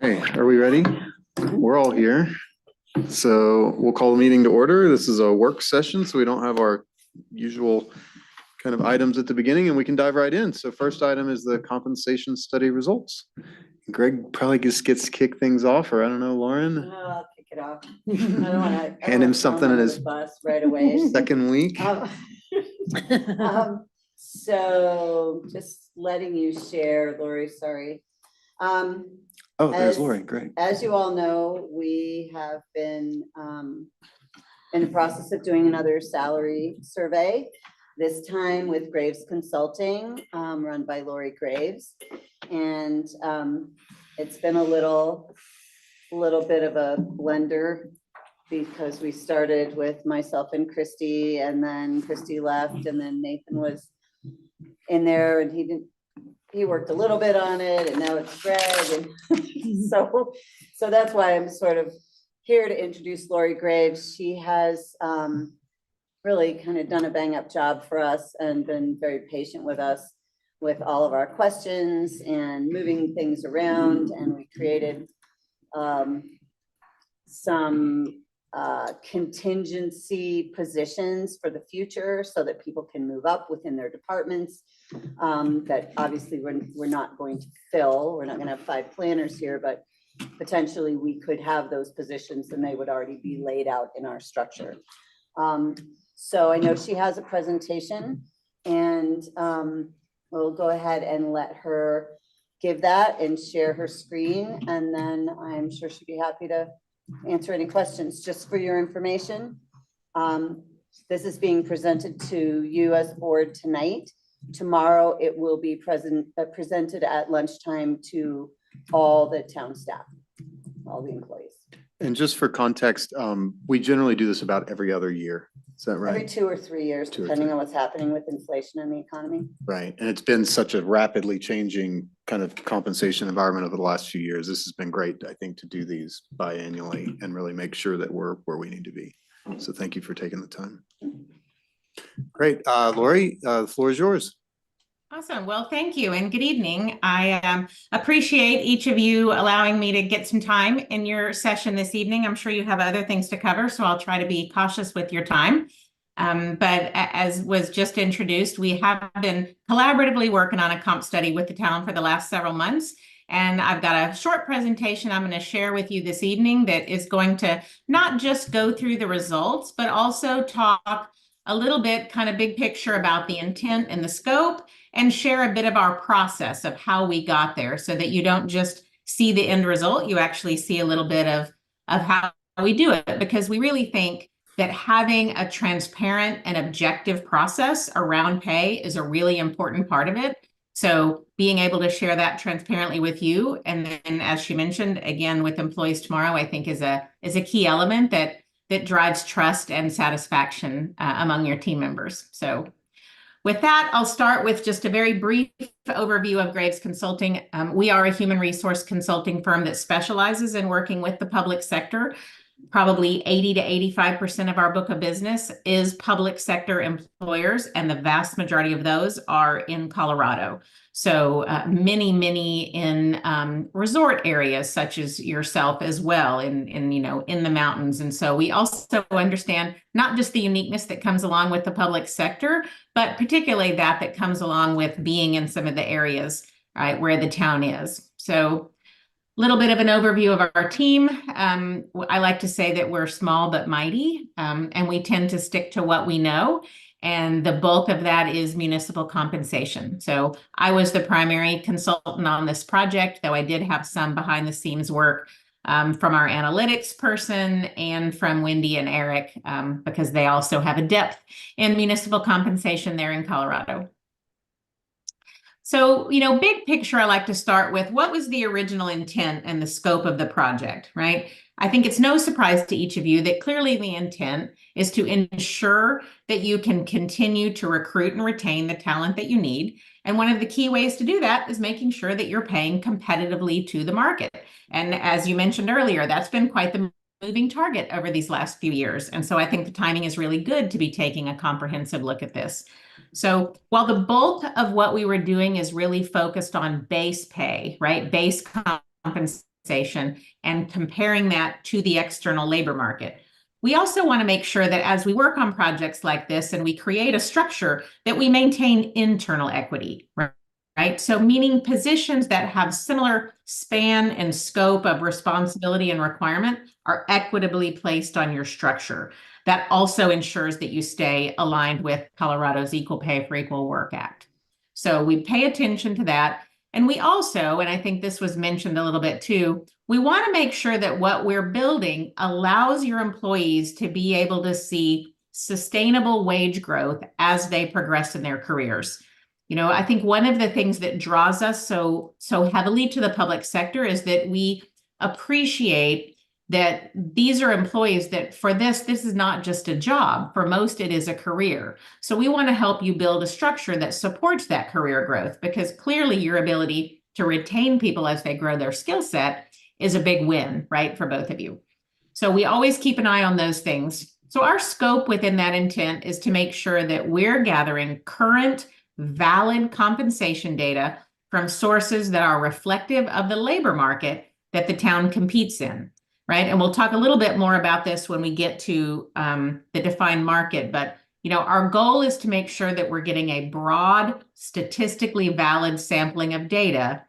Hey, are we ready? We're all here. So we'll call the meeting to order. This is a work session, so we don't have our usual kind of items at the beginning, and we can dive right in. So first item is the compensation study results. Greg probably just gets to kick things off, or I don't know, Lauren, I'll kick it off. I don't want to hand him something in his bus right away. second week. So just letting you share, Lori, sorry. Oh, there's Lori, great. As you all know, we have been in the process of doing another salary survey, this time with Graves Consulting, run by Lori Graves. And it's been a little bit of a blender because we started with myself and Christy, and then Christy left, and then Nathan was in there, and he worked a little bit on it, and now it's Greg, and so that's why I'm sort of here to introduce Lori Graves. She has really kind of done a bang-up job for us and been very patient with us with all of our questions and moving things around, and we created some contingency positions for the future so that people can move up within their departments, that obviously we're not going to fill. We're not going to have 5 planners here, but potentially we could have those positions and they would already be laid out in our structure. So I know she has a presentation, and we'll go ahead and let her give that and share her screen, and then I'm sure she'd be happy to answer any questions. Just for your information, this is being presented to you as board tonight. Tomorrow it will be presented at lunchtime to all the town staff, all the employees. And just for context, we generally do this about every other year. Is that right? Every 2 or 3 years, depending on what's happening with inflation and the economy. Right. And it's been such a rapidly changing kind of compensation environment over the last few years. This has been great, I think, to do these biannually and really make sure that we're where we need to be. So thank you for taking the time. Great. Lori, the floor is yours. Awesome. Well, thank you and good evening. I appreciate each of you allowing me to get some time in your session this evening. I'm sure you have other things to cover, so I'll try to be cautious with your time. But as was just introduced, we have been collaboratively working on a comp study with the town for the last several months. And I've got a short presentation I'm going to share with you this evening that is going to not just go through the results, but also talk a little bit kind of big picture about the intent and the scope, and share a bit of our process of how we got there, so that you don't just see the end result, you actually see a little bit of how we do it, because we really think that having a transparent and objective process around pay is a really important part of it. So being able to share that transparently with you, and then as she mentioned, again, with employees tomorrow, I think is a key element that drives trust and satisfaction among your team members. So with that, I'll start with just a very brief overview of Graves Consulting. We are a human resource consulting firm that specializes in working with the public sector. Probably 80 to 85% of our book of business is public sector employers, and the vast majority of those are in Colorado. So many in resort areas such as yourself as well, in the mountains. And so we also understand not just the uniqueness that comes along with the public sector, but particularly that comes along with being in some of the areas, right, where the town is. So little bit of an overview of our team. I like to say that we're small but mighty, and we tend to stick to what we know. And the bulk of that is municipal compensation. So I was the primary consultant on this project, though I did have some behind the scenes work from our analytics person and from Wendy and Eric, because they also have a depth in municipal compensation there in Colorado. So, big picture, I like to start with what was the original intent and the scope of the project, right? I think it's no surprise to each of you that clearly the intent is to ensure that you can continue to recruit and retain the talent that you need. And one of the key ways to do that is making sure that you're paying competitively to the market. And as you mentioned earlier, that's been quite the moving target over these last few years. And so I think the timing is really good to be taking a comprehensive look at this. So while the bulk of what we were doing is really focused on base pay, right? Base compensation and comparing that to the external labor market. We also want to make sure that as we work on projects like this and we create a structure, that we maintain internal equity, right? So meaning positions that have similar span and scope of responsibility and requirement are equitably placed on your structure. That also ensures that you stay aligned with Colorado's Equal Pay for Equal Work Act. So we pay attention to that. And we also, and I think this was mentioned a little bit too, we want to make sure that what we're building allows your employees to be able to see sustainable wage growth as they progress in their careers. You know, I think one of the things that draws us so heavily to the public sector is that we appreciate that these are employees that for this is not just a job. For most, it is a career. So we want to help you build a structure that supports that career growth, because clearly your ability to retain people as they grow their skill set is a big win, right, for both of you. So we always keep an eye on those things. So our scope within that intent is to make sure that we're gathering current, valid compensation data from sources that are reflective of the labor market that the town competes in. Right. And we'll talk a little bit more about this when we get to the defined market. But, you know, our goal is to make sure that we're getting a broad, statistically valid sampling of data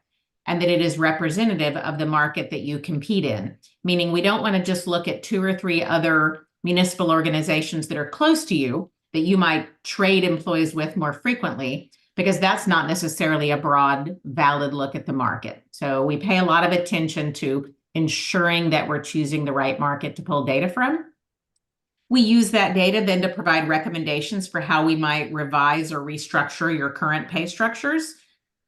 and that it is representative of the market that you compete in. Meaning we don't want to just look at 2 or 3 other municipal organizations that are close to you that you might trade employees with more frequently, because that's not necessarily a broad, valid look at the market. So we pay a lot of attention to ensuring that we're choosing the right market to pull data from. We use that data then to provide recommendations for how we might revise or restructure your current pay structures.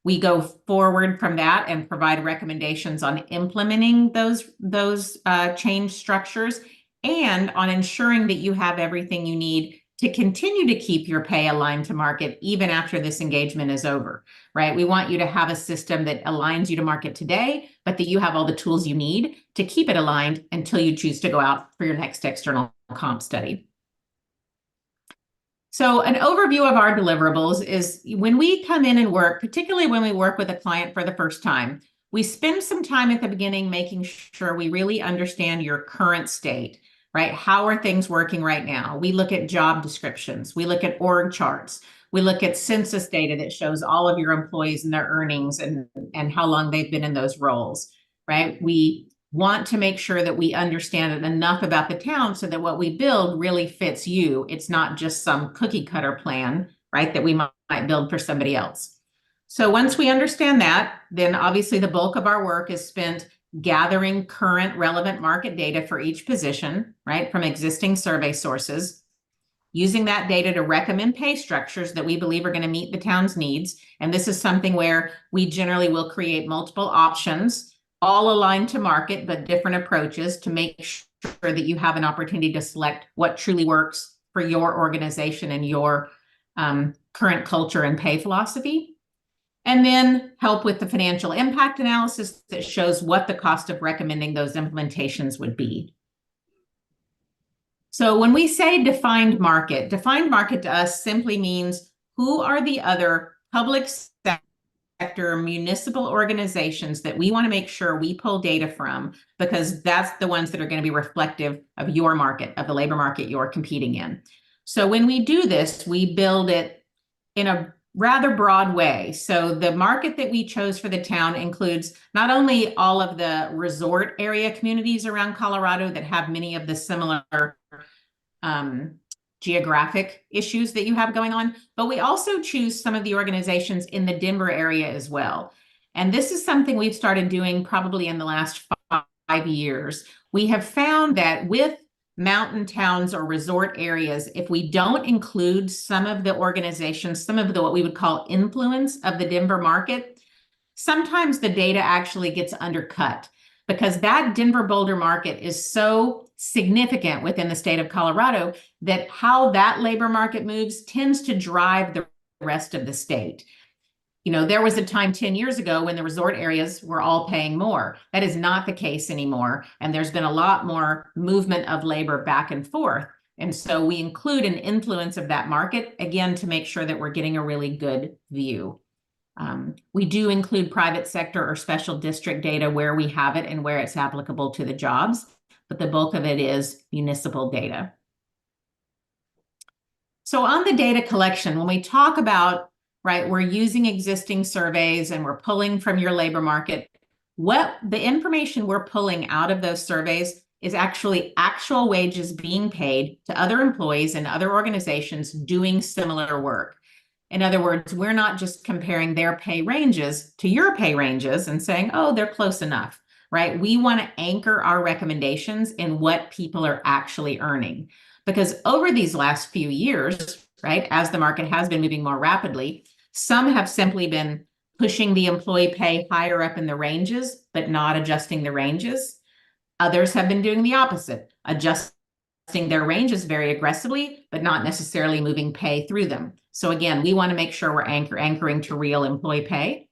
We go forward from that and provide recommendations on implementing those change structures and on ensuring that you have everything you need to continue to keep your pay aligned to market even after this engagement is over, right? We want you to have a system that aligns you to market today, but that you have all the tools you need to keep it aligned until you choose to go out for your next external comp study. So an overview of our deliverables is when we come in and work, particularly when we work with a client for the first time, we spend some time at the beginning making sure we really understand your current state. Right? How are things working right now? We look at job descriptions. We look at org charts. We look at census data that shows all of your employees and their earnings and how long they've been in those roles, right? We want to make sure that we understand enough about the town so that what we build really fits you. It's not just some cookie cutter plan, right, that we might build for somebody else. So once we understand that, then obviously the bulk of our work is spent gathering current relevant market data for each position, right, from existing survey sources, using that data to recommend pay structures that we believe are going to meet the town's needs. And this is something where we generally will create multiple options, all aligned to market, but different approaches to make sure that you have an opportunity to select what truly works for your organization and your current culture and pay philosophy. And then help with the financial impact analysis that shows what the cost of recommending those implementations would be. So when we say defined market to us simply means who are the other public sector municipal organizations that we want to make sure we pull data from, because that's the ones that are going to be reflective of your market, of the labor market you're competing in. So when we do this, we build it in a rather broad way. So the market that we chose for the town includes not only all of the resort area communities around Colorado that have many of the similar geographic issues that you have going on, but we also choose some of the organizations in the Denver area as well. And this is something we've started doing probably in the last 5 years. We have found that with mountain towns or resort areas, if we don't include some of the organizations, some of the what we would call influence of the Denver market, sometimes the data actually gets undercut because that Denver-Boulder market is so significant within the state of Colorado that how that labor market moves tends to drive the rest of the state. You know, there was a time 10 years ago when the resort areas were all paying more. That is not the case anymore. And there's been a lot more movement of labor back and forth. And so we include an influence of that market, again, to make sure that we're getting a really good view. We do include private sector or special district data where we have it and where it's applicable to the jobs, but the bulk of it is municipal data. So on the data collection, when we talk about, right, we're using existing surveys and we're pulling from your labor market, what the information we're pulling out of those surveys is actually actual wages being paid to other employees and other organizations doing similar work. In other words, we're not just comparing their pay ranges to your pay ranges and saying, oh, they're close enough, right? We want to anchor our recommendations in what people are actually earning. Because over these last few years, right, as the market has been moving more rapidly, some have simply been pushing the employee pay higher up in the ranges, but not adjusting the ranges. Others have been doing the opposite, adjusting their ranges very aggressively, but not necessarily moving pay through them. So again, we want to make sure we're anchoring to real employee pay.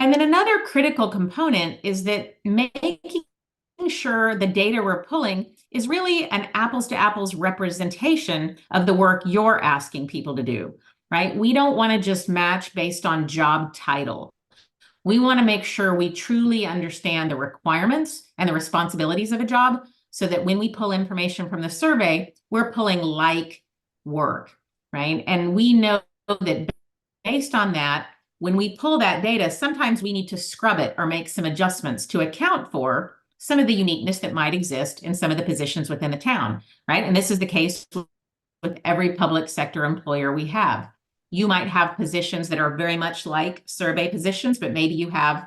And then another critical component is that making sure the data we're pulling is really an apples to apples representation of the work you're asking people to do, right? We don't want to just match based on job title. We want to make sure we truly understand the requirements and the responsibilities of a job so that when we pull information from the survey, we're pulling like work, right? And we know that based on that, when we pull that data, sometimes we need to scrub it or make some adjustments to account for some of the uniqueness that might exist in some of the positions within the town, right? And this is the case with every public sector employer we have. You might have positions that are very much like survey positions, but maybe you have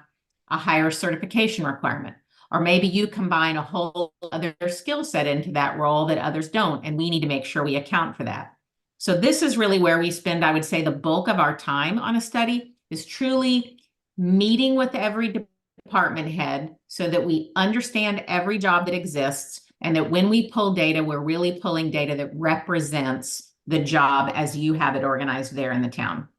a higher certification requirement, or maybe you combine a whole other skill set into that role that others don't, and we need to make sure we account for that. So this is really where we spend, I would say, the bulk of our time on a study is truly meeting with every department head so that we understand every job that exists, and that when we pull data, we're really pulling data that represents the job as you have it organized there in the town.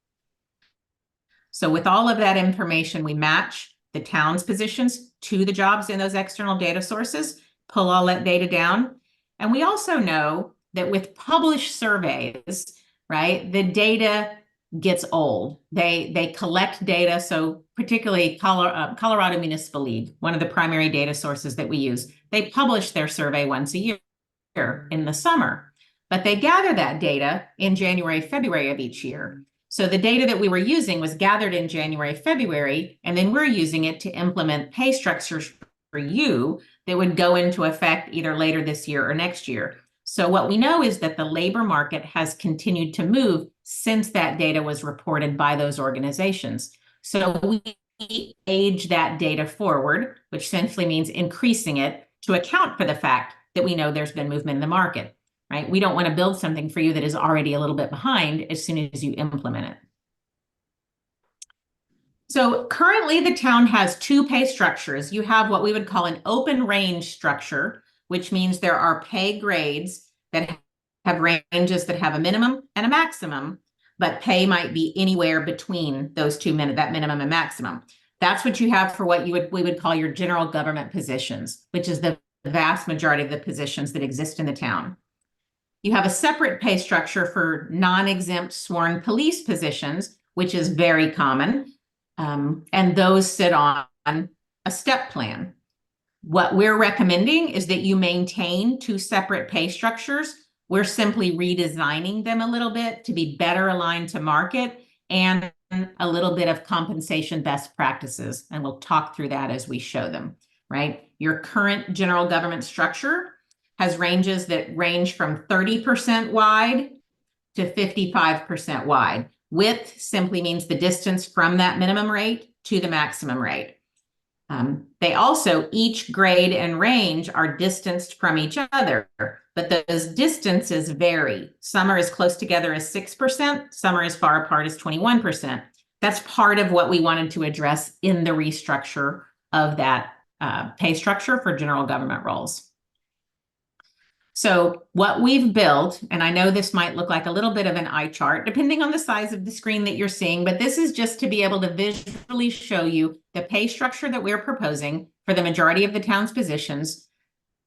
So with all of that information, we match the town's positions to the jobs in those external data sources, pull all that data down. And we also know that with published surveys, right, the data gets old. They collect data. So particularly Colorado Municipal League, one of the primary data sources that we use, they publish their survey once a year in the summer. But they gather that data in January, February of each year. So the data that we were using was gathered in January, February, and then we're using it to implement pay structures for you that would go into effect either later this year or next year. So what we know is that the labor market has continued to move since that data was reported by those organizations. So we age that data forward, which essentially means increasing it to account for the fact that we know there's been movement in the market. Right? We don't want to build something for you that is already a little bit behind as soon as you implement it. So currently the town has two pay structures. You have what we would call an open range structure, which means there are pay grades that have ranges that have a minimum and a maximum, but pay might be anywhere between those two, that minimum and maximum. That's what you have for what we would call your general government positions, which is the vast majority of the positions that exist in the town. You have a separate pay structure for non-exempt sworn police positions, which is very common, and those sit on a step plan. What we're recommending is that you maintain two separate pay structures. We're simply redesigning them a little bit to be better aligned to market and a little bit of compensation best practices, and we'll talk through that as we show them, right? Your current general government structure has ranges that range from 30% wide to 55% wide. Width simply means the distance from that minimum rate to the maximum rate. They also, each grade and range are distanced from each other, but those distances vary. Some are as close together as 6%, some are as far apart as 21%. That's part of what we wanted to address in the restructure of that pay structure for general government roles. So what we've built, and I know this might look like a little bit of an eye chart, depending on the size of the screen that you're seeing, but this is just to be able to visually show you the pay structure that we're proposing for the majority of the town's positions.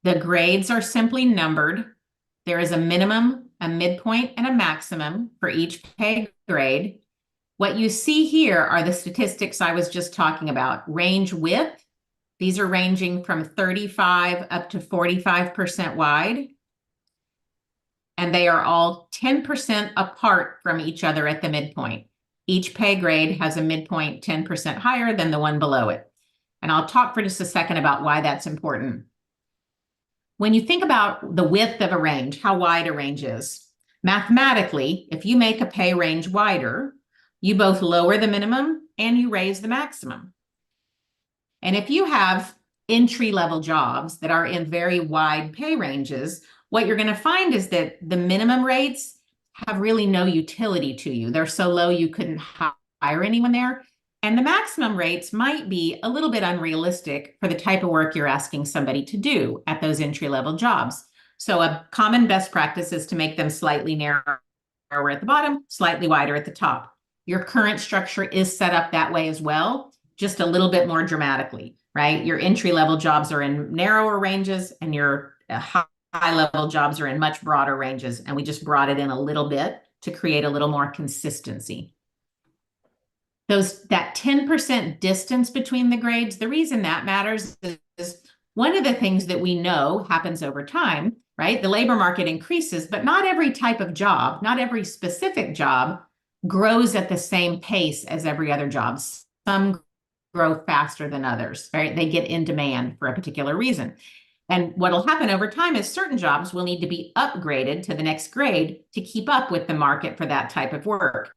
The grades are simply numbered. There is a minimum, a midpoint, and a maximum for each pay grade. What you see here are the statistics I was just talking about. Range width, these are ranging from 35 up to 45% wide. And they are all 10% apart from each other at the midpoint. Each pay grade has a midpoint 10% higher than the one below it. And I'll talk for just a second about why that's important. When you think about the width of a range, how wide a range is, mathematically, if you make a pay range wider, you both lower the minimum and you raise the maximum. And if you have entry-level jobs that are in very wide pay ranges, what you're going to find is that the minimum rates have really no utility to you. They're so low you couldn't hire anyone there. And the maximum rates might be a little bit unrealistic for the type of work you're asking somebody to do at those entry-level jobs. So a common best practice is to make them slightly narrower at the bottom, slightly wider at the top. Your current structure is set up that way as well, just a little bit more dramatically, right? Your entry-level jobs are in narrower ranges and your high-level jobs are in much broader ranges. And we just brought it in a little bit to create a little more consistency. That 10% distance between the grades, the reason that matters is one of the things that we know happens over time, right? The labor market increases, but not every type of job, not every specific job grows at the same pace as every other job. Some grow faster than others, right? They get in demand for a particular reason. And what will happen over time is certain jobs will need to be upgraded to the next grade to keep up with the market for that type of work.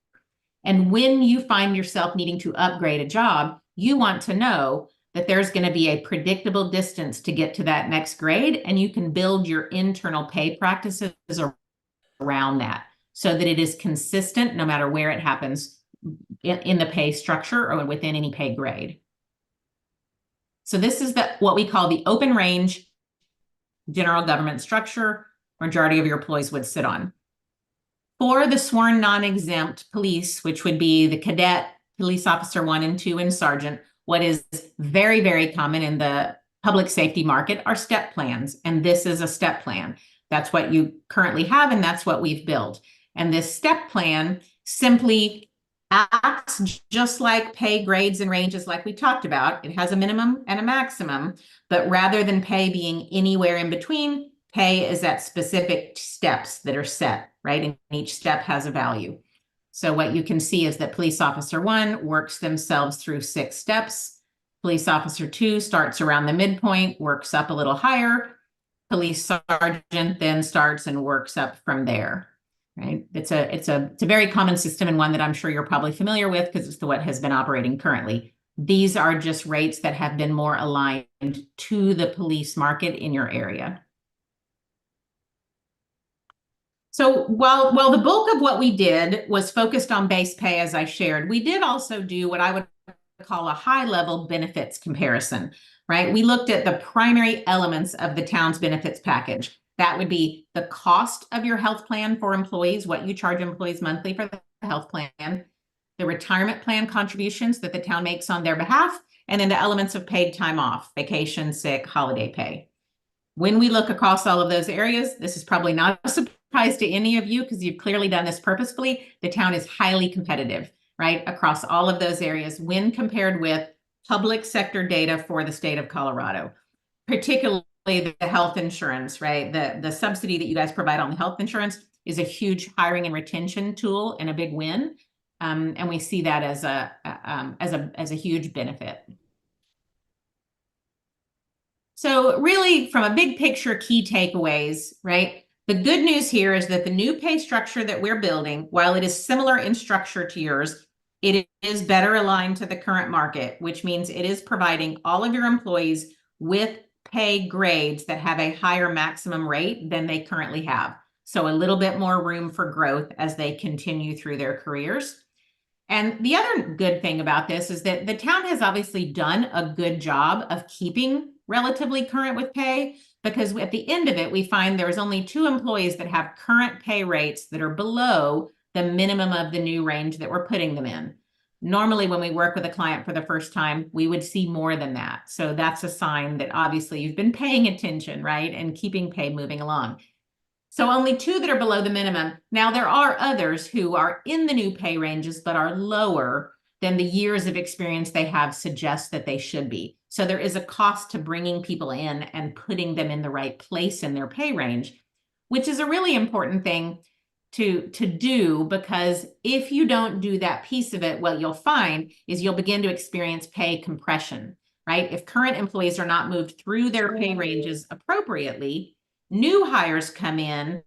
And when you find yourself needing to upgrade a job, you want to know that there's going to be a predictable distance to get to that next grade, and you can build your internal pay practices around that so that it is consistent no matter where it happens in the pay structure or within any pay grade. So this is what we call the open range general government structure majority of your employees would sit on. For the sworn non-exempt police, which would be the cadet, police officer 1 and 2, and sergeant, what is very, very common in the public safety market are step plans. And this is a step plan. That's what you currently have, and that's what we've built. And this step plan simply acts just like pay grades and ranges like we talked about. It has a minimum and a maximum, but rather than pay being anywhere in between, pay is at specific steps that are set, right? And each step has a value. So what you can see is that police officer 1 works themselves through 6 steps. Police officer 2 starts around the midpoint, works up a little higher. Police sergeant then starts and works up from there, right? It's a very common system and one that I'm sure you're probably familiar with because it's what has been operating currently. These are just rates that have been more aligned to the police market in your area. So while the bulk of what we did was focused on base pay, as I shared, we did also do what I would call a high-level benefits comparison, right? We looked at the primary elements of the town's benefits package. That would be the cost of your health plan for employees, what you charge employees monthly for the health plan, the retirement plan contributions that the town makes on their behalf, and then the elements of paid time off, vacation, sick, holiday pay. When we look across all of those areas, this is probably not a surprise to any of you because you've clearly done this purposefully. The town is highly competitive, right, across all of those areas when compared with public sector data for the state of Colorado, particularly the health insurance, right? The subsidy that you guys provide on the health insurance is a huge hiring and retention tool and a big win. And we see that as a huge benefit. So really, from a big picture, key takeaways, right? The good news here is that the new pay structure that we're building, while it is similar in structure to yours, it is better aligned to the current market, which means it is providing all of your employees with pay grades that have a higher maximum rate than they currently have. So a little bit more room for growth as they continue through their careers. And the other good thing about this is that the town has obviously done a good job of keeping relatively current with pay, because at the end of it, we find there's only 2 employees that have current pay rates that are below the minimum of the new range that we're putting them in. Normally, when we work with a client for the first time, we would see more than that. So that's a sign that obviously you've been paying attention, right? And keeping pay moving along. So only 2 that are below the minimum. Now, there are others who are in the new pay ranges, but are lower than the years of experience they have suggest that they should be. So there is a cost to bringing people in and putting them in the right place in their pay range, which is a really important thing to do, because if you don't do that piece of it, what you'll find is you'll begin to experience pay compression, right? If current employees are not moved through their pay ranges appropriately, new hires come in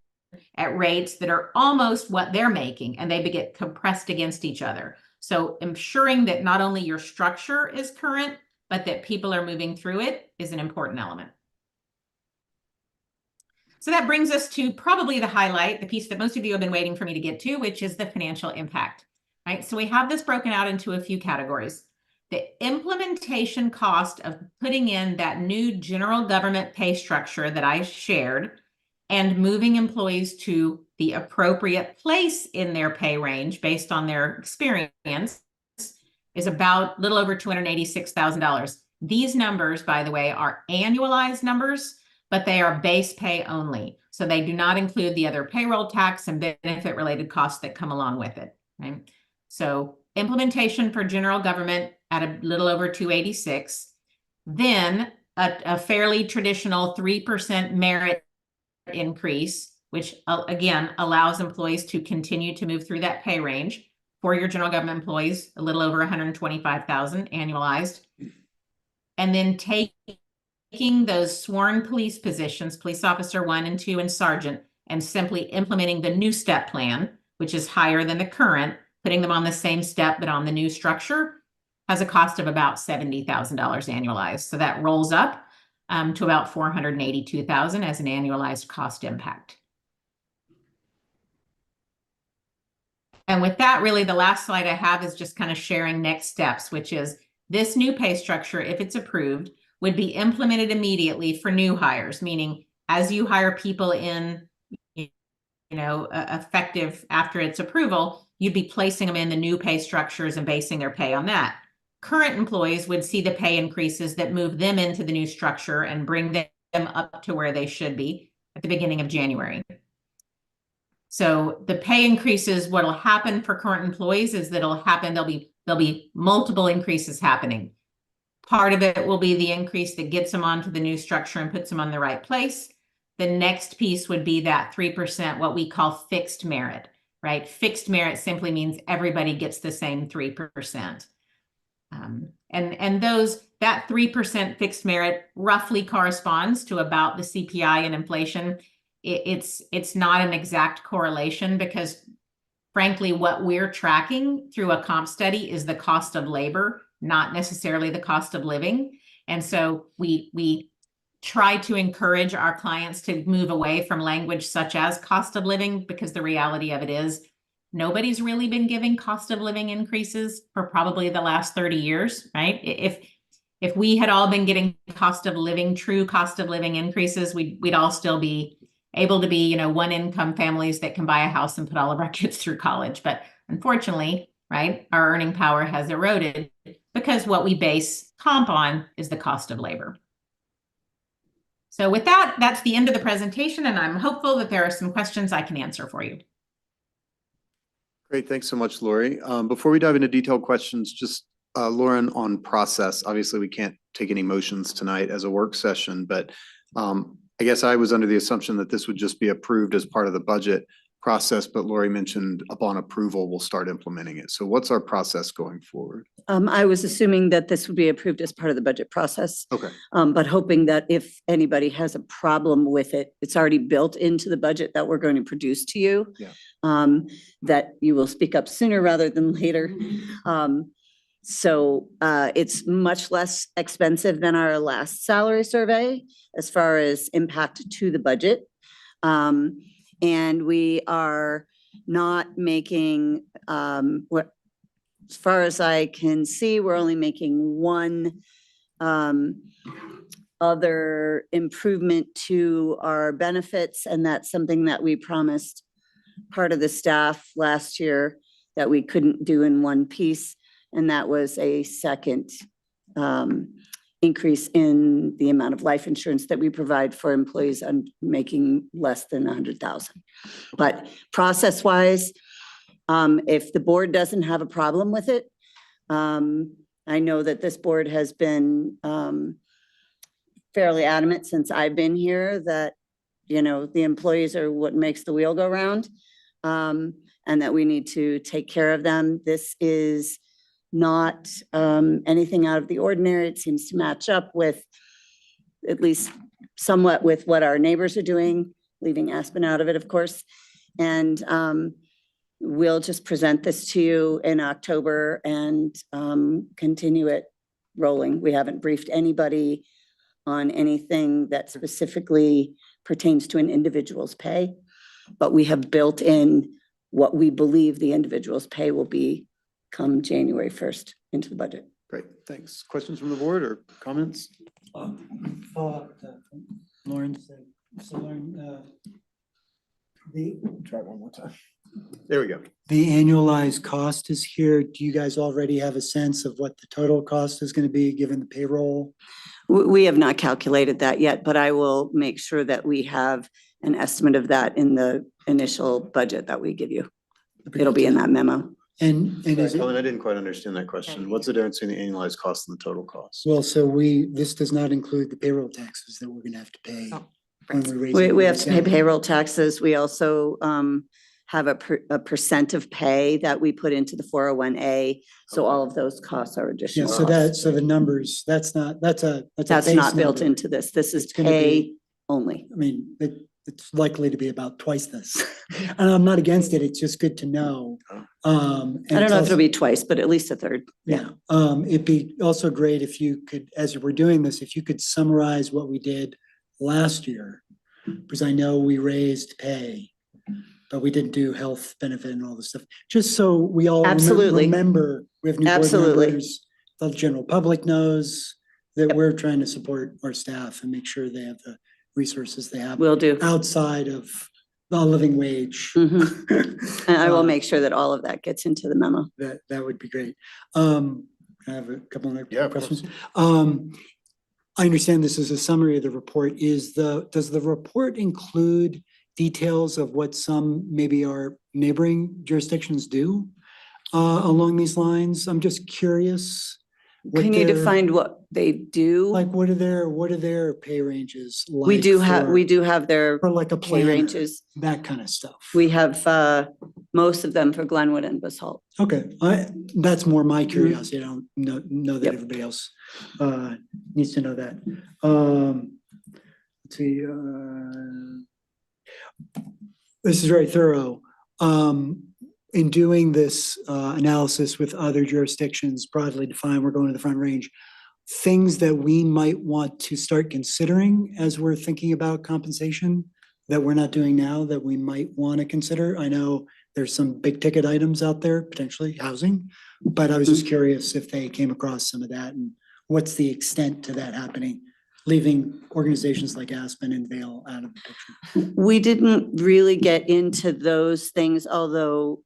at rates that are almost what they're making, and they get compressed against each other. So ensuring that not only your structure is current, but that people are moving through it is an important element. So that brings us to probably the highlight, the piece that most of you have been waiting for me to get to, which is the financial impact, right? So we have this broken out into a few categories. The implementation cost of putting in that new general government pay structure that I shared and moving employees to the appropriate place in their pay range based on their experience is about a little over $286,000. These numbers, by the way, are annualized numbers, but they are base pay only. So they do not include the other payroll tax and benefit related costs that come along with it. Right? So implementation for general government at a little over 286, then a fairly traditional 3% merit increase, which again allows employees to continue to move through that pay range. For your general government employees, a little over 125,000 annualized. And then taking those sworn police positions, police officer 1 and 2 and sergeant, and simply implementing the new step plan, which is higher than the current, putting them on the same step but on the new structure, has a cost of about $70,000 annualized. So that rolls up to about $482,000 as an annualized cost impact. And with that, really the last slide I have is just kind of sharing next steps, which is this new pay structure, if it's approved, would be implemented immediately for new hires, meaning as you hire people in, effective after its approval, you'd be placing them in the new pay structures and basing their pay on that. Current employees would see the pay increases that move them into the new structure and bring them up to where they should be at the beginning of January. So the pay increases, what'll happen for current employees is that'll happen, there'll be multiple increases happening. Part of it will be the increase that gets them onto the new structure and puts them on the right place. The next piece would be that 3%, what we call fixed merit, right? Fixed merit simply means everybody gets the same 3%. And that 3% fixed merit roughly corresponds to about the CPI and inflation. It's not an exact correlation because frankly, what we're tracking through a comp study is the cost of labor, not necessarily the cost of living. And so we try to encourage our clients to move away from language such as cost of living, because the reality of it is nobody's really been giving cost of living increases for probably the last 30 years, right? If we had all been getting true cost of living increases, we'd all still be able to be, one income families that can buy a house and put all of our kids through college. But unfortunately, right, our earning power has eroded because what we base comp on is the cost of labor. So with that, that's the end of the presentation, and I'm hopeful that there are some questions I can answer for you. Great, thanks so much, Lori. Before we dive into detailed questions, just Lauren, on process, obviously we can't take any motions tonight as a work session, but I guess I was under the assumption that this would just be approved as part of the budget process, but Lori mentioned upon approval, we'll start implementing it. So what's our process going forward? I was assuming that this would be approved as part of the budget process. Okay. But hoping that if anybody has a problem with it, it's already built into the budget that we're going to produce to you. Yeah. That you will speak up sooner rather than later. So it's much less expensive than our last salary survey as far as impact to the budget. And we are not making, as far as I can see, we're only making one other improvement to our benefits. And that's something that we promised part of the staff last year that we couldn't do in one piece. And that was a second increase in the amount of life insurance that we provide for employees on making less than 100,000. But process-wise, if the board doesn't have a problem with it, I know that this board has been fairly adamant since I've been here that, you know, the employees are what makes the wheel go round, and that we need to take care of them. This is not anything out of the ordinary. It seems to match up with, at least somewhat, with what our neighbors are doing, leaving Aspen out of it, of course. And we'll just present this to you in October and continue it rolling. We haven't briefed anybody on anything that specifically pertains to an individual's pay, but we have built in what we believe the individual's pay will be come January 1st into the budget. Great, thanks. Questions from the board or comments? Follow-up from Lauren said, so Lauren, Try one more time. There we go. the annualized cost is here. Do you guys already have a sense of what the total cost is going to be given the payroll? We have not calculated that yet, but I will make sure that we have an estimate of that in the initial budget that we give you. It'll be in that memo. And is Colin, it, I didn't quite understand that question. What's the difference between the annualized cost and the total cost? well, so this does not include the payroll taxes that we're going to have to pay. Oh, when we raise We it have to pay salary. payroll taxes. We also have a percent of pay that we put into the 401A. So all of those costs are Yeah, additional. so the numbers, that's a That's base not built number. into this. This is It's gonna pay be- only. I mean, it's likely to be about twice this. And I'm not against it. It's just good to know. I don't know if it'll be twice, but at least a third. Yeah, it'd be also great if you could, as you were doing this, if you could summarize what we did last year. Because I know we raised pay, but we didn't do health benefit and all this stuff. Just so we all Absolutely. remember, we have new board Absolutely. members, the general public knows that we're trying to support our staff and make sure they have the resources they have Will do. outside of the living wage. Mhm. And I will Uh, make sure that all of that gets into the memo. That would be great. I have a couple more Yeah, of course. questions. I understand this is a summary of the report. Does the report include details of what some maybe our neighboring jurisdictions do along these lines? I'm just curious. what Can you their- define what they do? Like, what are their pay ranges like? We do have for- their For like a pay planner, ranges. that kind of stuff. We have most of them for Glenwood and Basalt. Okay, that's more my curiosity. I don't know that Yep. everybody else needs to know that. Let's see, this is very thorough. In doing this analysis with other jurisdictions broadly defined, we're going to the Front Range. Things that we might want to start considering as we're thinking about compensation that we're not doing now that we might want to consider. I know there's some big ticket items out there, potentially housing, but I was just curious if they came across some of that and what's the extent to that happening, leaving organizations like Aspen and Vail out of the picture. We didn't really get into those things, although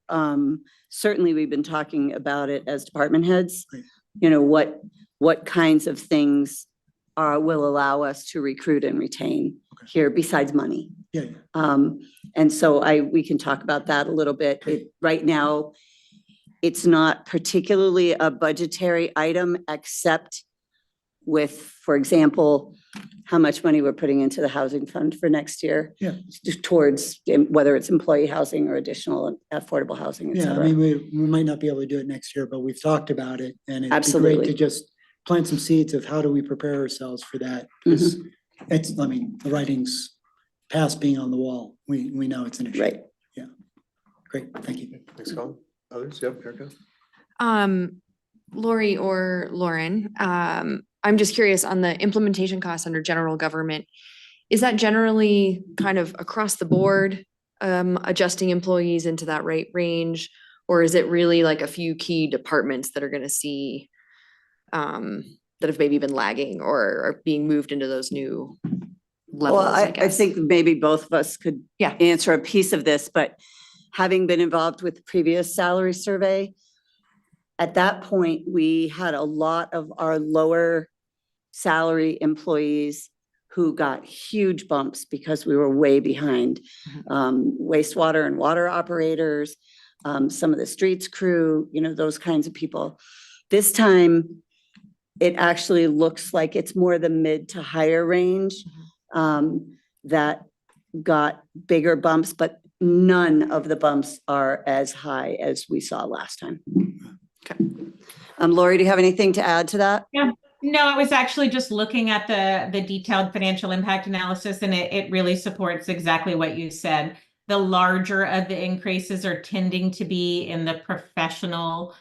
certainly we've been talking about it as department heads. Right. You know, what kinds of things will allow us to recruit and retain here besides money. Yeah, yeah. And so we can talk about that a little bit. Right now, it's not particularly a budgetary item, except with, for example, how much money we're putting into the housing fund for next year. Yeah. Towards whether it's employee housing or additional affordable housing, et Yeah, I cetera. mean, we might not be able to do it next year, but we've talked about it and it'd be great Absolutely. to just plant some seeds of how do we prepare ourselves for that? 'Cause it's, I mean, the writing's past being on the wall. We know it's an issue. Right. Great, thank you. Thanks, Colin. Others? Yep, Erica. Lori or Lauren, I'm just curious on the implementation costs under general government. Is that generally kind of across the board, adjusting employees into that rate range? Or is it really like a few key departments that are gonna see that have maybe been lagging or are being moved into those new levels, Well, I I guess? think maybe both of us could Yeah. answer a piece of this, but having been involved with the previous salary survey, at that point, we had a lot of our lower salary employees who got huge bumps because we were way behind. Wastewater and water operators, some of the streets crew, those kinds of people. This time, it actually looks like it's more the mid to higher range that got bigger bumps, but none of the bumps are as high as we saw last time. Okay. Lori, do you have anything to add to that? Yeah. No, I was actually just looking at the detailed financial impact analysis, and it really supports exactly what you said. The larger of the increases are tending to be in the professional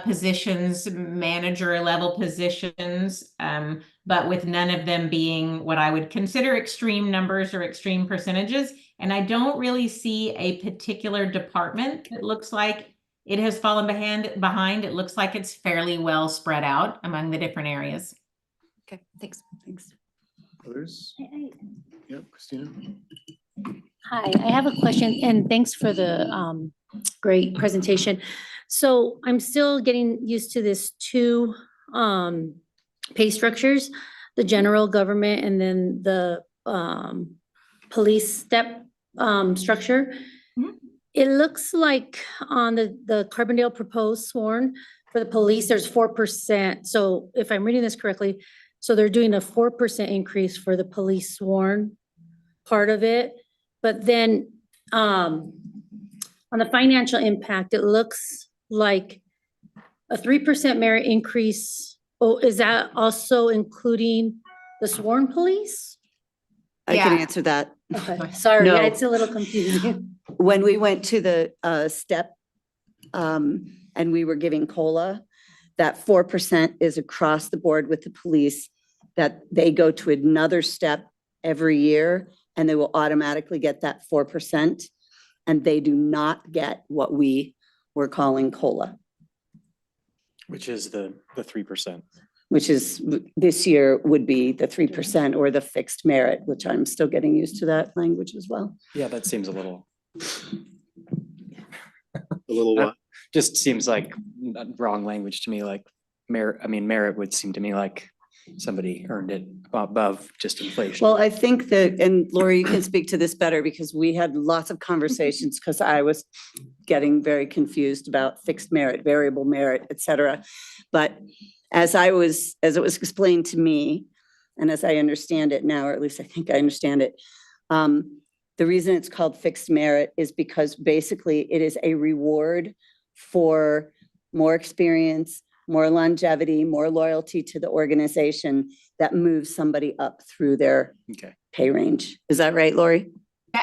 positions, manager level positions, but with none of them being what I would consider extreme numbers or extreme percentages. And I don't really see a particular department that looks like it has fallen behind. It looks like it's fairly well spread out among the different areas. Okay, thanks. Others? Yep, Christina. Hi, I have a question and thanks for the great presentation. So I'm still getting used to this two pay structures, the general government and then the police step structure. Mhm. It looks like on the Carbondale proposed sworn for the police, there's 4%. So if I'm reading this correctly, so they're doing a 4% increase for the police sworn part of it. But then on the financial impact, it looks like a 3% merit increase. Oh, is that also including the sworn police? I can Yeah. answer that. Okay, sorry, No. it's a little confusing. When we went to the step and we were giving COLA, that 4% is across the board with the police, that they go to another step every year and they will automatically get that 4%. And they do not get what we were calling COLA, Which is the 3%. which is this year would be the 3% or the fixed merit, which I'm still getting used to that language as well. Yeah, that seems a little, A little what? just seems like wrong language to me, like merit would seem to me like somebody earned it above just inflation. Well, I think that, and Lori, you can speak to this better because we had lots of conversations because I was getting very confused about fixed merit, variable merit, et cetera. But as it was explained to me, and as I understand it now, or at least I think I understand it, the reason it's called fixed merit is because basically it is a reward for more experience, more longevity, more loyalty to the organization that moves somebody up through their Okay. pay range. Is that right, Lori?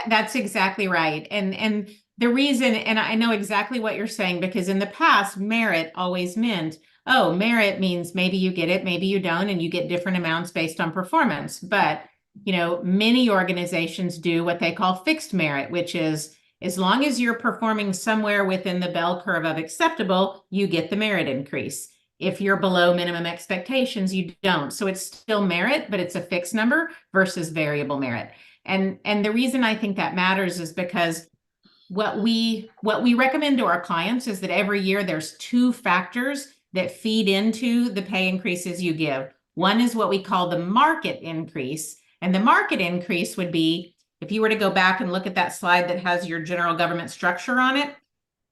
That's exactly right. And the reason, and I know exactly what you're saying, because in the past, merit always meant, oh, merit means maybe you get it, maybe you don't, and you get different amounts based on performance. But, many organizations do what they call fixed merit, which is as long as you're performing somewhere within the bell curve of acceptable, you get the merit increase. If you're below minimum expectations, you don't. So it's still merit, but it's a fixed number versus variable merit. And the reason I think that matters is because what we recommend to our clients is that every year there's two factors that feed into the pay increases you give. One is what we call the market increase. And the market increase would be, if you were to go back and look at that slide that has your general government structure on it,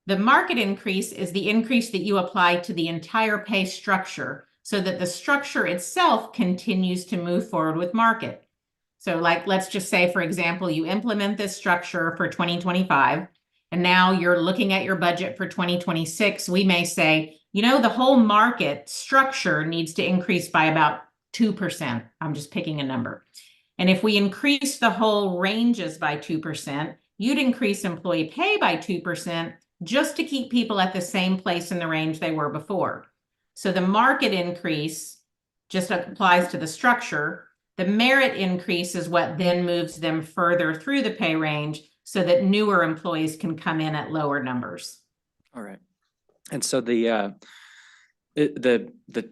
the market increase is the increase that you apply to the entire pay structure so that the structure itself continues to move forward with market. So let's just say, for example, you implement this structure for 2025, and now you're looking at your budget for 2026. We may say, the whole market structure needs to increase by about 2%. I'm just picking a number. And if we increase the whole ranges by 2%, you'd increase employee pay by 2% just to keep people at the same place in the range they were before. So the market increase just applies to the structure. The merit increase is what then moves them further through the pay range so that newer employees can come in at lower numbers. All right. And so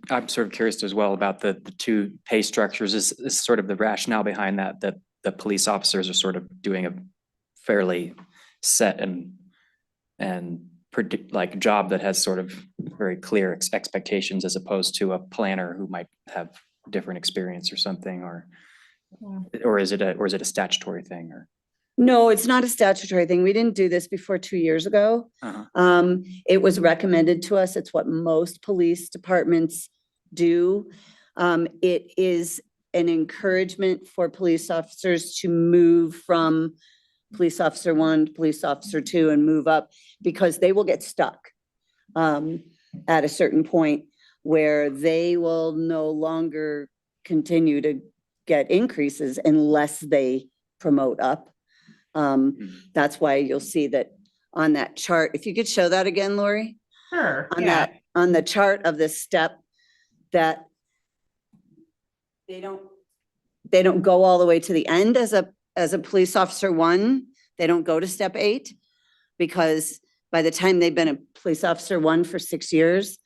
I'm sort of curious as well about the two pay structures is sort of the rationale behind that the police officers are sort of doing a fairly set and job that has sort of very clear expectations as opposed to a planner who might have different experience or something, Yeah. or is it a statutory thing or? No, it's not a statutory thing. We didn't do this before 2 years ago. Uh-huh. It was recommended to us. It's what most police departments do. It is an encouragement for police officers to move from police officer 1 to police officer 2 and move up, because they will get stuck at a certain point where they will no longer continue to get increases unless they promote up. That's why you'll see that on that chart, if you could show that again, Lori, Sure, on yeah. that, on the chart of this step, that they don't go all the way to the end as a police officer 1. They don't go to step 8, because by the time they've been a police officer 1 for 6 years,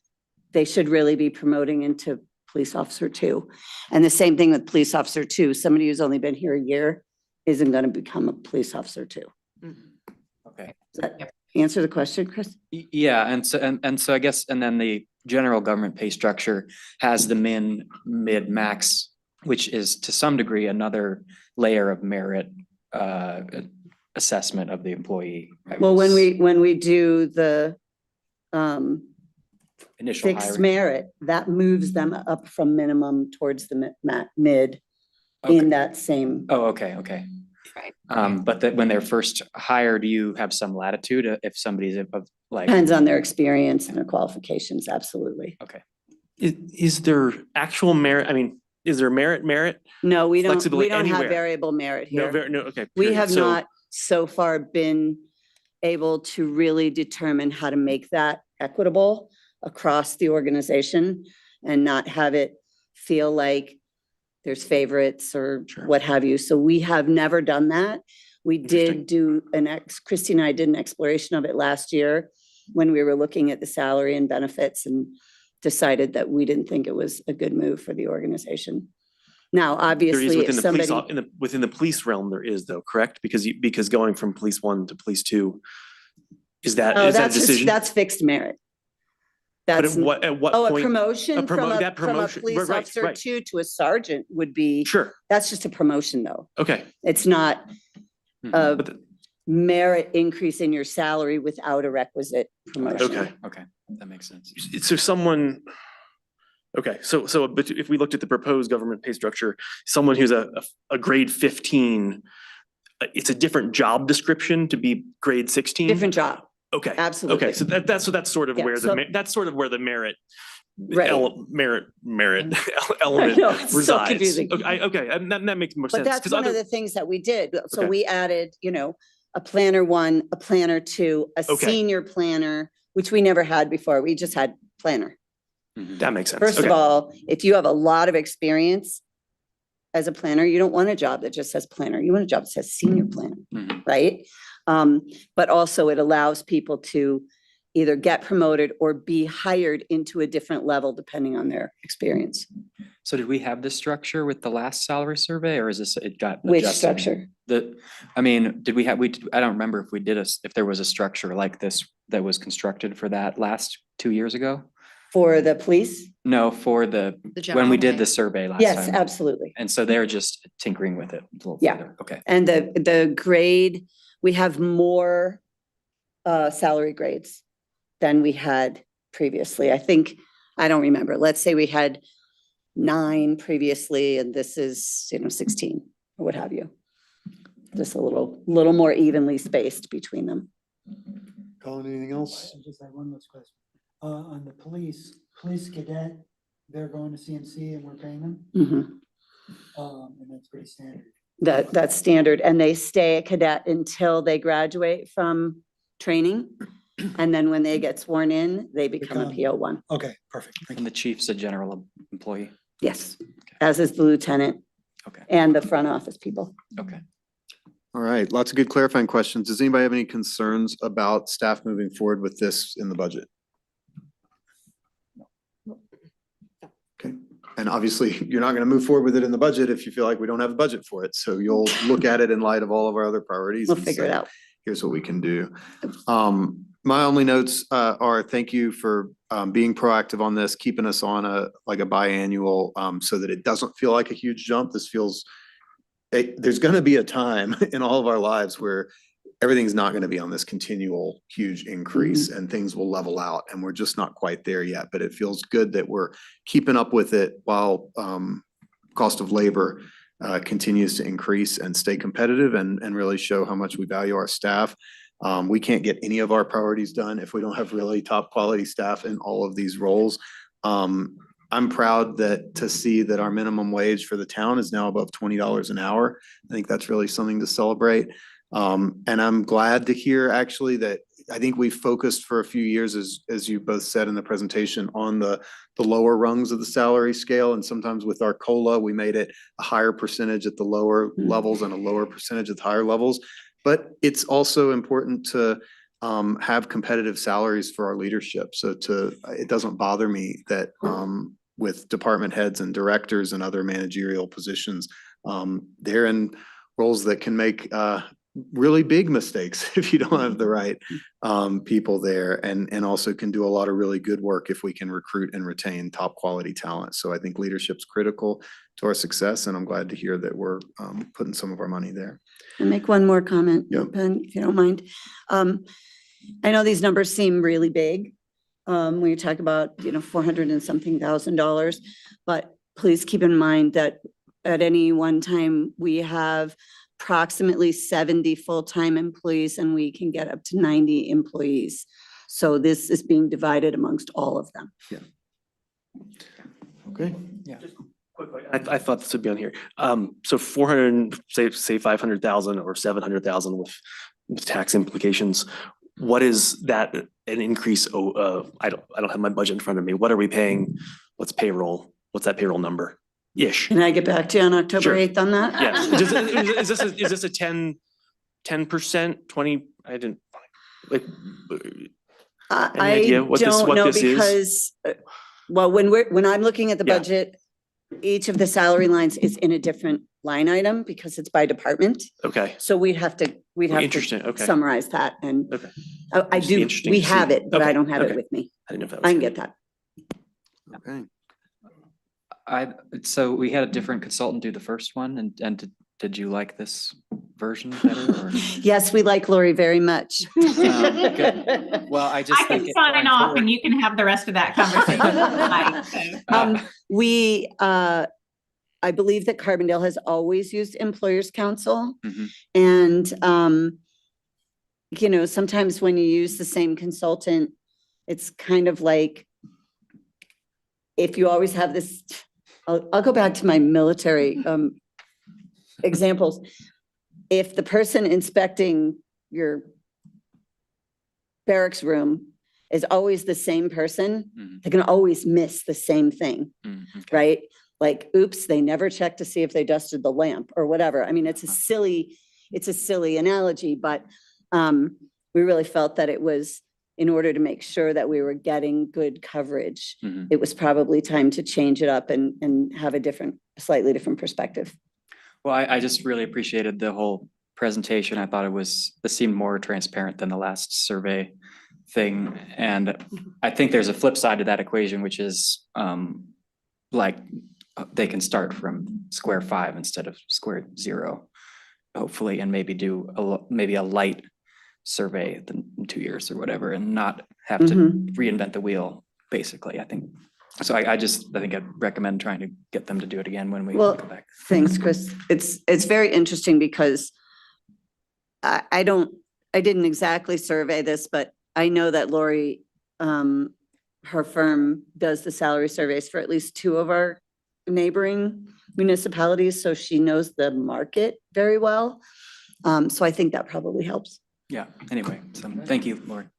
they should really be promoting into police officer 2. And the same thing with police officer 2. Somebody who's only been here a year isn't going to become a police officer 2. Okay. Does that answer the question, Chris? Yeah, and so I guess, and then the general government pay structure has the min, mid, max, which is to some degree another layer of merit assessment of the employee. I Well, when guess. we do the Initial fixed hiring. merit, that moves them up from minimum towards the mid Okay. in that same. Oh, okay, okay. Right. But that when they're first hired, you have some latitude if somebody's of like. Depends on their experience and their qualifications, absolutely. Okay. Is there actual merit? I mean, is there merit? No, we don't Flexibility have anywhere? variable merit No, here. no, okay. We period. have So- not so far been able to really determine how to make that equitable across the organization and not have it feel like there's favorites or Sure. what have you. So we have never done that. We did do Christy and I did an exploration of it last year when we were looking at the salary and benefits, and decided that we didn't think it was a good move for the organization. Now, There is obviously, if within the police, somebody, within the police realm, there is though, correct? Because going from police 1 to police 2, is that oh, a that's decision? that's fixed merit. But That's, at what oh, a point? promotion from a that promotion, police right, officer right. 2 to a sergeant would be, Sure, that's just a promotion though. okay. It's not a But the- merit increase in your salary without a requisite promotion. Okay. Okay, that makes sense. So someone, okay, so but if we looked at the proposed government pay structure, someone who's a grade 15, it's a different job description to be grade 16? Different job, Okay. absolutely. Okay, so that's sort of Yeah, where so- that's sort of where the merit Right. merit I element know, it's so resides. confusing. Okay, and that makes more But sense. that's 'cause one of other- the things that we did. So Okay. we added, a planner 1, a planner 2, a Okay. senior planner, which we never had before. We just had planner. That makes sense. First of Okay. all, if you have a lot of experience as a planner, you don't want a job that just says planner. You want a job that says senior planner, Mhm. right? But also it allows people to either get promoted or be hired into a different level depending on their experience. So did we have this structure with the last salary survey, or is this, it got Which adjusted? structure? I mean, did we have, I don't remember if we did if there was a structure like this that was constructed for that last 2 years ago? For the police? No, for The when we general did pay. the survey last Yes, time. absolutely. And so they're just tinkering with it a little Yeah. further. Okay. And the grade, we have more salary grades than we had previously. I don't remember. Let's say we had 9 previously and this is, 16 or what have you. Just a little more evenly spaced between them. Colin, anything else? I just have one last question. On the police cadet, they're going to CMC and we're paying them, Mhm. and that's pretty standard. That's standard. And they stay a cadet until they graduate from training. And then when they get sworn in, they become a Become- PO1. Okay, perfect. Thank And you. the chief's a general employee. Yes, as is the lieutenant Okay, and the front office people. okay. All right, lots of good clarifying questions. Does anybody have any concerns about staff moving forward with this in the budget? Okay, and obviously, you're not gonna move forward with it in the budget if you feel like we don't have a budget for it. So you'll look at it in light of all of our other priorities. We'll and figure it say, out. Here's what we can do. My only notes are thank you for being proactive on this, keeping us on a biannual so that it doesn't feel like a huge jump. This feels, there's going to be a time in all of our lives where everything's not going to be on this continual huge increase and things will level out, and we're just not quite there yet. But it feels good that we're keeping up with it while cost of labor continues to increase and stay competitive and really show how much we value our staff. We can't get any of our priorities done if we don't have really top quality staff in all of these roles. I'm proud to see that our minimum wage for the town is now above $20 an hour. I think that's really something to celebrate. And I'm glad to hear actually that I think we focused for a few years, as you both said in the presentation, on the lower rungs of the salary scale. And sometimes with our COLA, we made it a higher percentage at the lower levels and a lower percentage at the higher levels. But it's also important to have competitive salaries for our leadership. So it doesn't bother me that with department heads and directors and other managerial positions, they're in roles that can make really big mistakes if you don't have the right people there, and also can do a lot of really good work if we can recruit and retain top quality talent. So I think leadership's critical to our success, and I'm glad to hear that we're putting some of our money there. I'll make one more comment, Yep. Ben, if you don't mind. I know these numbers seem really big. When you talk about, $400 and something thousand, but please keep in mind that at any one time, we have approximately 70 full-time employees and we can get up to 90 employees. So this is being divided amongst all of them. Okay. Quickly, I thought this would be on here. So 400, say 500,000 or 700,000 with tax implications. What is that an increase? I don't have my budget in front of me. What are we paying? What's payroll? What's that payroll number? Ish. Can I get back to you on October Sure. 8th on that? Yes. Is this a 10%, 20? I didn't like. Any I idea what don't know this is? because, well, when I'm looking at the Yeah. budget, each of the salary lines is in a different line item because it's by department. Okay. So we'd have to Interesting. Okay. summarize that, and Okay. I Just be do, interesting we to have see. it, but I Okay, don't have it okay. with me. I didn't know if that was. I can get that. Okay. So we had a different consultant do the first one, and did you like this version better? Or? Yes, we like Lori very much. Good. Well, I just I can think it sign going off forward- and you can have the rest of that conversation. We, I believe that Carbondale has always used Employers Council. Mhm. And, sometimes when you use the same consultant, it's kind of like, if you always have this, I'll go back to my military examples. If the person inspecting your barracks room is always the same person, Mhm. they're gonna always miss the same thing, Okay. right? Like, oops, they never checked to see if they dusted the lamp or whatever. I mean, it's a silly analogy, but we really felt that it was, in order to make sure that we were getting good coverage, Mhm. it was probably time to change it up and have a slightly different perspective. Well, I just really appreciated the whole presentation. I thought this seemed more transparent than the last survey thing. And I think there's a flip side to that equation, which is like they can start from square 5 instead of square 0, hopefully, and maybe do maybe a light survey in 2 years or whatever, and not have to reinvent the wheel, basically. I think so. I think I'd recommend trying to get them to do it again when we Well, go back. thanks, Chris. It's very interesting because I didn't exactly survey this, but I know that Lori, her firm does the salary surveys for at least 2 of our neighboring municipalities, so she knows the market very well. So I think that probably helps. Yeah, anyway, so thank you, Lauren.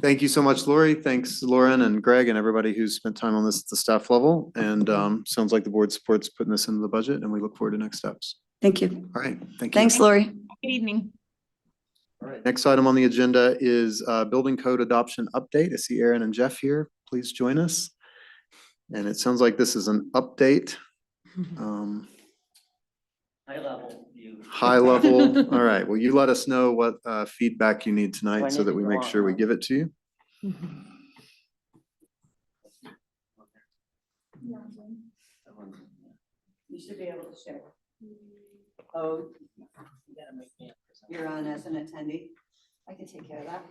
Thank you so much, Lori. Thanks, Lauren and Greg and everybody who's spent time on this at the staff level. And sounds like the board supports putting this into the budget, and we look forward to next steps. Thank you. All right, thank you. Thanks, Lori. Good evening. All right, next item on the agenda is building code adoption update. I see Aaron and Jeff here. Please join us. And it sounds like this is an update. High level view high level. All right, well, you let us know what feedback you need tonight so need that to we go make sure we on? give it to you. You should be able to share. Oh, you're on as an attendee. I can take care of that.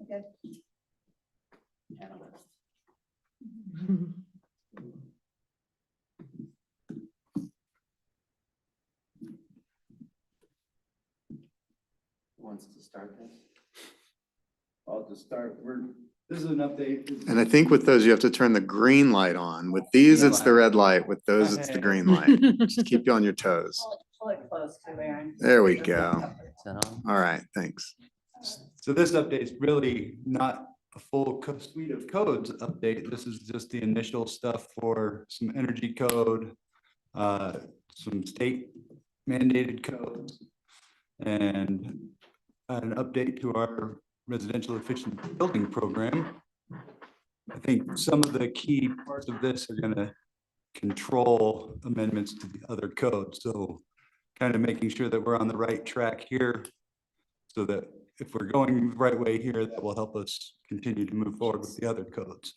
Okay. Wants to start this? I'll just start, this is an update. And I think with those, you have to turn the green light on. With these, it's the red light. With those, it's the green light. Just keep you on your toes. Pull it close to Aaron. There we go. Is that on? All right, thanks. So this update is really not a full suite of codes update. This is just the initial stuff for some energy code, some state mandated codes, and an update to our residential efficient building program. I think some of the key parts of this are gonna control amendments to the other codes. So kind of making sure that we're on the right track here, so that if we're going the right way here, that will help us continue to move forward with the other codes.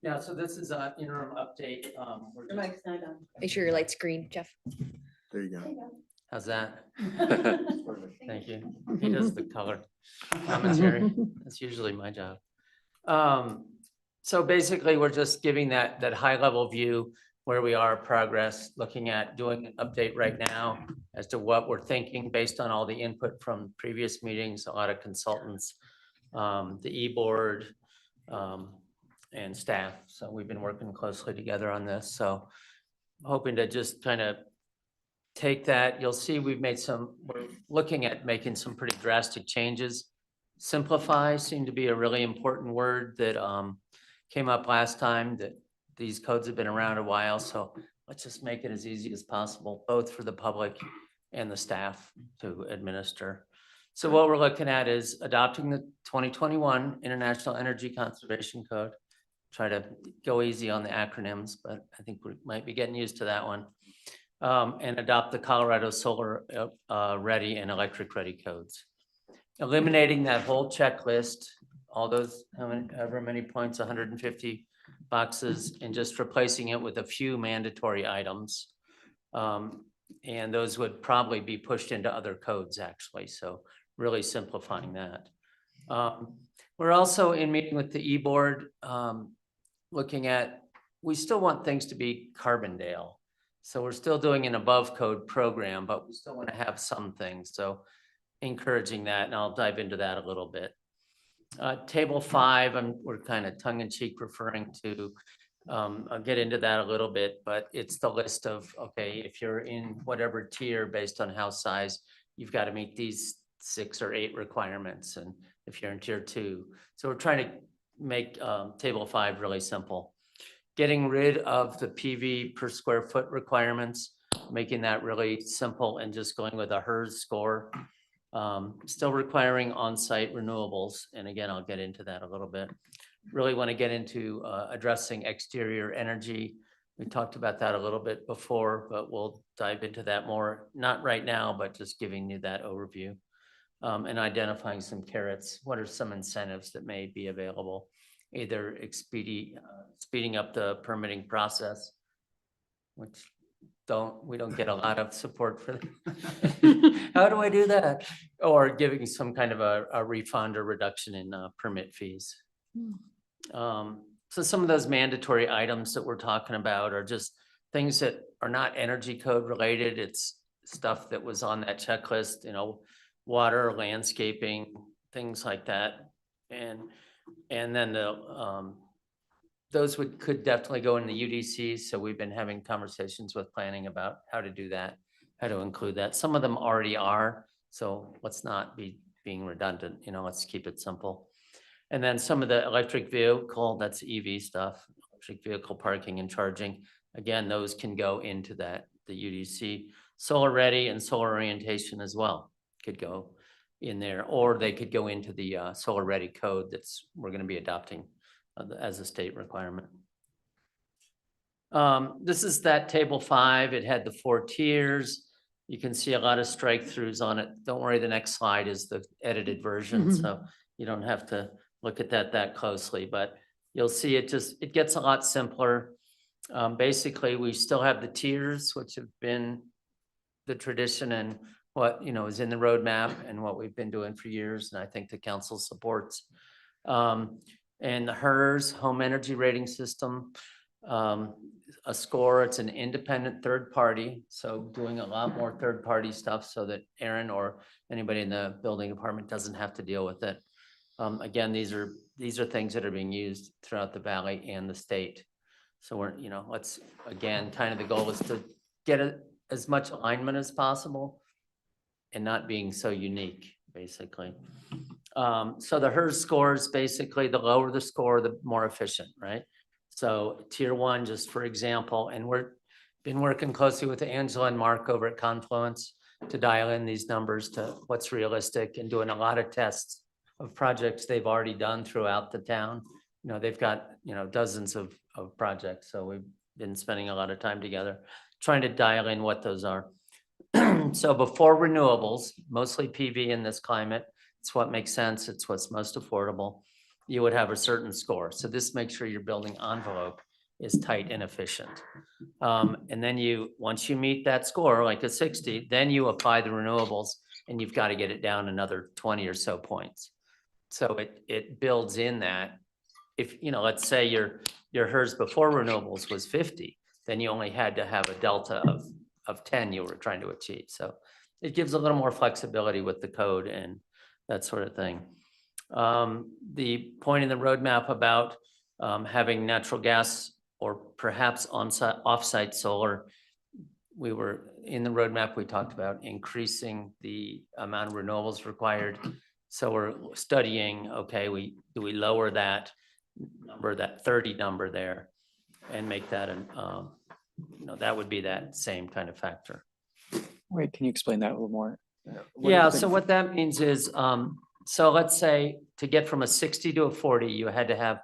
Yeah, so this is an interim update. We're Your just- mic's not on. Make sure your light's green, Jeff. There you go. How's that? Thank you. He does the color commentary. That's usually my job. So basically, we're just giving that high level view where we are, progress, looking at doing an update right now as to what we're thinking based on all the input from previous meetings, a lot of consultants, the e-board, and staff. So we've been working closely together on this. So hoping to just kind of take that. You'll see we're looking at making some pretty drastic changes. Simplify seemed to be a really important word that came up last time, that these codes have been around a while. So let's just make it as easy as possible, both for the public and the staff to administer. So what we're looking at is adopting the 2021 International Energy Conservation Code. Try to go easy on the acronyms, but I think we might be getting used to that one. And adopt the Colorado Solar Ready and Electric Ready codes. Eliminating that whole checklist, all those, however many points, 150 boxes, and just replacing it with a few mandatory items. And those would probably be pushed into other codes, actually. So really simplifying that. We're also in meeting with the e-board, looking at, we still want things to be Carbondale. So we're still doing an above code program, but we still want to have some things. So encouraging that, and I'll dive into that a little bit. Table 5, we're kind of tongue in cheek referring to, I'll get into that a little bit, but it's the list of, okay, if you're in whatever tier based on house size, you've got to meet these 6 or 8 requirements. And if you're in tier 2, so we're trying to make table 5 really simple. Getting rid of the PV per square foot requirements, making that really simple and just going with a HERS score. Still requiring on-site renewables. And again, I'll get into that a little bit. Really want to get into addressing exterior energy. We talked about that a little bit before, but we'll dive into that more, not right now, but just giving you that overview. And identifying some carrots. What are some incentives that may be available? Either speeding up the permitting process, which we don't get a lot of support for that. How do I do that? Or giving some kind of a refund or reduction in permit fees. So some of those mandatory items that we're talking about are just things that are not energy code related. It's stuff that was on that checklist, water, landscaping, things like that. And then those could definitely go in the UDCs. So we've been having conversations with planning about how to do that, how to include that. Some of them already are. So let's not be being redundant, let's keep it simple. And then some of the electric vehicle, that's EV stuff, electric vehicle parking and charging. Again, those can go into the UDC. Solar ready and solar orientation as well could go in there, or they could go into the solar ready code we're going to be adopting as a state requirement. This is that table 5. It had the 4 tiers. You can see a lot of strike throughs on it. Don't worry, the next slide is the edited version, so you don't have to look at that closely, but you'll see it gets a lot simpler. Basically, we still have the tiers, which have been the tradition and what, is in the roadmap and what we've been doing for years, and I think the council supports. And the HERS, Home Energy Rating System, a score, it's an independent third party, so doing a lot more third party stuff so that Aaron or anybody in the building department doesn't have to deal with it. Again, these are things that are being used throughout the valley and the state. So we're, let's, again, kind of the goal is to get as much alignment as possible and not being so unique, basically. So the HERS scores, basically, the lower the score, the more efficient, right? So tier 1, just for example, and we're been working closely with Angela and Mark over at Confluence to dial in these numbers to what's realistic and doing a lot of tests of projects they've already done throughout the town. They've got, dozens of projects. So we've been spending a lot of time together trying to dial in what those are. So before renewables, mostly PV in this climate, it's what makes sense. It's what's most affordable. You would have a certain score. So this makes sure your building envelope is tight and efficient. And then once you meet that score, like a 60, then you apply the renewables and you've got to get it down another 20 or so points. So it builds in that. If, let's say your HERS before renewables was 50, then you only had to have a delta of 10 you were trying to achieve. So it gives a little more flexibility with the code and that sort of thing. The point in the roadmap about having natural gas or perhaps off-site solar, we were in the roadmap, we talked about increasing the amount of renewables required. So we're studying, okay, do we lower that number, that 30 number there, and make that that would be that same kind of factor. Wait, can you explain that a little more? Yeah, so what that means is, so let's say to get from a 60 to a 40, you had to have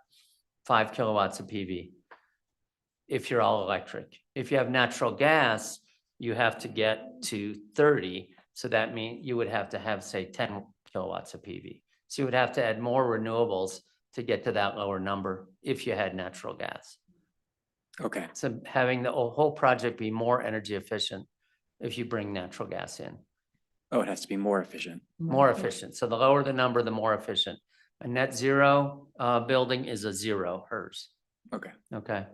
5 kilowatts of PV if you're all electric. If you have natural gas, you have to get to 30. So that means you would have to have, say, 10 kilowatts of PV. So you would have to add more renewables to get to that lower number if you had natural gas. Okay. So having the whole project be more energy efficient if you bring natural gas in. Oh, it has to be more efficient. More efficient. So the lower the number, the more efficient. A net zero building is a 0 HERS. Okay. Okay.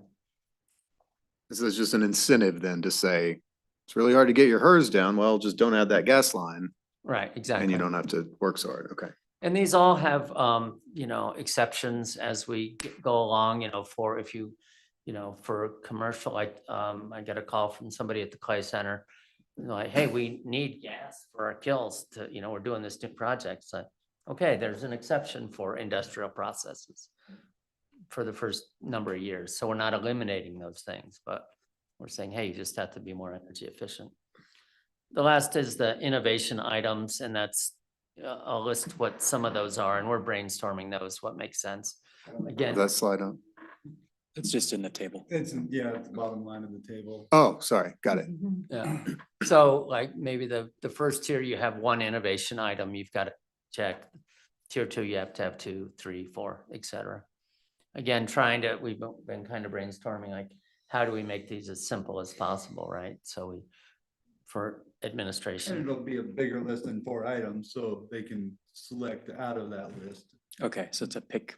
This is just an incentive then to say, it's really hard to get your HERS down. Well, just don't add that gas line Right, exactly. and you don't have to work so hard. Okay. And these all have, exceptions as we go along, for if you, for commercial, I get a call from somebody at the Clay Center, like, hey, we need gas for our kills to, we're doing this new project. So, okay, there's an exception for industrial processes for the first number of years. So we're not eliminating those things, but we're saying, hey, you just have to be more energy efficient. The last is the innovation items, and that's I'll list what some of those are, and we're brainstorming those, what makes sense. Again, That slide on. It's just in the table. It's, at the bottom line of the table. Oh, sorry. Got it. yeah. So like maybe the first tier, you have one innovation item, you've got to check. Tier 2, you have to have 2, 3, 4, et cetera. Again, we've been kind of brainstorming, like, how do we make these as simple as possible, right? So for And administration. it'll be a bigger list than 4 items, so they can select out of that list. Okay, so it's a pick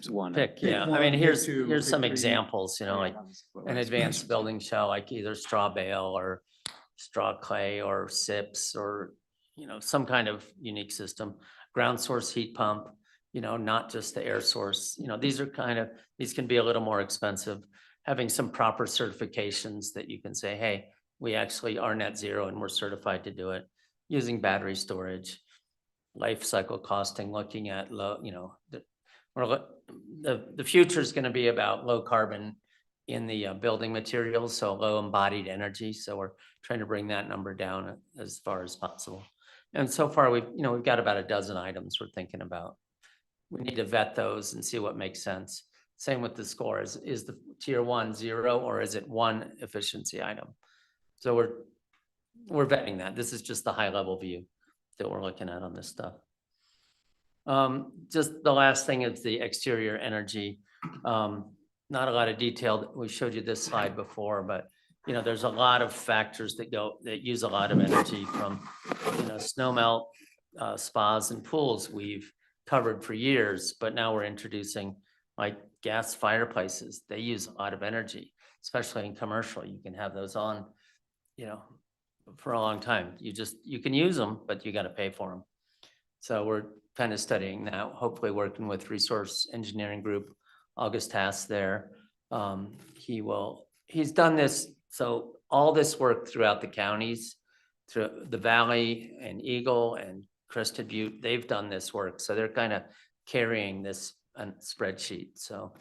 one. Pick, Pick yeah. I one, mean, pick here's two, here's pick some 3. examples, like an advanced building shell, like either straw bale or straw clay or SIPs or, some kind of unique system. Ground source heat pump, not just the air source. These can be a little more expensive. Having some proper certifications that you can say, hey, we actually are net zero and we're certified to do it. Using battery storage, life cycle costing, looking at low, the future is going to be about low carbon in the building materials, so low embodied energy. So we're trying to bring that number down as far as possible. And so far we've got about a dozen items we're thinking about. We need to vet those and see what makes sense. Same with the score. Is the tier 1 0 or is it one efficiency item? So we're vetting that. This is just the high level view that we're looking at on this stuff. Just the last thing is the exterior energy. Not a lot of detail. We showed you this slide before, but there's a lot of factors that use a lot of energy from, snow melt, spas and pools we've covered for years, but now we're introducing like gas fireplaces. They use a lot of energy, especially in commercial. You can have those on, for a long time. You can use them, but you got to pay for them. So we're kind of studying that, hopefully working with Resource Engineering Group, August Haas there. He's done this. So all this work throughout the counties, through the Valley and Eagle and Crested Butte, they've done this work. So they're kind of carrying this spreadsheet. So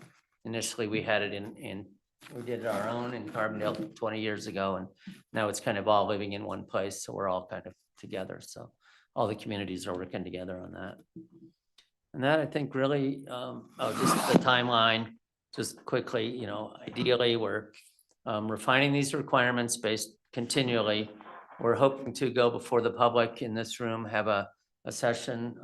initially we had it we did our own in Carbondale 20 years ago, and now it's kind of all living in one place. So we're all kind of together. So all the communities are working together on that. And that, I think, really, just the timeline, just quickly, ideally we're refining these requirements based continually. We're hoping to go before the public in this room, have a session.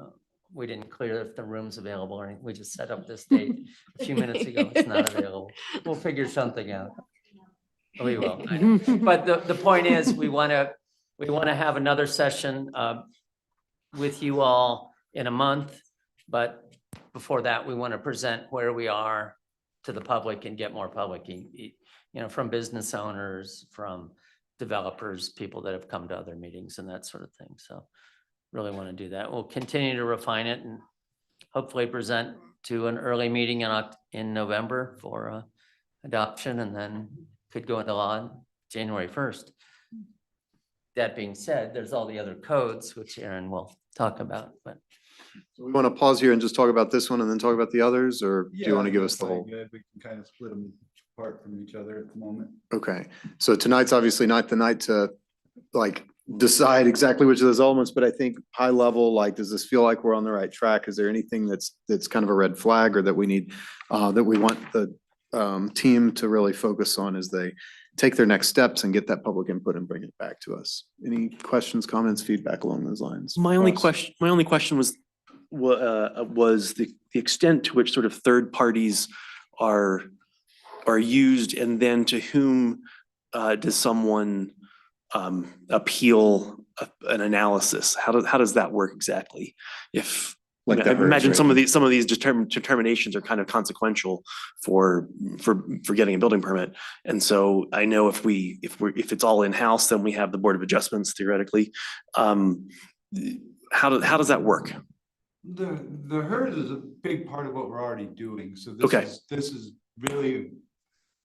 We didn't clear if the room's available or anything. We just set up this date a few minutes ago. It's not available. We'll figure something out. We will. But the point is, we want to have another session with you all in a month. But before that, we want to present where we are to the public and get more public, from business owners, from developers, people that have come to other meetings and that sort of thing. So really want to do that. We'll continue to refine it and hopefully present to an early meeting in November for adoption, and then could go into law on January 1st. That being said, there's all the other codes, which Aaron will talk about, but. So we want to pause here and just talk about this one and then talk about the others, or do you want to give us the whole? Good. We can kind of split them apart from each other at the moment. Okay, so tonight's obviously not the night to decide exactly which of those elements, but I think high level, does this feel like we're on the right track? Is there anything that's kind of a red flag, or that we need, that we want the team to really focus on as they take their next steps and get that public input and bring it back to us? Any questions, comments, feedback along those lines? My only Ross? question was the extent to which sort of third parties are used, and then to whom does someone appeal an analysis? How does that work exactly? If Like I the imagine HERS some of these determinations are kind of consequential for getting a building permit. And so I know if it's all in-house, then we have the Board of Adjustments theoretically. How does that work? The HERS is a big part of what we're already doing. So Okay. this is really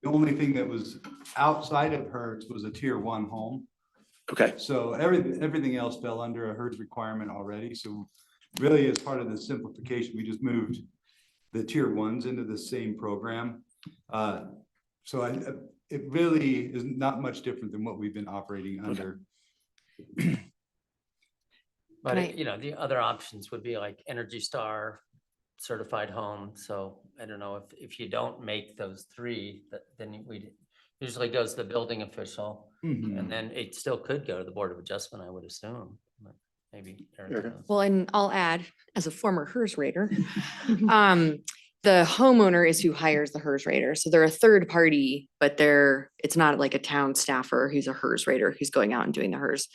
the only thing that was outside of HERS was a tier 1 home. Okay. So everything else fell under a HERS requirement already. So really, as part of the simplification, we just moved the tier 1s into the same program. So it really is not much different than what we've been operating under. But the other options would be like Energy Star certified home. So I don't know if you don't make those three, then we usually goes to the building official, and then it still could go to the Board of Adjustment, I would assume. But maybe Erica knows. Well, and I'll add, as a former HERS rater, the homeowner is who hires the HERS rater. So they're a third party, but it's not like a town staffer who's a HERS rater who's going out and doing the HERS.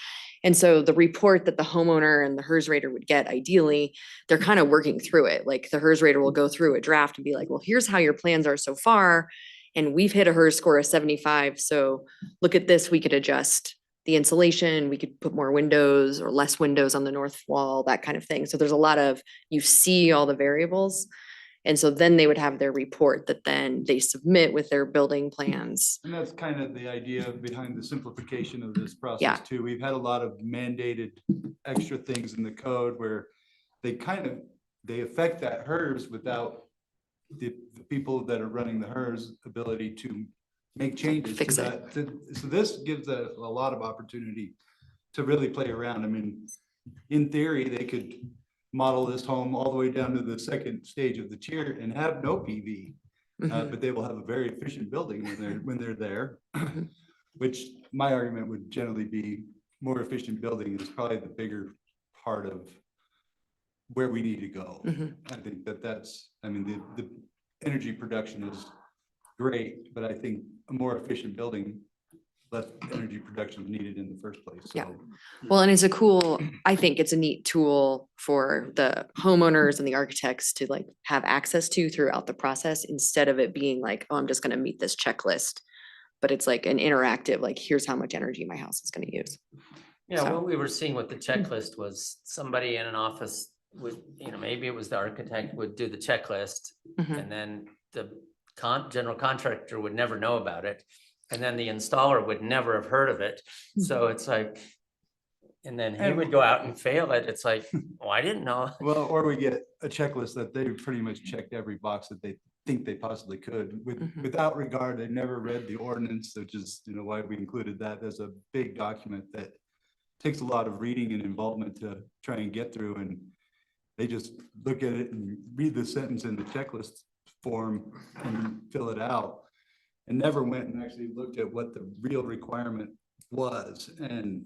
And so the report that the homeowner and the HERS rater would get, ideally, they're kind of working through it. Like the HERS rater will go through a draft and be like, well, here's how your plans are so far. And we've hit a HERS score of 75. So look at this, we could adjust the insulation, we could put more windows or less windows on the north wall, that kind of thing. So there's a lot of, you see all the variables. And so then they would have their report that then they submit with their building plans. And that's kind of the idea behind the simplification of this process Yeah. too. We've had a lot of mandated extra things in the code where they affect that HERS without the people that are running the HERS ability to make changes Fix to it. that. So this gives a lot of opportunity to really play around. I mean, in theory, they could model this home all the way down to the second stage of the tier and have no PV. but they will have a very efficient building when they're there. Which my argument would generally be more efficient building is probably the bigger part of where we need to go. I think that's, I mean, the energy production is great, but I think a more efficient building, less energy production is needed in the first place. Yeah. So Well, and I think it's a neat tool for the homeowners and the architects to like have access to throughout the process instead of it being like, oh, I'm just gonna meet this checklist. But it's like an interactive, like, here's how much energy my house is gonna use. Yeah, So- what we were seeing with the checklist was somebody in an office would, maybe it was the architect would do the checklist. Mhm. And then the general contractor would never know about it. And then the installer would never have heard of it. So it's like, and then he would go out and fail it. It's like, oh, I didn't know. well, or we get a checklist that they pretty much checked every box that they think they possibly could without regard. They never read the ordinance, which is, why we included that as a big document that takes a lot of reading and involvement to try and get through. And they just look at it and read the sentence in the checklist form and fill it out and never went and actually looked at what the real requirement was. And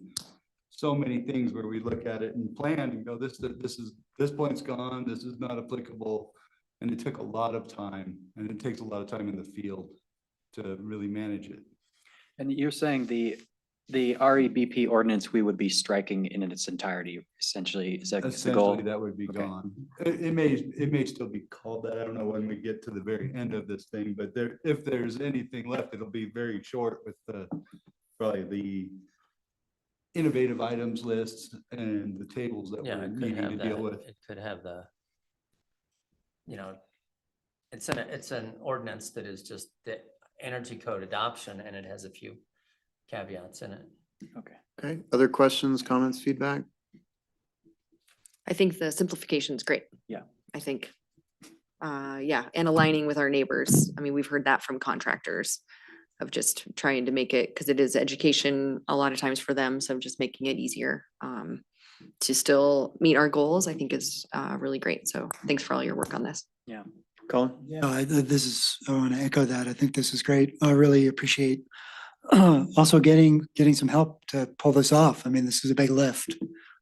so many things where we look at it and plan and go, this point's gone, this is not applicable. And it took a lot of time, and it takes a lot of time in the field to really manage it. And you're saying the REBP ordinance, we would be striking in its entirety, essentially, is that the goal? Essentially, that would be Okay. gone. It may still be called that. I don't know when we get to the very end of this thing, but if there's anything left, it'll be very short with probably the innovative items lists and the tables that Yeah, we're it could needing to have deal that. with. It could have it's an ordinance that is just the energy code adoption, and it has a few caveats in it. Okay, other questions, comments, feedback? I think the simplification is great. Yeah. I think, yeah, and aligning with our neighbors. I mean, we've heard that from contractors of just trying to make it, because it is education a lot of times for them, so just making it easier to still meet our goals, I think is really great. So thanks for all your work on this. Yeah. Colin? Yeah, I want to echo that. I think this is great. I really appreciate also getting some help to pull this off. I mean, this is a big lift.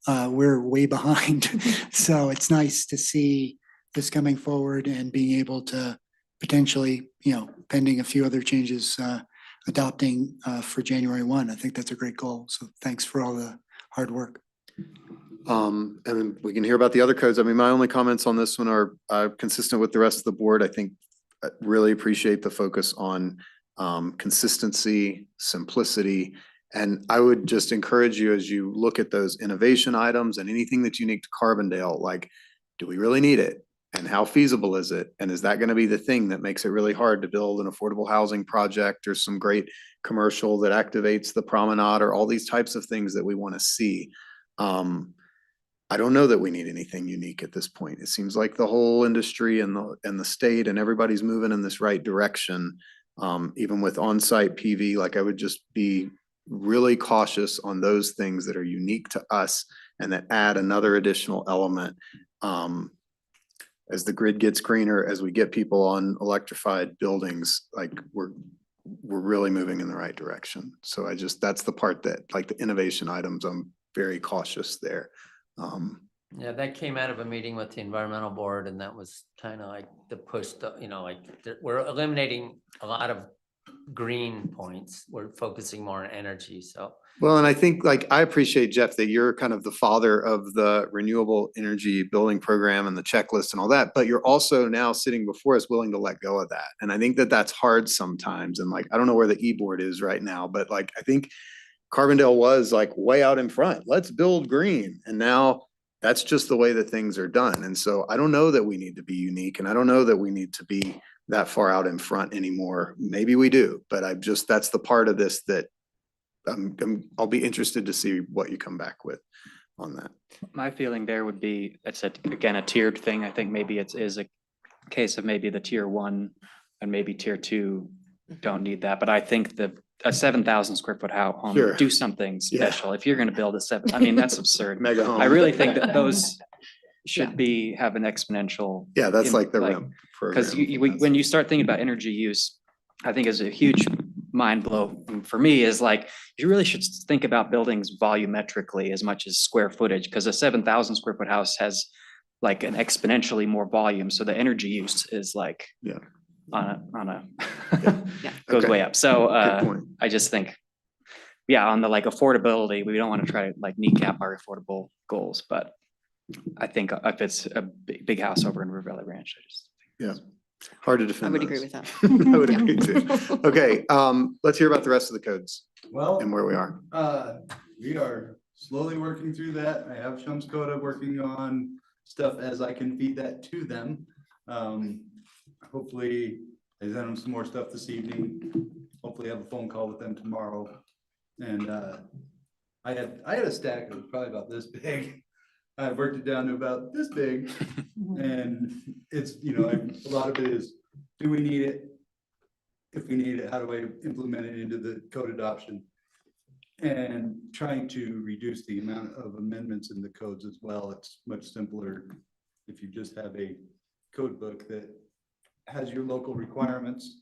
We're way behind. So it's nice to see this coming forward and being able to potentially, pending a few other changes, adopting for January 1. I think that's a great goal. So thanks for all the hard work. And we can hear about the other codes. I mean, my only comments on this one are consistent with the rest of the board. I think I really appreciate the focus on consistency, simplicity. And I would just encourage you, as you look at those innovation items and anything that's unique to Carbondale, like, do we really need it? And how feasible is it? And is that going to be the thing that makes it really hard to build an affordable housing project or some great commercial that activates the promenade or all these types of things that we want to see? I don't know that we need anything unique at this point. It seems like the whole industry and the state and everybody's moving in this right direction. Even with on-site PV, like, I would just be really cautious on those things that are unique to us and that add another additional element. As the grid gets greener, as we get people on electrified buildings, like, we're really moving in the right direction. So that's the part that, like, the innovation items, I'm very cautious there. Yeah, that came out of a meeting with the environmental board, and that was kind of like the push, we're eliminating a lot of green points. We're focusing more on energy, so. Well, and I think, like, I appreciate, Jeff, that you're kind of the father of the renewable energy building program and the checklist and all that, but you're also now sitting before us willing to let go of that. And I think that that's hard sometimes. And, like, I don't know where the e-board is right now, but, like, I think Carbondale was, like, way out in front. Let's build green. And now that's just the way that things are done. And so I don't know that we need to be unique, and I don't know that we need to be that far out in front anymore. Maybe we do, but that's the part of this that I'll be interested to see what you come back with on that. My feeling there would be, it's again, a tiered thing. I think maybe it is a case of maybe the tier 1 and maybe tier 2 don't need that. But I think a 7,000 square foot home, Sure. do something Yeah. special. If you're going to build a that's absurd. Mega home. I really think that those should have an exponential. Yeah, that's in- like the like, REM Because program. when you start thinking about energy use, I think is a huge mind blow for me is like, you really should think about buildings volumetrically as much as square footage, because a 7,000 square foot house has like an exponentially more volume. So the energy use is like. Yeah. On a Yeah. goes Okay. way up. So Good point. I just think, yeah, on the like affordability, we don't want to try to like kneecap our affordable goals, but I think if it's a big house over in River Valley Ranch, I just. Yeah. Hard to I defend would agree those. with that. I would Yeah. agree too. Okay, let's hear about the rest of the codes Well, and where we are. we are slowly working through that. I have Shums Coda working on stuff as I can feed that to them. Hopefully, I sent them some more stuff this evening. Hopefully have a phone call with them tomorrow. And I had a stack of probably about this big. I worked it down to about this big. And it's, a lot of it is, do we need it? If we need it, how do I implement it into the code adoption? And trying to reduce the amount of amendments in the codes as well. It's much simpler if you just have a code book that has your local requirements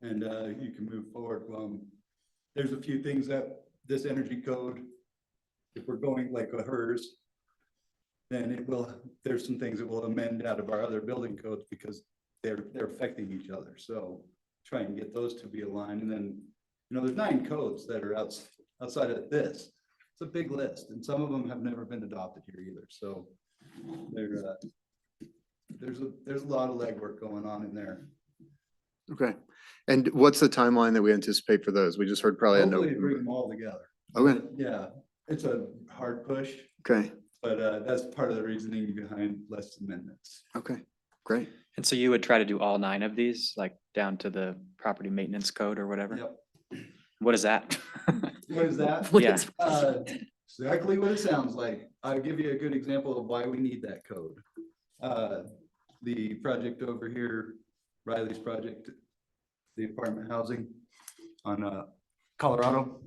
and you can move forward. There's a few things that this energy code, if we're going like a HERS, then there's some things that will amend out of our other building codes because they're affecting each other. So try and get those to be aligned. And then, there's 9 codes that are outside of this. It's a big list, and some of them have never been adopted here either. So there's a lot of legwork going on in there. Okay. And what's the timeline that we anticipate for those? We just heard probably a Hopefully bring November. them all together. Okay, Yeah, it's a hard push, okay, but that's part of the reasoning behind less amendments. okay, great. And so you would try to do all 9 of these, like down to the property maintenance code or whatever? Yep. What is that? What is that? What Yeah. is- Exactly what it sounds like. I'll give you a good example of why we need that code. The project over here, Riley's project, the apartment housing on Colorado.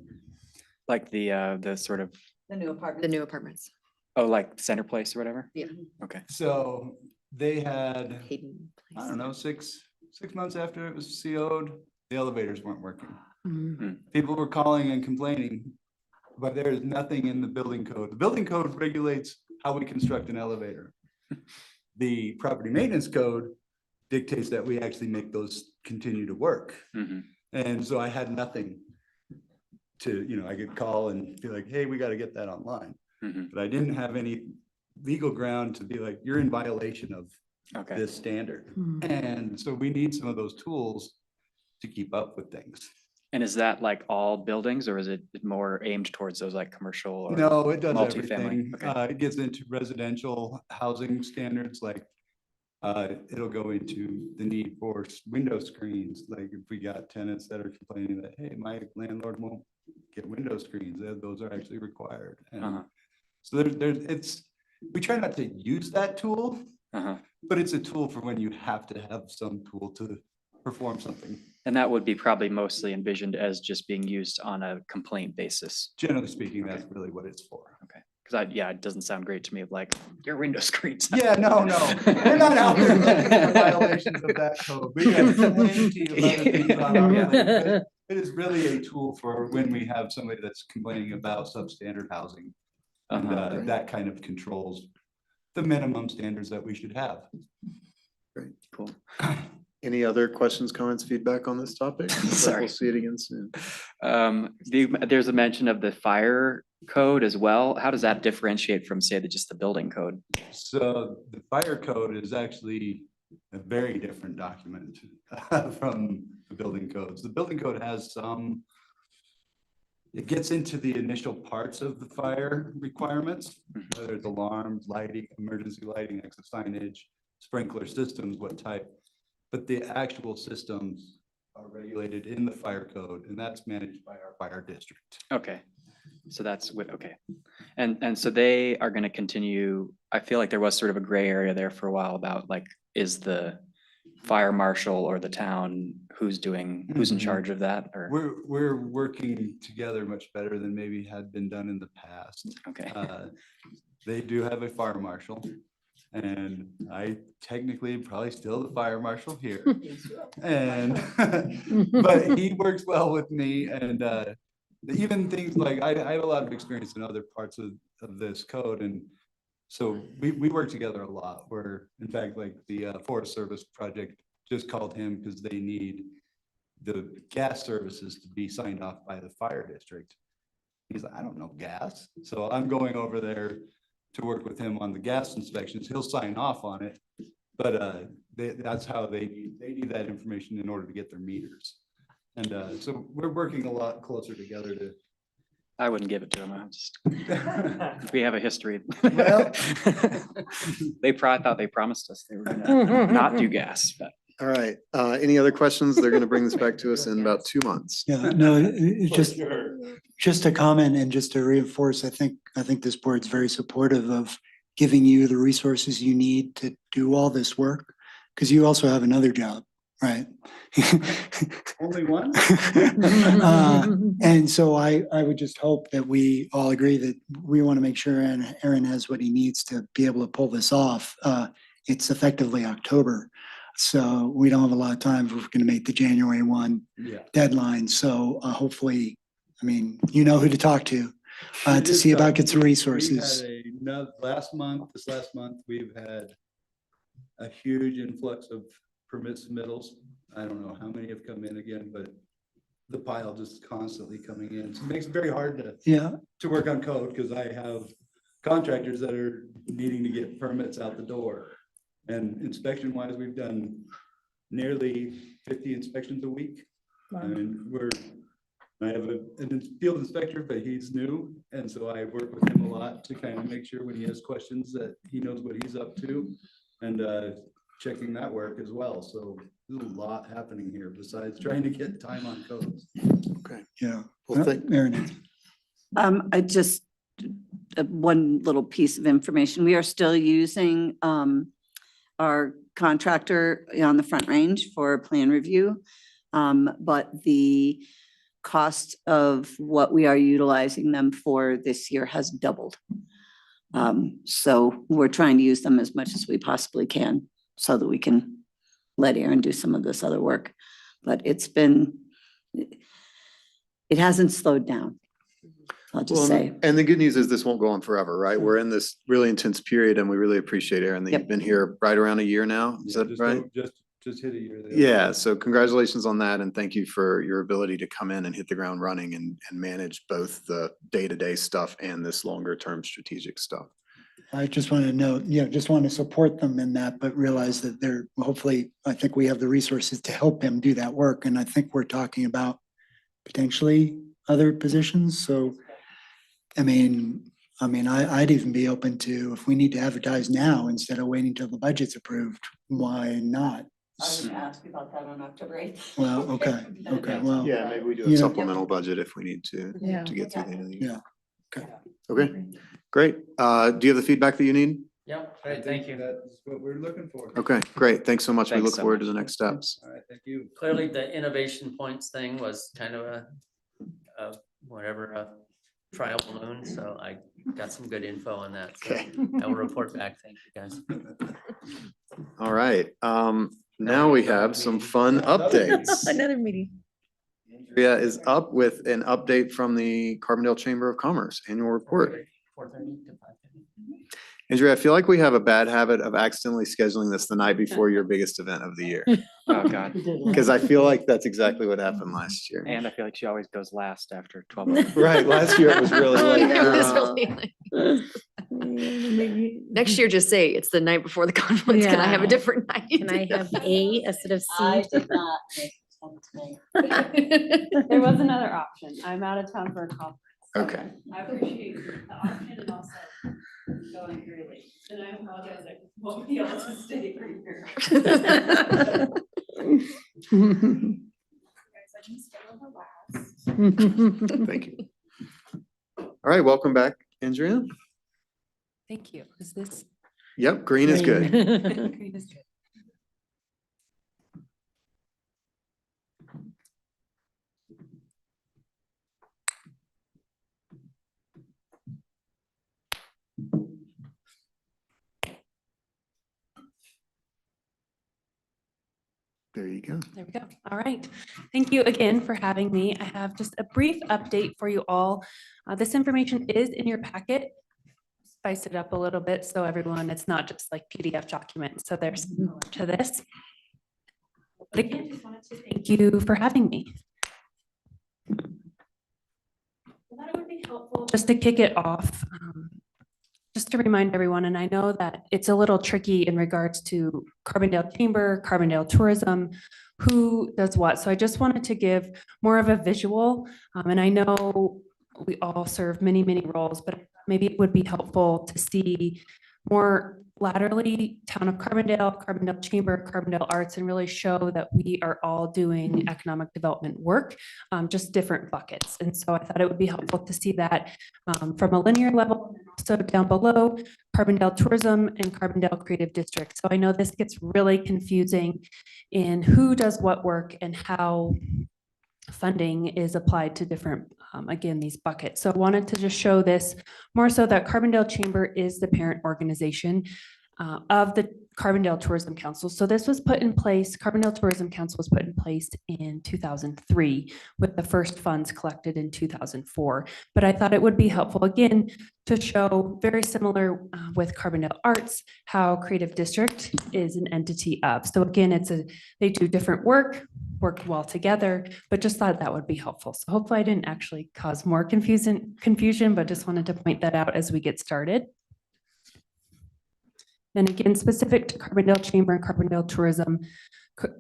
Like the sort of, The new The apartment. new apartments. oh, like Center Place or whatever? Yeah. Okay. So they had, Hayden I Place. don't know, six months after it was CO'd, the elevators weren't working. Mhm. People were calling and complaining, but there is nothing in the building code. The building code regulates how we construct an elevator. The property maintenance code dictates that we actually make those continue to work. Mhm. And so I had nothing to, I could call and be like, hey, we got to get that online. Mhm. But I didn't have any legal ground to be like, you're in violation of Okay. this standard. Mhm. And so we need some of those tools to keep up with things. And is that like all buildings or is it more aimed towards those like commercial or? No, it does multifamily? everything. Okay. It gets into residential housing standards, like it'll go into the need for window screens. Like if we got tenants that are complaining that, hey, my landlord won't get window screens, those are actually required. And Uh-huh. so we try not to use that tool, Uh-huh. but it's a tool for when you have to have some tool to perform something. And that would be probably mostly envisioned as just being used on a complaint basis. Generally speaking, that's really what it's for. Okay. Because it doesn't sound great to me of like your window screens. Yeah, no, we're not out there looking for violations of that code. We got plenty of other things on our Yeah. plate, but it is really a tool for when we have somebody that's complaining about substandard housing. And Uh-huh. that kind of controls the minimum standards that we should have. Great, cool. Any other questions, comments, feedback on this topic? Sorry. We'll see it again soon. There's a mention of the fire code as well. How does that differentiate from, say, just the building code? So the fire code is actually a very different document from the building codes. The building code has it gets into the initial parts of the fire requirements, whether it's alarms, lighting, emergency lighting, exit signage, sprinkler systems, what type. But the actual systems are regulated in the fire code, and that's managed by our fire district. Okay. So okay. And so they are going to continue. I feel like there was sort of a gray area there for a while about like, is the fire marshal or the town who's in Mhm. charge of that or? We're working together much better than maybe had been done in the past. Okay. They do have a fire marshal. And I technically am probably still the fire marshal here. And, but he works well with me and, even things like, I have a lot of experience in other parts of this code and so we work together a lot where, in fact, like the Forest Service project just called him because they need the gas services to be signed off by the fire district. He's like, I don't know gas. So I'm going over there to work with him on the gas inspections. He'll sign off on it. But that's how they need that information in order to get their meters. And so we're working a lot closer together to. I wouldn't give it to them. I just, we have a history. Well- They thought they promised us they were gonna not do gas, but. All right, any other questions? They're gonna bring this back to us in about 2 months. Yeah, no, it's For sure. just a comment and just to reinforce, I think this board's very supportive of giving you the resources you need to do all this work. Because you also have another job, right? Only one? And so I would just hope that we all agree that we want to make sure Aaron has what he needs to be able to pull this off. It's effectively October. So we don't have a lot of time if we're going to make the January 1 Yeah. deadline. So hopefully, I mean, you know who to talk to see about get some resources. This last month, we've had a huge influx of permit submittals. I don't know how many have come in again, but the pile just constantly coming in. So it makes it very hard to work on code because I have contractors that are needing to get permits out the door. And inspection wise, we've done nearly 50 inspections a week. I mean, I have a field inspector, but he's new. And so I work with him a lot to kind of make sure when he has questions that he knows what he's up to and checking that work as well. So there's a lot happening here besides trying to get time on codes. Okay. Yeah. Well, thank, Aaron. I just, one little piece of information, we are still using our contractor on the Front Range for plan review. But the cost of what we are utilizing them for this year has doubled. So we're trying to use them as much as we possibly can so that we can let Aaron do some of this other work. But it hasn't slowed down. I'll just well, say. and the good news is this won't go on forever, right? We're in this really intense period and we really appreciate Aaron that Yep. you've been here right around a year now. Is that right? Just hit a year there. Yeah, so congratulations on that and thank you for your ability to come in and hit the ground running and manage both the day-to-day stuff and this longer term strategic stuff. I just want to note, just want to support them in that, but realize that hopefully, I think we have the resources to help him do that work. And I think we're talking about potentially other positions. So, I'd even be open to, if we need to advertise now instead of waiting till the budget's approved, why not? I was gonna ask you about that on October 8th. Well, okay, well. Yeah, maybe we do you a know- supplemental budget if we need to Yeah. get through the end of the year. Yeah, okay. Okay, great. Do you have the feedback that you need? Yep, I great, thank think you. That's what we're looking for. Okay, great. Thanks so much. We Thanks look so forward to much. the next steps. All right, thank you. Clearly, the innovation points thing was kind of a trial balloon, so I got some good info on that. So Okay. I will report back. Thank you, guys. All right, now we have some fun updates. Another meeting. Andrea is up with an update from the Carbondale Chamber of Commerce annual report. 4:30 to 5:30. Andrea, I feel like we have a bad habit of accidentally scheduling this the night before your biggest event of the year. Oh, God. Because I feel like that's exactly what happened last year. And I feel like she always goes last after 12. Right, last year it was really Oh, late. It was no. really late. Next year, just say it's the night before the conference. Can I have a Yeah. different night? Can I have A instead of I C? did not make it There was another option. I'm out of town for a conference. Okay. I appreciate the option and also going early. And I apologize, I won't be able to stay for here. Thank you. All right, welcome back, Andrea. Thank you. Is this? Yep, green is good. Green is good. There you go. There we go. All right. Thank you again for having me. I have just a brief update for you all. This information is in your packet. Spice it up a little bit so everyone, it's not just like PDF documents. So there's more to this. But again, just wanted to thank you for having me. I thought it would be helpful just to kick it off. Just to remind everyone, and I know that it's a little tricky in regards to Carbondale Chamber, Carbondale Tourism, who does what. So I just wanted to give more of a visual. And I know we all serve many, many roles, but maybe it would be helpful to see more laterally Town of Carbondale, Carbondale Chamber, Carbondale Arts, and really show that we are all doing economic development work, just different buckets. And so I thought it would be helpful to see that from a linear level, and also down below, Carbondale Tourism and Carbondale Creative District. So I know this gets really confusing in who does what work and how funding is applied to different, again, these buckets. So I wanted to just show this more so that Carbondale Chamber is the parent organization of the Carbondale Tourism Council. So this was put in place, Carbondale Tourism Council was put in place in 2003 with the first funds collected in 2004. But I thought it would be helpful again to show very similar with Carbondale Arts, how Creative District is an entity of. So again, they do different work well together, but just thought that would be helpful. So hopefully I didn't actually cause more confusion, but just wanted to point that out as we get started. And again, specific to Carbondale Chamber and Carbondale Tourism,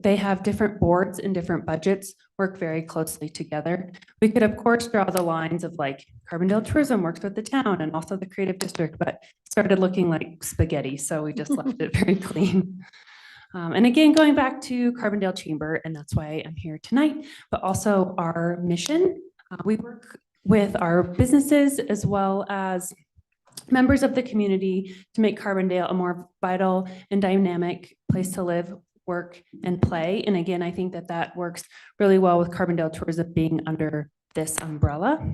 they have different boards and different budgets work very closely together. We could, of course, draw the lines of like Carbondale Tourism works with the town and also the Creative District, but it started looking like spaghetti. So we just left it very clean. And again, going back to Carbondale Chamber, and that's why I'm here tonight, but also our mission. We work with our businesses as well as members of the community to make Carbondale a more vital and dynamic place to live, work, and play. And again, I think that that works really well with Carbondale Tourism being under this umbrella.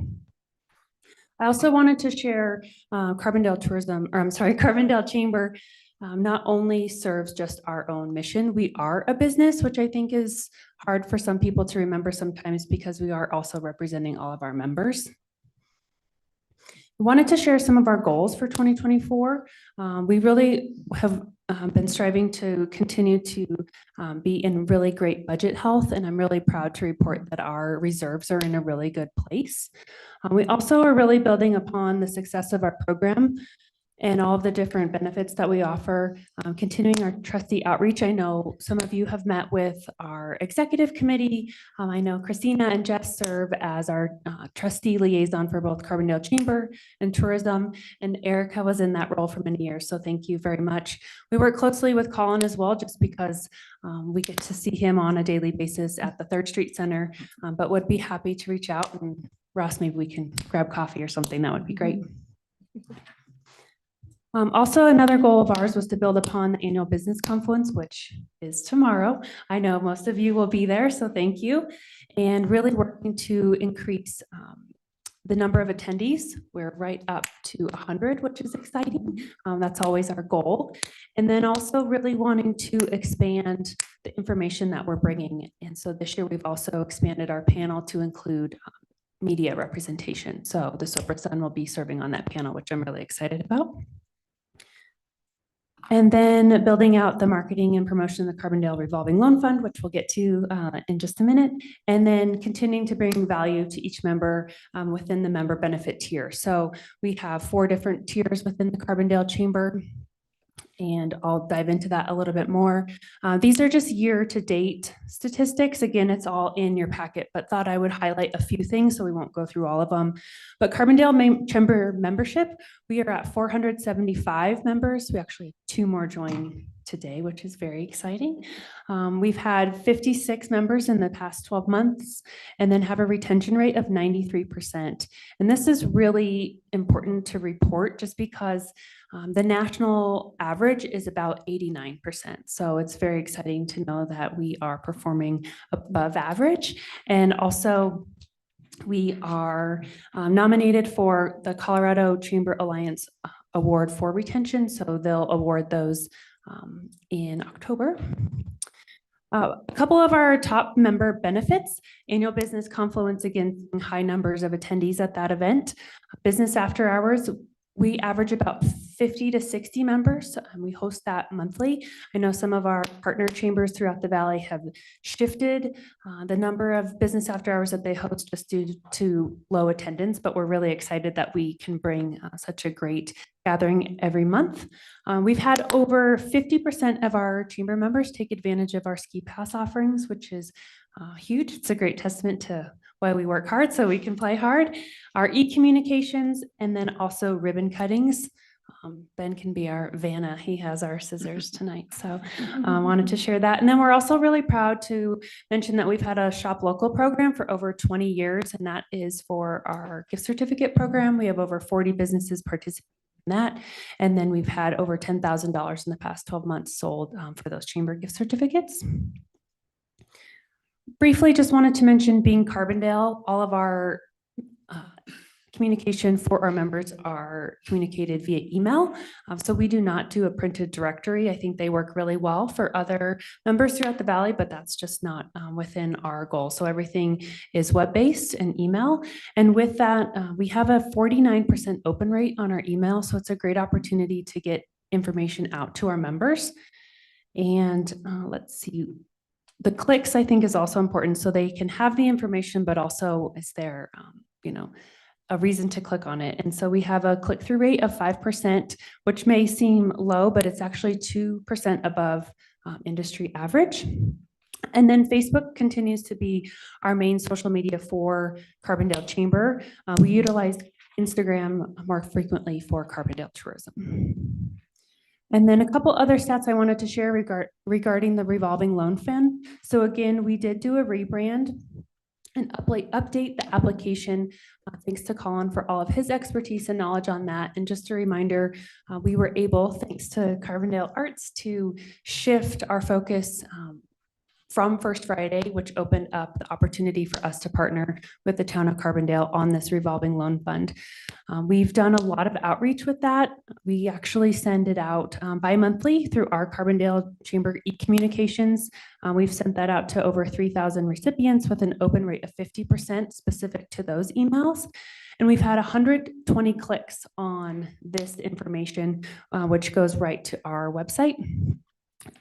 I also wanted to share Carbondale Chamber not only serves just our own mission, we are a business, which I think is hard for some people to remember sometimes because we are also representing all of our members. I wanted to share some of our goals for 2024. We really have been striving to continue to be in really great budget health, and I'm really proud to report that our reserves are in a really good place. We also are really building upon the success of our program and all of the different benefits that we offer, continuing our trustee outreach. I know some of you have met with our executive committee. I know Christina and Jess serve as our trustee liaison for both Carbondale Chamber and Tourism, and Erica was in that role for many years, so thank you very much. We work closely with Colin as well, just because we get to see him on a daily basis at the 3rd Street Center, but would be happy to reach out, and Ross, maybe we can grab coffee or something, that would be great. Also, another goal of ours was to build upon the annual business confluence, which is tomorrow. I know most of you will be there, so thank you. And really working to increase the number of attendees. We're right up to 100, which is exciting. That's always our goal. And then also really wanting to expand the information that we're bringing. And so this year we've also expanded our panel to include media representation. So the Sopra Sun will be serving on that panel, which I'm really excited about. And then building out the marketing and promotion of the Carbondale Revolving Loan Fund, which we'll get to in just a minute. And then continuing to bring value to each member within the member benefit tier. So we have 4 different tiers within the Carbondale Chamber, and I'll dive into that a little bit more. These are just year-to-date statistics. Again, it's all in your packet, but thought I would highlight a few things, so we won't go through all of them. But Carbondale Chamber membership, we are at 475 members. We actually have 2 more join today, which is very exciting. We've had 56 members in the past 12 months, and then have a retention rate of 93%. And this is really important to report just because the national average is about 89%. So it's very exciting to know that we are performing above average. And also we are nominated for the Colorado Chamber Alliance Award for Retention. So they'll award those in October. A couple of our top member benefits, annual business confluence, again, high numbers of attendees at that event. Business after hours, we average about 50 to 60 members, and we host that monthly. I know some of our partner chambers throughout the valley have shifted the number of business after hours that they host just due to low attendance, but we're really excited that we can bring such a great gathering every month. We've had over 50% of our chamber members take advantage of our ski pass offerings, which is huge. It's a great testament to why we work hard so we can play hard. Our e-communications, and then also ribbon cuttings. Ben can be our Vanna. He has our scissors tonight. So wanted to share that. And then we're also really proud to mention that we've had a shop local program for over 20 years, and that is for our gift certificate program. We have over 40 businesses participating in that. And then we've had over $10,000 in the past 12 months sold for those chamber gift certificates. Briefly, just wanted to mention being Carbondale, all of our communication for our members are communicated via email. So we do not do a printed directory. I think they work really well for other members throughout the valley, but that's just not within our goal. So everything is web-based and email. And with that, we have a 49% open rate on our email. So it's a great opportunity to get information out to our members. And let's see. The clicks, I think, is also important. So they can have the information, but also is there, a reason to click on it. And so we have a click-through rate of 5%, which may seem low, but it's actually 2% above industry average. And then Facebook continues to be our main social media for Carbondale Chamber. We utilize Instagram more frequently for Carbondale Tourism. And then a couple other stats I wanted to share regarding the revolving loan fund. So again, we did do a rebrand and update the application. Thanks to Colin for all of his expertise and knowledge on that. And just a reminder, we were able, thanks to Carbondale Arts, to shift our focus from First Friday, which opened up the opportunity for us to partner with the town of Carbondale on this revolving loan fund. We've done a lot of outreach with that. We actually send it out bi-monthly through our Carbondale Chamber e-communications. We've sent that out to over 3,000 recipients with an open rate of 50% specific to those emails. And we've had 120 clicks on this information, which goes right to our website,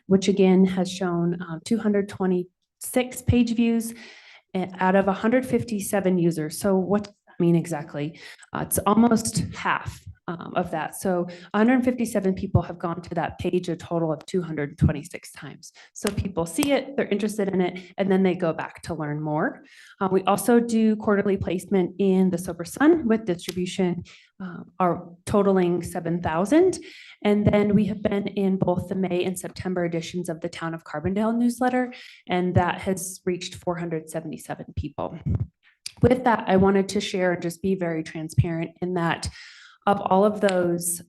which again has shown 226 page views out of 157 users. So what does that mean exactly? It's almost half of that. So 157 people have gone to that page a total of 226 times. So people see it, they're interested in it, and then they go back to learn more. We also do quarterly placement in the Sober Sun with distribution are totaling 7,000. And then we have been in both the May and September editions of the Town of Carbondale newsletter, and that has reached 477 people. With that, I wanted to share and just be very transparent in that of all of those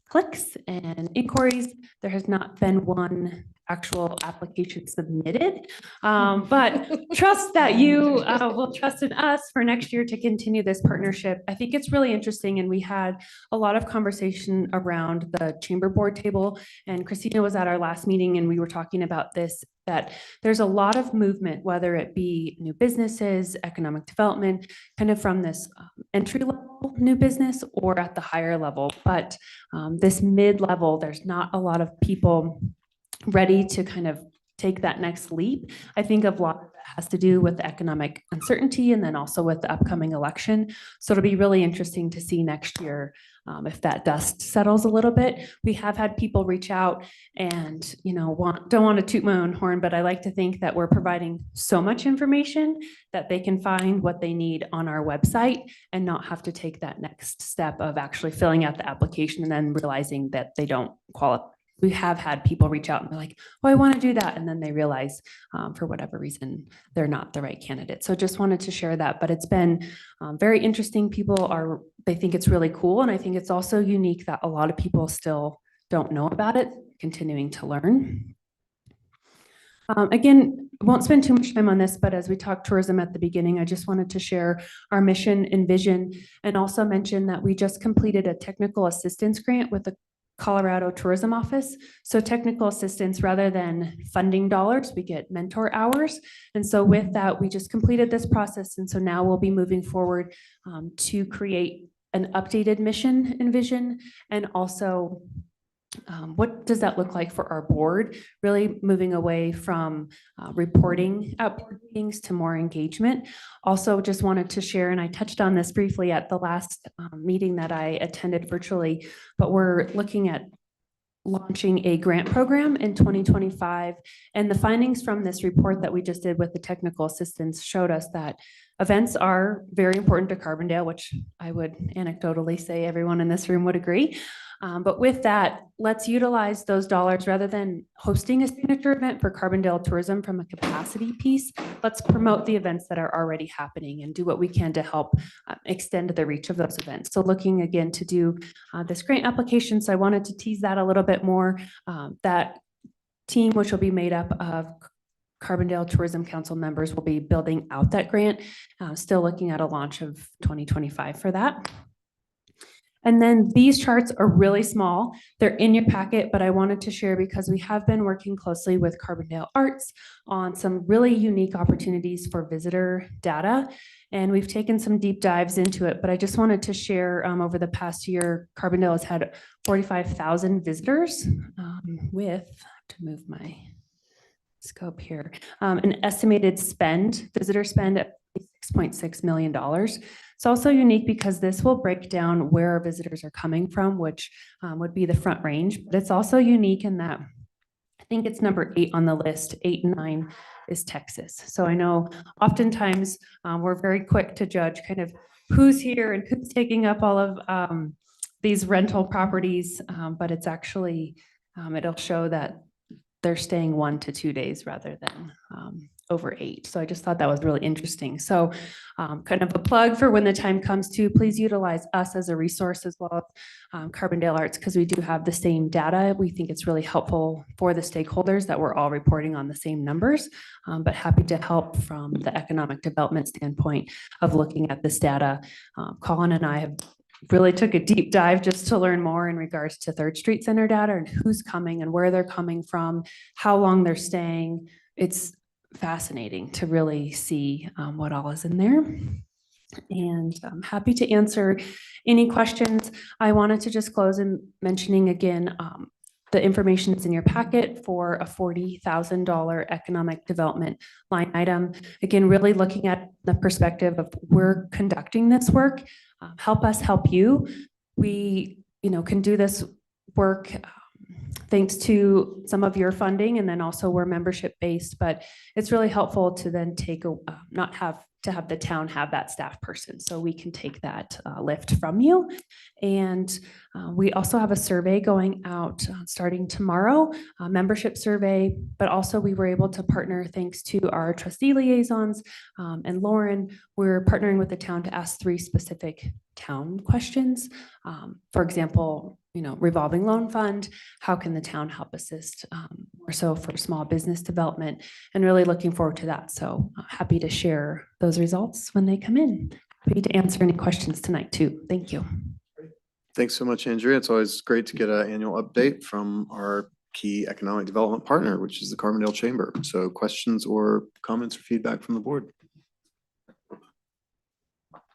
clicks and inquiries, there has not been one actual application submitted, but trust that you will trust in us for next year to continue this partnership. I think it's really interesting, and we had a lot of conversation around the chamber board table, and Christina was at our last meeting and we were talking about this, that there's a lot of movement, whether it be new businesses, economic development, kind of from this entry level new business or at the higher level, but this mid-level, there's not a lot of people ready to kind of take that next leap. I think a lot of that has to do with the economic uncertainty and then also with the upcoming election. So it'll be really interesting to see next year if that dust settles a little bit. We have had people reach out and, don't want to toot my own horn, but I like to think that we're providing so much information that they can find what they need on our website and not have to take that next step of actually filling out the application and then realizing that they don't qualify. We have had people reach out and be like, oh, I want to do that. And then they realize for whatever reason, they're not the right candidate. So just wanted to share that, but it's been very interesting. They think it's really cool. And I think it's also unique that a lot of people still don't know about it, continuing to learn. Again, I won't spend too much time on this, but as we talked tourism at the beginning, I just wanted to share our mission and vision and also mention that we just completed a technical assistance grant with the Colorado Tourism Office. So technical assistance, rather than funding dollars, we get mentor hours. And so with that, we just completed this process. And so now we'll be moving forward to create an updated mission and vision, and also what does that look like for our board? Really moving away from reporting at board meetings to more engagement. Also just wanted to share, and I touched on this briefly at the last meeting that I attended virtually, but we're looking at launching a grant program in 2025. And the findings from this report that we just did with the technical assistance showed us that events are very important to Carbondale, which I would anecdotally say everyone in this room would agree. But with that, let's utilize those dollars rather than hosting a signature event for Carbondale tourism from a capacity piece. Let's promote the events that are already happening and do what we can to help extend the reach of those events. So looking again to do this grant application. So I wanted to tease that a little bit more. That team, which will be made up of Carbondale Tourism Council members, will be building out that grant. Still looking at a launch of 2025 for that. And then these charts are really small. They're in your packet, but I wanted to share because we have been working closely with Carbondale Arts on some really unique opportunities for visitor data. And we've taken some deep dives into it, but I just wanted to share over the past year, Carbondale has had 45,000 visitors with, I have to move my scope here, an estimated visitor spend at $6.6 million. It's also unique because this will break down where our visitors are coming from, which would be the Front Range. But it's also unique in that I think it's number 8 on the list. 8 and 9 is Texas. So I know oftentimes we're very quick to judge kind of who's here and who's taking up all of these rental properties, but it's actually, it'll show that they're staying 1 to 2 days rather than over 8. So I just thought that was really interesting. So kind of a plug for when the time comes to, please utilize us as a resource as well as Carbondale Arts, because we do have the same data. We think it's really helpful for the stakeholders that we're all reporting on the same numbers, but happy to help from the economic development standpoint of looking at this data. Colin and I have really took a deep dive just to learn more in regards to Third Street Center data and who's coming and where they're coming from, how long they're staying. It's fascinating to really see what all is in there. And I'm happy to answer any questions. I wanted to just close in mentioning again, the information is in your packet for a $40,000 economic development line item. Again, really looking at the perspective of we're conducting this work. Help us help you. We, can do this work thanks to some of your funding, and then also we're membership based, but it's really helpful to then take not have to have the town have that staff person. So we can take that lift from you. And we also have a survey going out starting tomorrow, a membership survey, but also we were able to partner thanks to our trustee liaisons and Lauren, we're partnering with the town to ask 3 specific town questions. For example, revolving loan fund, how can the town help assist more so for small business development, and really looking forward to that. So happy to share those results when they come in. Happy to answer any questions tonight too. Thank you. Thanks so much, Andrea. It's always great to get an annual update from our key economic development partner, which is the Carbondale Chamber. So questions or comments or feedback from the board?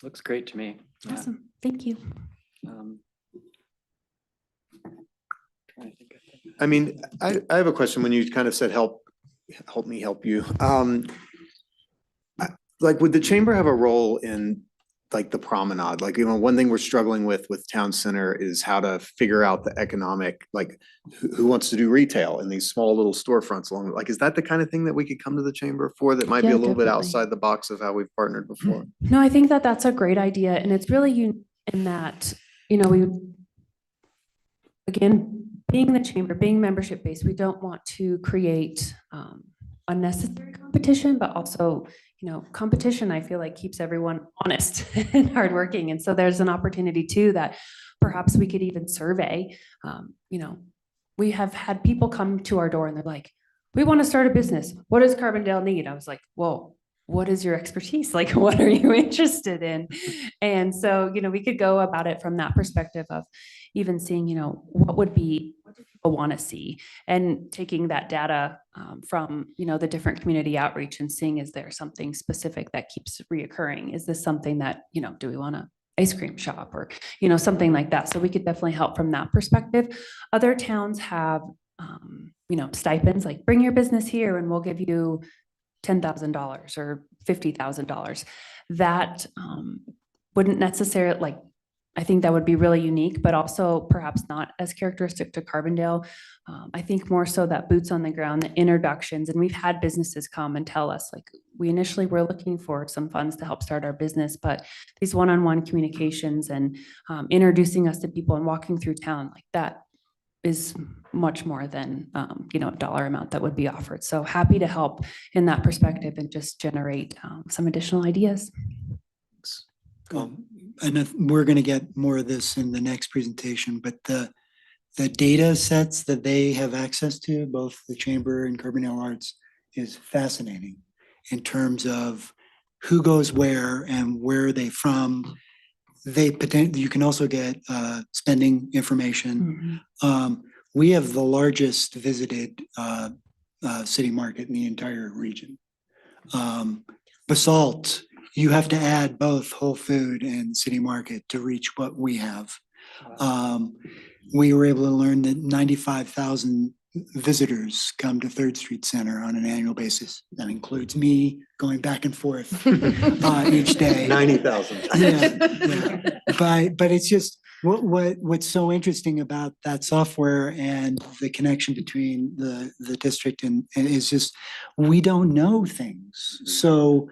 Looks great to me. Yeah. Awesome. Thank you. Trying to think of things. I mean, I have a question when you kind of said help me help you. Like, would the chamber have a role in like the promenade? Like, one thing we're struggling with town center is how to figure out the economic, like who wants to do retail in these small little storefronts along, like, is that the kind of thing that we could come to the chamber for that might be Yeah, a little bit definitely. outside the box of how we've partnered before? No, I think that that's a great idea. And it's really in that, we, again, being the chamber, being membership based, we don't want to create unnecessary competition, but also, competition, I feel like keeps everyone honest and hardworking. And so there's an opportunity too that perhaps we could even survey. We have had people come to our door and they're like, we want to start a business. What does Carbondale need? I was like, well, what is your expertise? Like, what are you interested in? And so, we could go about it from that perspective of even seeing, what do people want to see, and taking that data from, the different community outreach and seeing, is there something specific that keeps reoccurring? Is this something that, do we want to ice cream shop or, something like that? So we could definitely help from that perspective. Other towns have, stipends, like bring your business here and we'll give you $10,000 or $50,000. That wouldn't necessarily, I think that would be really unique, but also perhaps not as characteristic to Carbondale. I think more so that boots on the ground, the introductions, and we've had businesses come and tell us, we initially were looking for some funds to help start our business, but these one-on-one communications and introducing us to people and walking through town, that is much more than, a dollar amount that would be offered. So happy to help in that perspective and just generate some additional ideas. And we're going to get more of this in the next presentation, but the data sets that they have access to, both the Chamber and Carbondale Arts, is fascinating in terms of who goes where and where are they from. You can also get spending information. We have the largest visited city market in the entire region. Basalt, you have to add both Whole Food and City Market to reach what we have. We were able to learn that 95,000 visitors come to 3rd Street Center on an annual basis. That includes me going back and forth each day. 90,000. Yeah. But it's just what's so interesting about that software and the connection between the district and is just, we don't know things. So,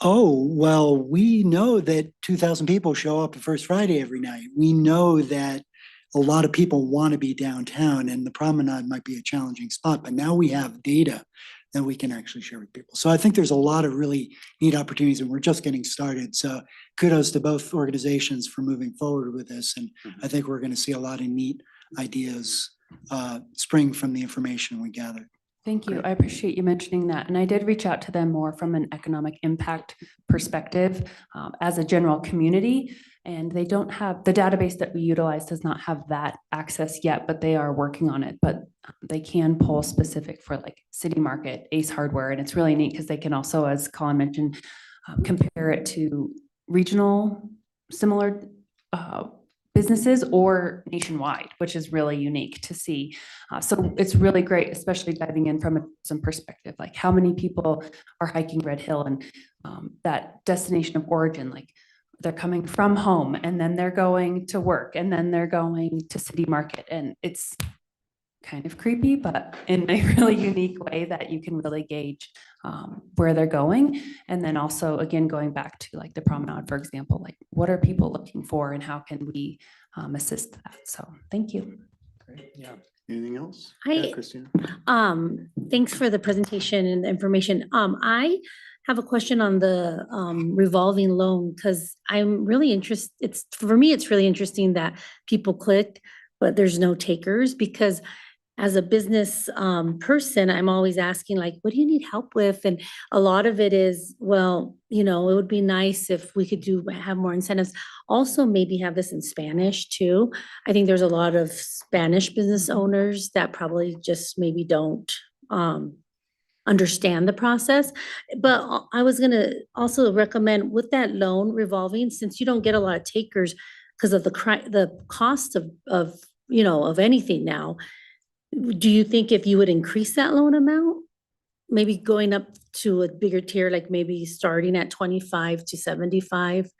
well, we know that 2,000 people show up the first Friday every night. We know that a lot of people want to be downtown, and the promenade might be a challenging spot, but now we have data that we can actually share with people. So I think there's a lot of really neat opportunities, and we're just getting started. So kudos to both organizations for moving forward with this. And I think we're going to see a lot of neat ideas spring from the information we gather. Thank you. I appreciate you mentioning that. And I did reach out to them more from an economic impact perspective as a general community. And they don't have, the database that we utilize does not have that access yet, but they are working on it. But they can pull specific for City Market, Ace Hardware. And it's really neat because they can also, as Colin mentioned, compare it to regional similar businesses or nationwide, which is really unique to see. So it's really great, especially diving in from some perspective, how many people are hiking Red Hill and that destination of origin, they're coming from home and then they're going to work and then they're going to City Market. And it's kind of creepy, but in a really unique way that you can really gauge where they're going. And then also, again, going back to the promenade, for example, what are people looking for and how can we assist that? So thank you. Great. Yeah. Anything else? Hi. Yeah, Christina. Thanks for the presentation and the information. I have a question on the revolving loan, because I'm really interested. For me, it's really interesting that people click, but there's no takers, because as a business person, I'm always asking what do you need help with? And a lot of it is, well, it would be nice if we could have more incentives. Also maybe have this in Spanish too. I think there's a lot of Spanish business owners that probably just maybe don't understand the process. But I was gonna also recommend with that loan revolving, since you don't get a lot of takers because of the cost of anything now. Do you think if you would increase that loan amount, maybe going up to a bigger tier, maybe starting at 25 to 75?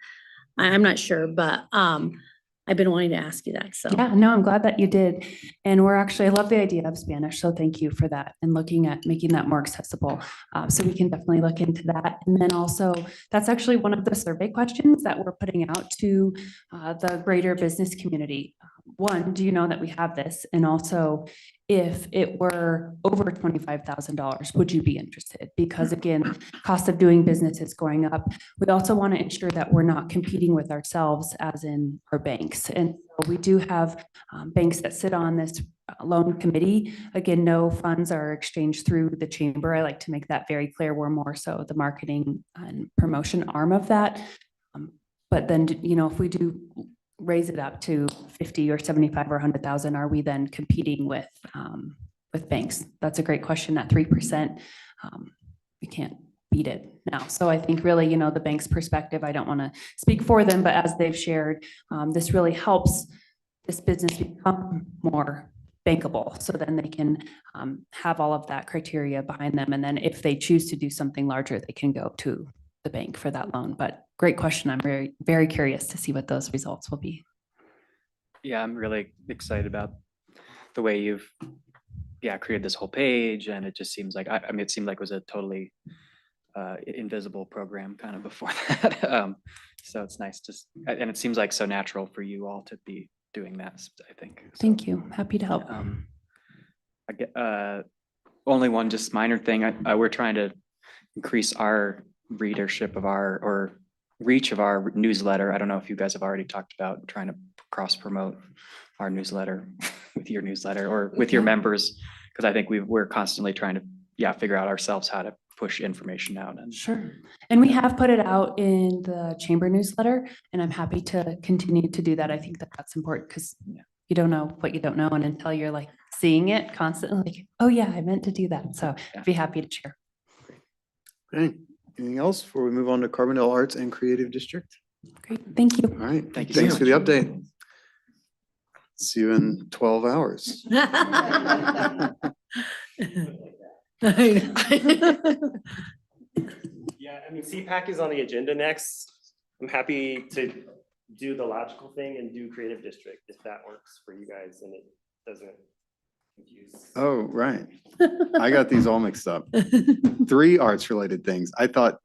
I'm not sure, but I've been wanting to ask you that, so. Yeah, no, I'm glad that you did. And I love the idea of Spanish. So thank you for that and looking at making that more accessible. So we can definitely look into that. And then also, that's actually one of the survey questions that we're putting out to the greater business community. one, do you know that we have this? And also, if it were over $25,000, would you be interested? Because again, cost of doing business is going up. We also want to ensure that we're not competing with ourselves as in our banks. And so we do have banks that sit on this loan committee. Again, no funds are exchanged through the chamber. I like to make that very clear. We're more so the marketing and promotion arm of that. But then, if we do raise it up to 50 or 75 or 100,000, are we then competing with banks? That's a great question. At 3%, we can't beat it now. So I think really, the bank's perspective, I don't want to speak for them, but as they've shared, this really helps this business become more bankable. So then they can have all of that criteria behind them. And then if they choose to do something larger, they can go to the bank for that loan. But great question. I'm very, very curious to see what those results will be. Yeah, I'm really excited about the way you've, created this whole page, and it just seems like, I mean, it seemed like it was a totally invisible program kind of before that. So it's nice to, and it seems like so natural for you all to be doing that, I think. So, Thank you. Happy to help. I get, only one just minor thing. We're trying to increase our readership of or reach of our newsletter. I don't know if you guys have already talked about trying to cross promote our newsletter with your newsletter or with your members, because I think we're constantly trying to figure out ourselves how to push information out. And sure. And we have put it out in the chamber newsletter, and I'm happy to continue to do that. I think that that's important because you don't know what you don't know, and until you're like seeing it constantly, like, oh yeah, I meant to do that. So I'd be happy to share. Okay. Anything else before we move on to Carbondale Arts and Creative District? Great. Thank you. All right. Thank you so Thanks for the much. update. See you in 12 hours. Yeah, I mean, CPAC is on the agenda next. I'm happy to do the logical thing and do creative district if that works for you guys and it doesn't confuse. Oh, right. I got these all mixed up. 3 arts related things. I thought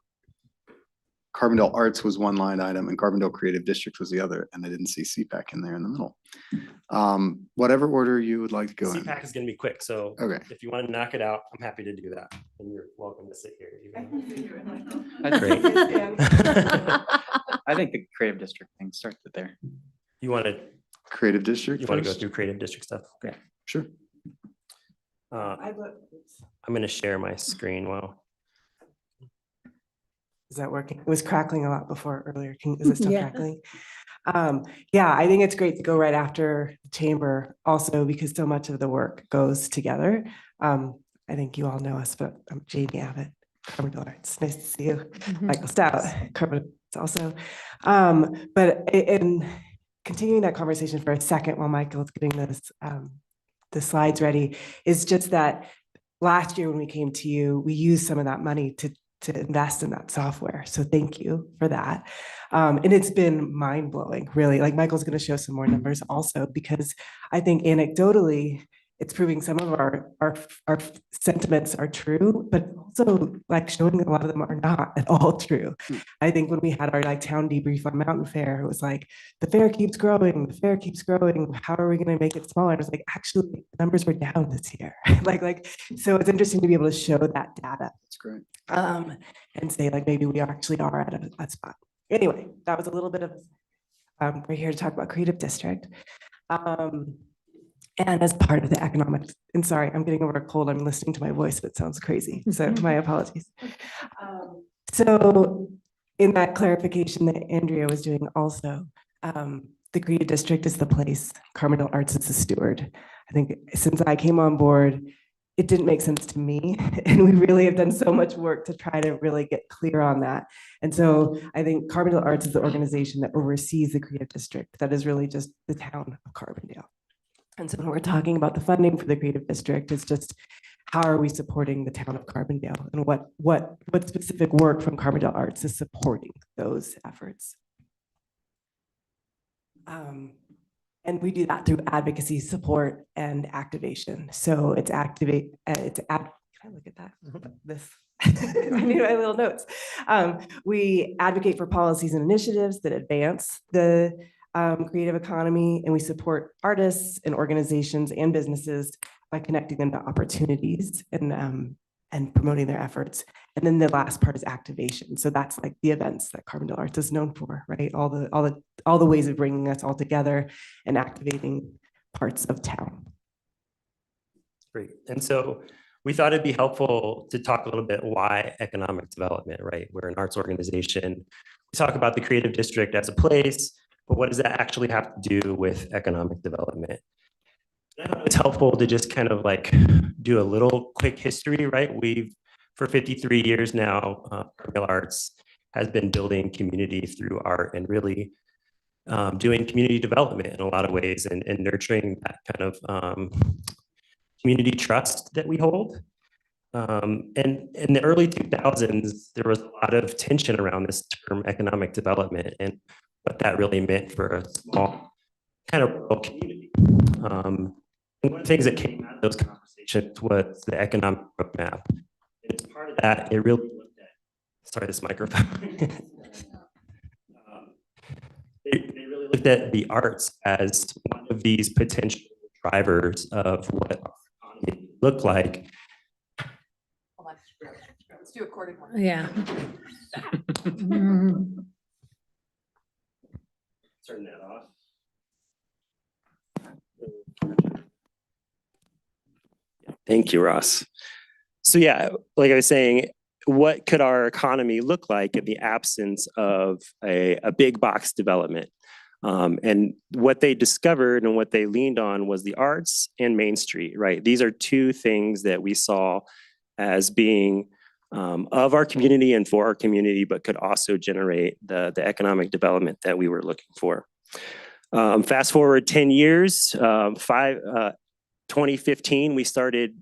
Carbondale Arts was one line item and Carbondale Creative District was the other, and I didn't see CPAC in there in the middle. Whatever order you would like to go in. CPAC is gonna be quick, so Okay. if you want to knock it out, I'm happy to do that. And you're welcome to sit here. Great. I think the creative district thing starts it there. You want to Creative District go first? through creative district stuff? Okay. Sure. I'm gonna share my screen while. Is that working? It was crackling a lot before earlier. Is it still Yeah. crackling? Yeah, I think it's great to go right after the chamber also because so much of the work goes together. I think you all know us, but I'm Jamie Abbott, Carbondale Arts. Nice to see you. Michael Stout, Carbondale also. But in continuing that conversation for a second while Michael's getting this, the slides ready, is just that last year when we came to you, we used some of that money to invest in that software. So thank you for that. And it's been mind blowing, really. Like Michael's going to show some more numbers also, because I think anecdotally, it's proving some of our sentiments are true, but also like showing that a lot of them are not at all true. I think when we had our like town debrief on Mountain Fair, it was like, the fair keeps growing, the fair keeps growing. How are we going to make it smaller? It was like, actually, numbers were down this year. So it's interesting to be able to show that data. That's great. And say like, maybe we actually are at a spot. Anyway, that was a little bit of, we're here to talk about Creative District. And as part of the economic, and sorry, I'm getting over a cold. I'm listening to my voice, but it sounds crazy. So my apologies. So in that clarification that Andrea was doing also, the Creative District is the place, Carbondale Arts is the steward. I think since I came on board, it didn't make sense to me. And we really have done so much work to try to really get clear on that. And so I think Carbondale Arts is the organization that oversees the Creative District. That is really just the town of Carbondale. And so when we're talking about the funding for the Creative District, it's just how are we supporting the town of Carbondale and what specific work from Carbondale Arts is supporting those efforts. And we do that through advocacy, support, and activation. So it's can I look at that? This, I need my little notes. We advocate for policies and initiatives that advance the creative economy, and we support artists and organizations and businesses by connecting them to opportunities and promoting their efforts. And then the last part is activation. So that's like the events that Carbondale Arts is known for, right? All the ways of bringing us all together and activating parts of town. Great. And so we thought it'd be helpful to talk a little bit why economic development, right? We're an arts organization. We talk about the creative district as a place, but what does that actually have to do with economic development? I thought it's helpful to just kind of like do a little quick history, right? We've, for 53 years now, Carbondale Arts has been building community through art and really doing community development in a lot of ways and nurturing that kind of community trust that we hold. And in the early 2000s, there was a lot of tension around this term economic development and what that really meant for a small kind of rural community. And one of the things that came out of those conversations was the economic roadmap. And as part of that, it really looked at, sorry, this microphone. They really looked at the arts as one of these potential drivers of what our economy looked like. Let's do a recorded one. Yeah. Turn that off. Thank you, Ross. So yeah, like I was saying, what could our economy look like in the absence of a big box development? And what they discovered and what they leaned on was the arts and Main Street, right? These are two things that we saw as being of our community and for our community, but could also generate the economic development that we were looking for. Fast forward 10 years, 2015, we started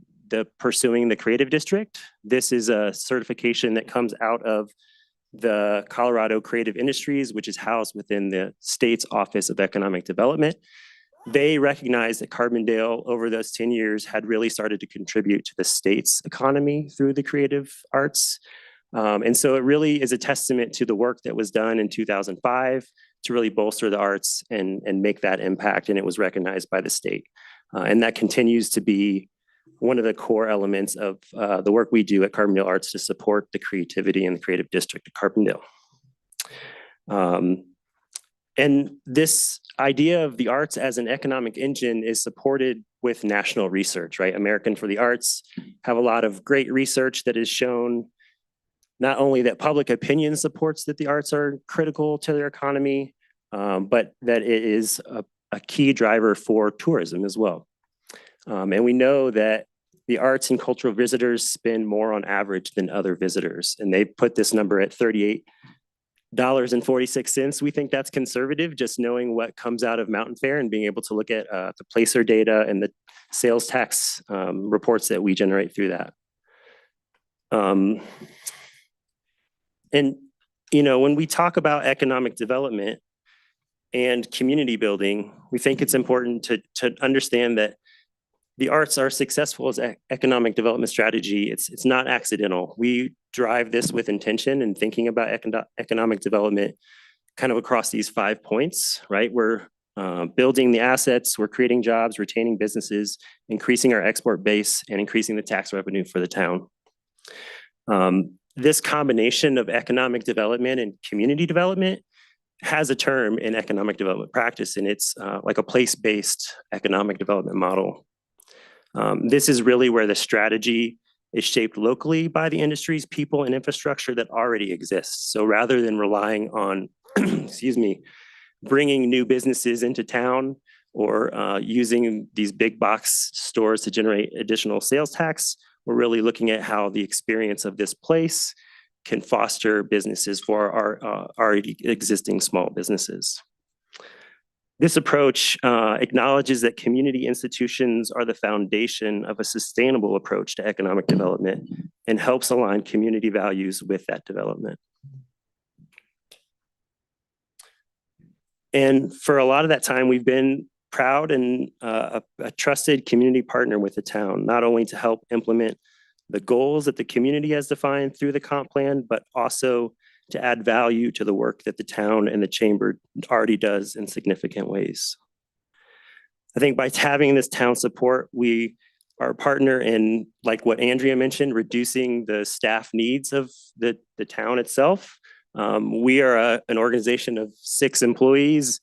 pursuing the Creative District. This is a certification that comes out of the Colorado Creative Industries, which is housed within the state's Office of Economic Development. They recognized that Carbondale over those 10 years had really started to contribute to the state's economy through the creative arts. And so it really is a testament to the work that was done in 2005 to really bolster the arts and make that impact. And it was recognized by the state. And that continues to be one of the core elements of the work we do at Carbondale Arts to support the creativity in the creative district of Carbondale. And this idea of the arts as an economic engine is supported with national research, right? American for the Arts have a lot of great research that has shown not only that public opinion supports that the arts are critical to their economy, but that it is a key driver for tourism as well. And we know that the arts and cultural visitors spend more on average than other visitors. And they put this number at $38.46. We think that's conservative, just knowing what comes out of Mountain Fair and being able to look at the placer data and the sales tax reports that we generate through that. And, you know, when we talk about economic development and community building, we think it's important to understand that the arts are successful as economic development strategy. It's not accidental. We drive this with intention and thinking about economic development kind of across these 5 points, right? We're building the assets, we're creating jobs, retaining businesses, increasing our export base, and increasing the tax revenue for the town. This combination of economic development and community development has a term in economic development practice, and it's like a place-based economic development model. This is really where the strategy is shaped locally by the industries, people, and infrastructure that already exists. So rather than relying on, excuse me, bringing new businesses into town or using these big box stores to generate additional sales tax, we're really looking at how the experience of this place can foster businesses for our already existing small businesses. This approach acknowledges that community institutions are the foundation of a sustainable approach to economic development and helps align community values with that development. And for a lot of that time, we've been proud and a trusted community partner with the town, not only to help implement the goals that the community has defined through the comp plan, but also to add value to the work that the town and the chamber already does in significant ways. I think by having this town support, we are a partner in, like what Andrea mentioned, reducing the staff needs of the town itself. We are an organization of 6 employees,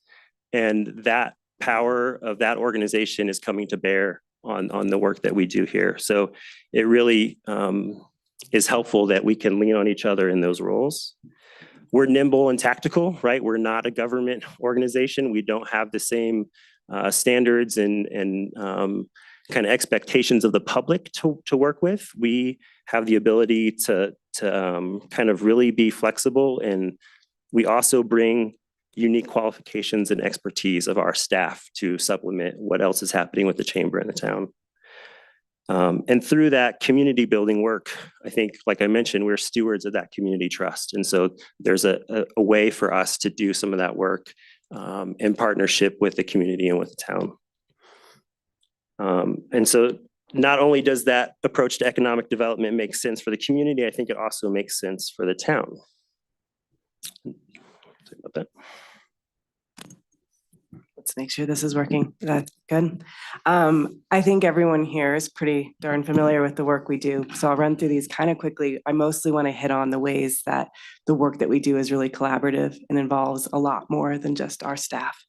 and that power of that organization is coming to bear on the work that we do here. So it really is helpful that we can lean on each other in those roles. We're nimble and tactical, right? We're not a government organization. We don't have the same standards and kind of expectations of the public to work with. We have the ability to kind of really be flexible, and we also bring unique qualifications and expertise of our staff to supplement what else is happening with the chamber and the town. And through that community building work, I think, like I mentioned, we're stewards of that community trust. And so there's a way for us to do some of that work in partnership with the community and with the town. And so not only does that approach to economic development make sense for the community, I think it also makes sense for the town. Sorry about that. Let's make sure this is working. That's good. I think everyone here is pretty darn familiar with the work we do. So I'll run through these kind of quickly. I mostly want to hit on the ways that the work that we do is really collaborative and involves a lot more than just our staff.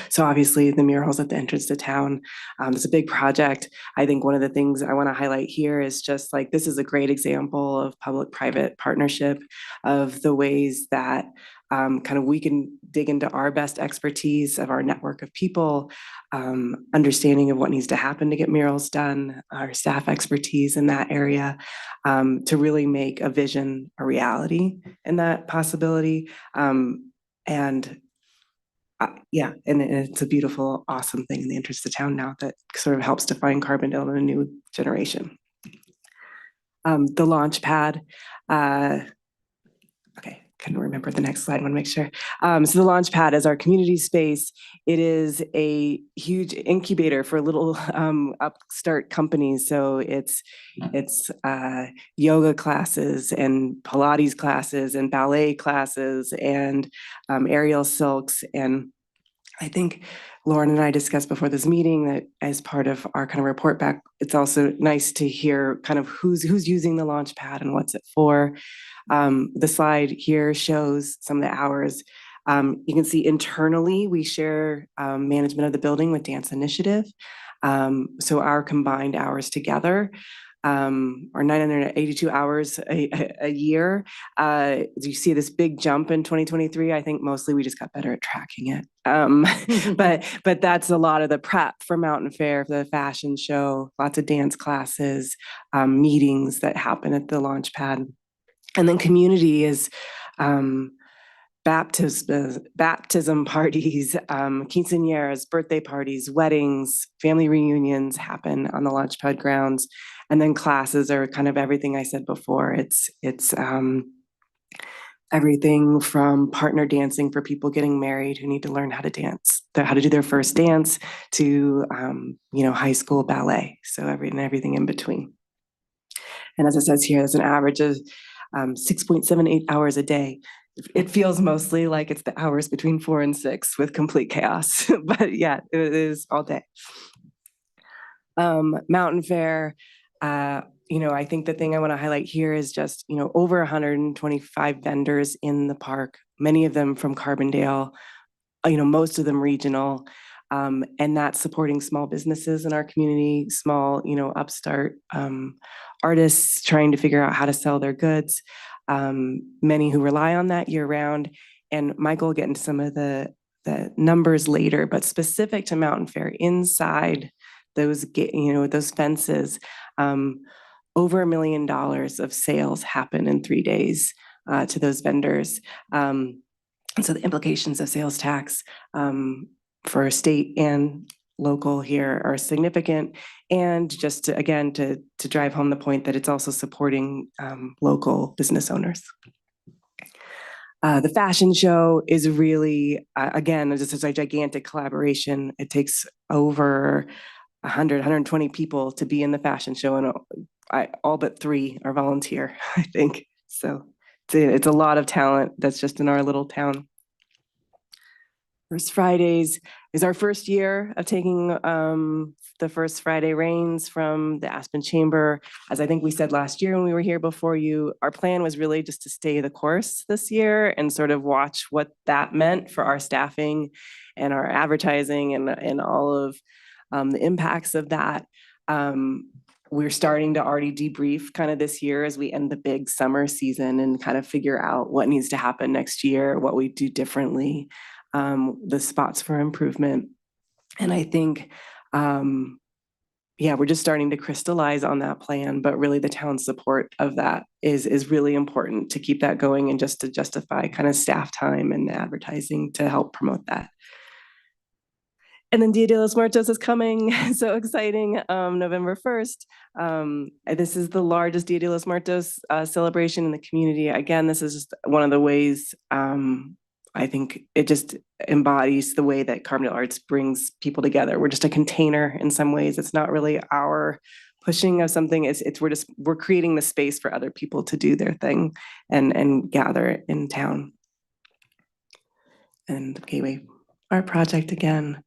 So obviously the murals at the entrance to town, it's a big project. I think one of the things I want to highlight here is just like, this is a great example of public-private partnership, of the ways that kind of we can dig into our best expertise of our network of people, understanding of what needs to happen to get murals done, our staff expertise in that area, to really make a vision a reality in that possibility. Yeah, and it's a beautiful, awesome thing in the interest of town now that sort of helps define Carbondale in a new generation. The launch pad. Okay, couldn't remember the next slide, want to make sure. So the launch pad is our community space. It is a huge incubator for little upstart companies. So it's yoga classes and Pilates classes and ballet classes and aerial silks. And I think Lauren and I discussed before this meeting that as part of our kind of report back, it's also nice to hear kind of who's using the launch pad and what's it for. The slide here shows some of the hours. You can see internally, we share management of the building with Dance Initiative. So our combined hours together are 982 hours a year. You see this big jump in 2023. I think mostly we just got better at tracking it. But that's a lot of the prep for Mountain Fair, for the fashion show, lots of dance classes, meetings that happen at the launch pad. And then community is baptism parties, quinceañeras, birthday parties, weddings, family reunions happen on the Launchpad grounds. And then classes are kind of everything I said before. It's everything from partner dancing for people getting married who need to learn how to dance, how to do their first dance, to high school ballet. So everything in between. And as it says here, there's an average of 6.78 hours a day. It feels mostly like it's the hours between 4 and 6 with complete chaos, but yeah, it is all day. Mountain Fair, I think the thing I want to highlight here is just, over 125 vendors in the park, many of them from Carbondale, most of them regional, and that's supporting small businesses in our community, small, upstart artists trying to figure out how to sell their goods, many who rely on that year round. And Michael will get into some of the numbers later, but specific to Mountain Fair, inside those fences, over $1 million of sales happen in 3 days to those vendors. And so the implications of sales tax for state and local here are significant. And just to drive home the point that it's also supporting local business owners. The fashion show is really, again, this is a gigantic collaboration. It takes over 120 people to be in the fashion show, and all but 3 are volunteer, I think. So it's a lot of talent that's just in our little town. First Fridays is our first year of taking the First Friday reins from the Aspen Chamber. As I think we said last year when we were here before you, our plan was really just to stay the course this year and sort of watch what that meant for our staffing and our advertising and all of the impacts of that. We're starting to already debrief kind of this year as we end the big summer season and kind of figure out what needs to happen next year, what we do differently, the spots for improvement. And I think, we're just starting to crystallize on that plan, but really the town's support of that is really important to keep that going and just to justify kind of staff time and advertising to help promote that. And then Dia de los Muertos is coming, so exciting, November 1st. This is the largest Dia de los Muertos celebration in the community. Again, this is just one of the ways I think it just embodies the way that Carbondale Arts brings people together. We're just a container in some ways. It's not really our pushing of something. We're creating the space for other people to do their thing and gather in town. And Gateway Art Project again.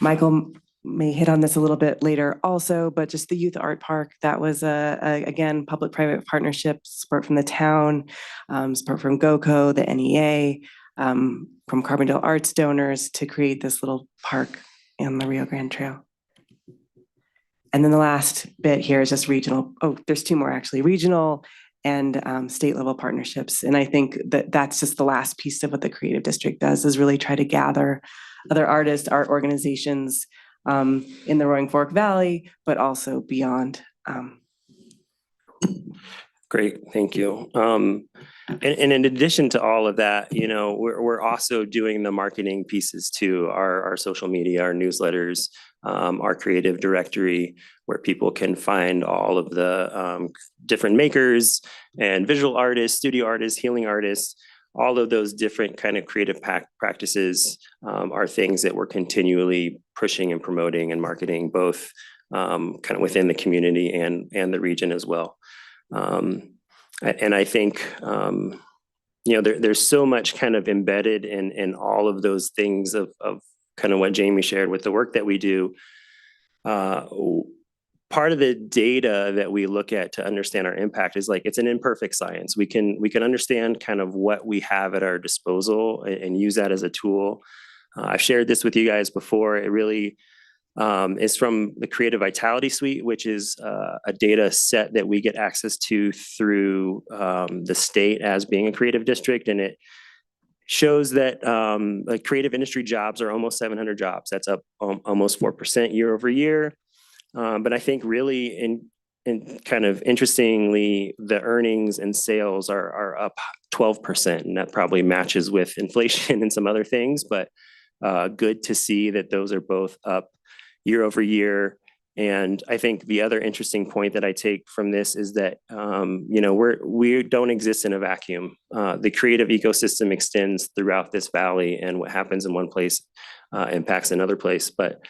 Michael may hit on this a little bit later also, but just the Youth Art Park, that was again, public-private partnership, support from the town, support from GOCO, the NEA, from Carbondale Arts donors to create this little park in the Rio Grande Trail. And then the last bit here is just regional. Oh, there's two more actually, regional and state level partnerships. And I think that that's just the last piece of what the Creative District does, is really try to gather other artists, art organizations in the Roaring Fork Valley, but also beyond. Great, thank you. And in addition to all of that, we're also doing the marketing pieces too, our social media, our newsletters, our creative directory, where people can find all of the different makers and visual artists, studio artists, healing artists. All of those different kind of creative practices are things that we're continually pushing and promoting and marketing, both kind of within the community and the region as well. And I think, there's so much kind of embedded in all of those things of kind of what Jamie shared with the work that we do. Part of the data that we look at to understand our impact is it's an imperfect science. We can understand kind of what we have at our disposal and use that as a tool. I've shared this with you guys before. It really is from the Creative Vitality Suite, which is a data set that we get access to through the state as being a creative district. And it shows that creative industry jobs are almost 700 jobs. That's up almost 4% year over year. But I think really in kind of interestingly, the earnings and sales are up 12%, and that probably matches with inflation and some other things, but good to see that those are both up year over year. And I think the other interesting point that I take from this is that, we don't exist in a vacuum. The creative ecosystem extends throughout this valley, and what happens in one place impacts another place. But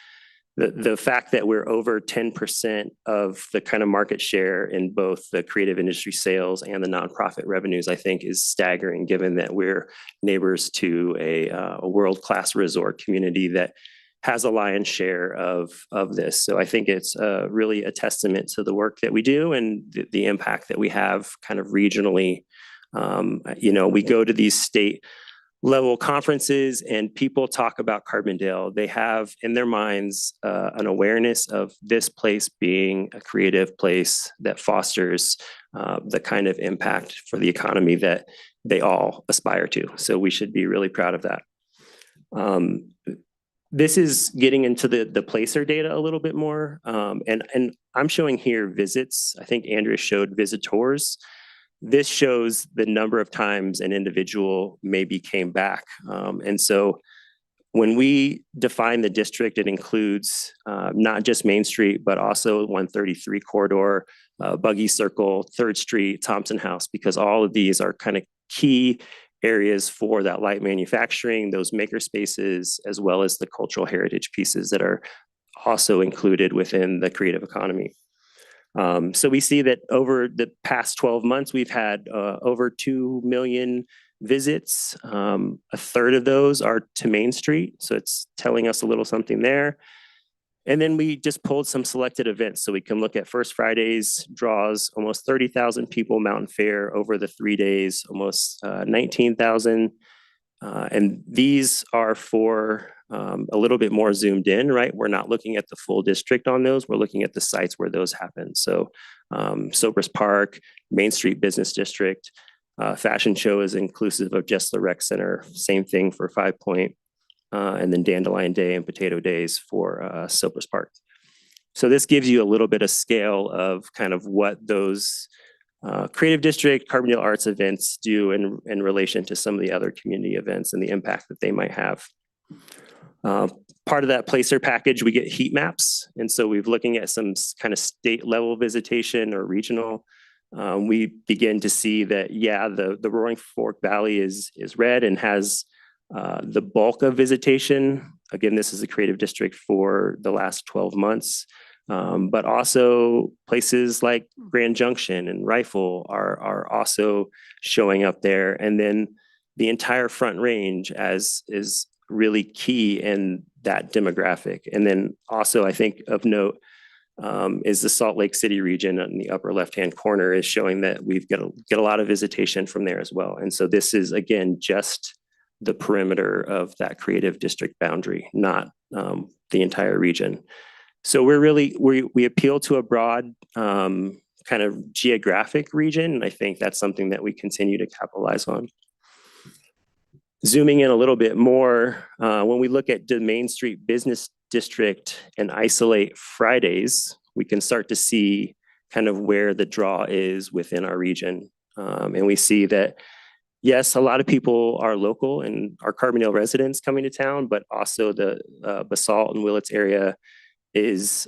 the fact that we're over 10% of the kind of market share in both the creative industry sales and the nonprofit revenues, I think is staggering, given that we're neighbors to a world-class resort community that has a lion's share of this. So I think it's really a testament to the work that we do and the impact that we have kind of regionally. We go to these state level conferences and people talk about Carbondale. They have in their minds an awareness of this place being a creative place that fosters the kind of impact for the economy that they all aspire to. So we should be really proud of that. This is getting into the placer data a little bit more. And I'm showing here visits. I think Andrea showed visitors. This shows the number of times an individual maybe came back. And so when we define the district, it includes not just Main Street, but also 133 corridor, Buggy Circle, 3rd Street, Thompson House, because all of these are kind of key areas for that light manufacturing, those maker spaces, as well as the cultural heritage pieces that are also included within the creative economy. So we see that over the past 12 months, we've had over 2 million visits. A third of those are to Main Street. So it's telling us a little something there. And then we just pulled some selected events. So we can look at First Friday's draws, almost 30,000 people, Mountain Fair over the 3 days, almost 19,000. And these are for a little bit more zoomed in, right? We're not looking at the full district on those. We're looking at the sites where those happen. So Sobers Park, Main Street Business District, Fashion Show is inclusive of just the rec center. Same thing for 5 Point. And then Dandelion Day and Potato Days for Sobers Park. So this gives you a little bit of scale of kind of what those Creative District, Carbondale Arts events do in relation to some of the other community events and the impact that they might have. Part of that placer package, we get heat maps. And so we're looking at some kind of state level visitation or regional. We begin to see that, yeah, the Roaring Fork Valley is red and has the bulk of visitation. Again, this is a Creative District for the last 12 months. But also places like Grand Junction and Rifle are also showing up there. And then the entire Front Range is really key in that demographic. And then also I think of note is the Salt Lake City region in the upper left-hand corner is showing that we've get a lot of visitation from there as well. And so this is, again, just the perimeter of that Creative District boundary, not the entire region. So we appeal to a broad kind of geographic region. And I think that's something that we continue to capitalize on. Zooming in a little bit more, when we look at the Main Street Business District and isolate Fridays, we can start to see kind of where the draw is within our region. And we see that, yes, a lot of people are local and are Carbondale residents coming to town, but also the Basalt and Willits area is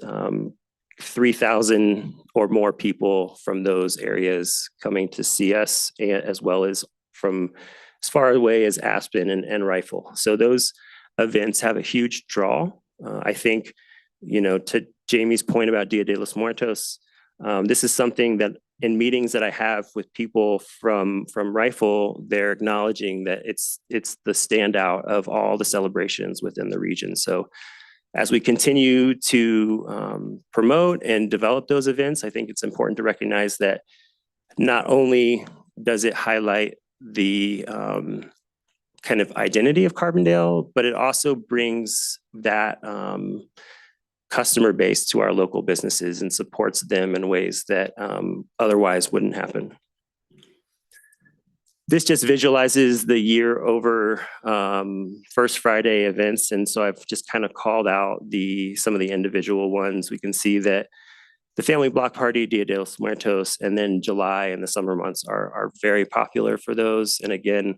3,000 or more people from those areas coming to see us, as well as from as far away as Aspen and Rifle. So those events have a huge draw. I think, to Jamie's point about Dia de los Muertos, this is something that in meetings that I have with people from Rifle, they're acknowledging that it's the standout of all the celebrations within the region. So as we continue to promote and develop those events, I think it's important to recognize that not only does it highlight the kind of identity of Carbondale, but it also brings that customer base to our local businesses and supports them in ways that otherwise wouldn't happen. This just visualizes the year over First Friday events. And so I've just kind of called out some of the individual ones. We can see that the Family Block Party, Dia de los Muertos, and then July and the summer months are very popular for those. And again,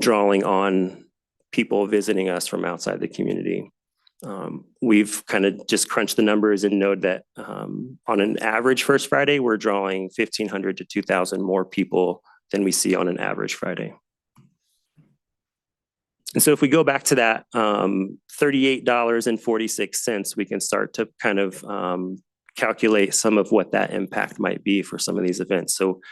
drawing on people visiting us from outside the community. We've kind of just crunched the numbers and know that on an average First Friday, we're drawing 1,500 to 2,000 more people than we see on an average Friday. And so if we go back to that $38.46, we can start to kind of calculate some of what that impact might be for some of these events. So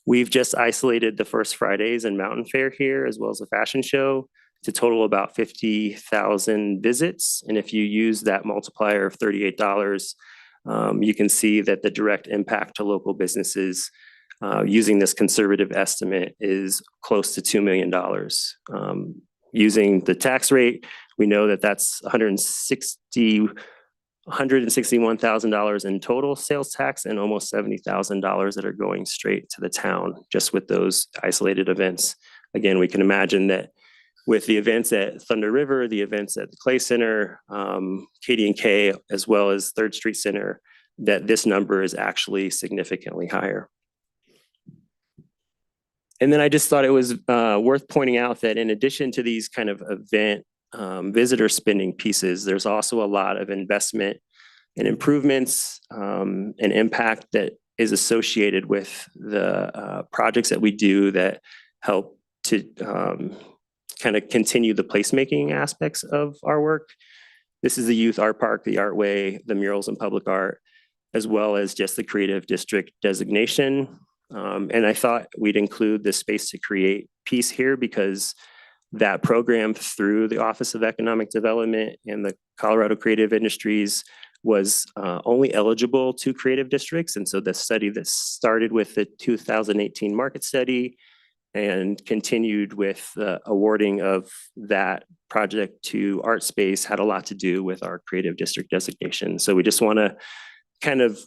we've just isolated the First Fridays and Mountain Fair here, as well as the fashion show, to total about 50,000 visits. And if you use that multiplier of $38, you can see that the direct impact to local businesses using this conservative estimate is close to $2 million. Using the tax rate, we know that that's $161,000 in total sales tax and almost $70,000 that are going straight to the town just with those isolated events. Again, we can imagine that with the events at Thunder River, the events at the Clay Center, KD&K, as well as Third Street Center, that this number is actually significantly higher. And then I just thought it was worth pointing out that in addition to these kind of event visitor spending pieces, there's also a lot of investment and improvements and impact that is associated with the projects that we do that help to kind of continue the placemaking aspects of our work. This is the Youth Art Park, the Art Way, the murals and public art. as well as just the creative district designation. And I thought we'd include the Space to Create piece here because that program through the Office of Economic Development and the Colorado Creative Industries was only eligible to creative districts. And so the study that started with the 2018 market study and continued with the awarding of that project to Art Space had a lot to do with our creative district designation. So we just want to kind of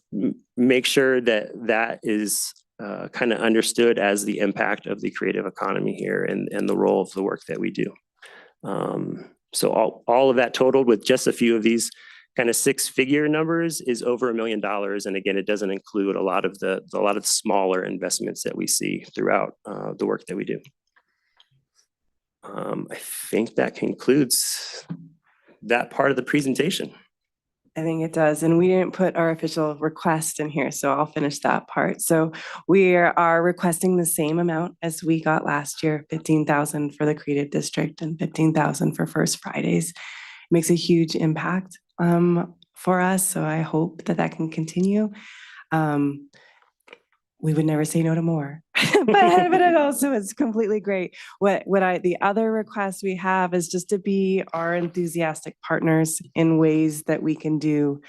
make sure that that is kind of understood as the impact of the creative economy here and the role of the work that we do. So all of that totaled with just a few of these kind of six-figure numbers is over $1 million. And again, it doesn't include a lot of the smaller investments that we see throughout the work that we do. I think that concludes that part of the presentation. I think it does. And we didn't put our official request in here, so I'll finish that part. So we are requesting the same amount as we got last year, 15,000 for the creative district and 15,000 for First Fridays. It makes a huge impact for us. So I hope that that can continue. We would never say no to more, but it also is completely great. The other request we have is just to be our enthusiastic partners in ways that we can do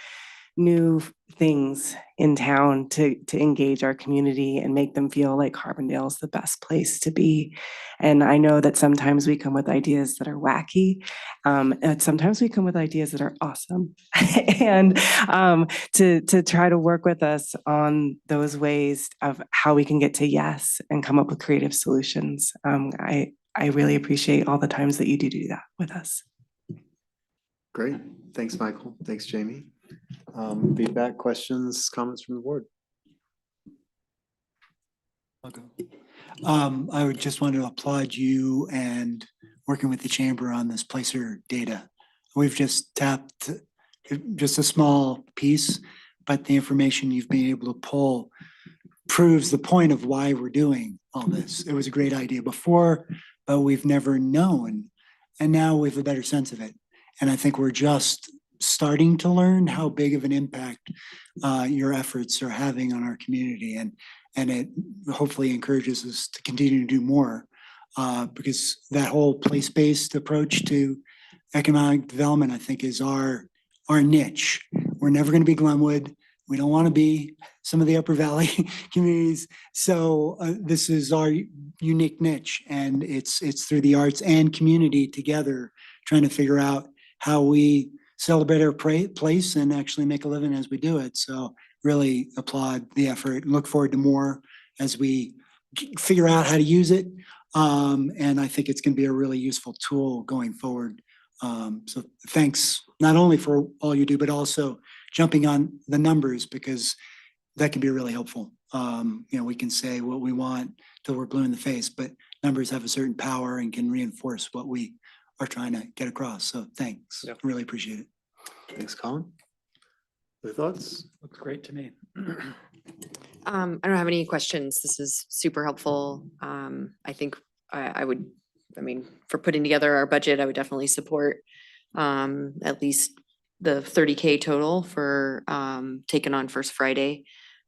new things in town to engage our community and make them feel like Carbondale is the best place to be. And I know that sometimes we come with ideas that are wacky, and sometimes we come with ideas that are awesome. And to try to work with us on those ways of how we can get to yes and come up with creative solutions. I really appreciate all the times that you do that with us. Great. Thanks, Michael. Thanks, Jamie. Feedback, questions, comments from the board? I would just want to applaud you and working with the chamber on this placer data. We've just tapped just a small piece, but the information you've been able to pull proves the point of why we're doing all this. It was a great idea before, but we've never known. And now we have a better sense of it. And I think we're just starting to learn how big of an impact your efforts are having on our community. And it hopefully encourages us to continue to do more because that whole place-based approach to economic development, I think, is our niche. We're never going to be Glenwood. We don't want to be some of the Upper Valley communities. So this is our unique niche, and it's through the arts and community together trying to figure out how we celebrate our place and actually make a living as we do it. So really applaud the effort and look forward to more as we figure out how to use it. And I think it's going to be a really useful tool going forward. So thanks not only for all you do, but also jumping on the numbers because that can be really helpful. We can say what we want till we're blue in the face, but numbers have a certain power and can reinforce what we are trying to get across. So thanks. Yep. Really appreciate it. Thanks, Colin. Other thoughts? Looks great to me. I don't have any questions. This is super helpful. I think for putting together our budget, I would definitely support at least the 30K total for taking on First Friday.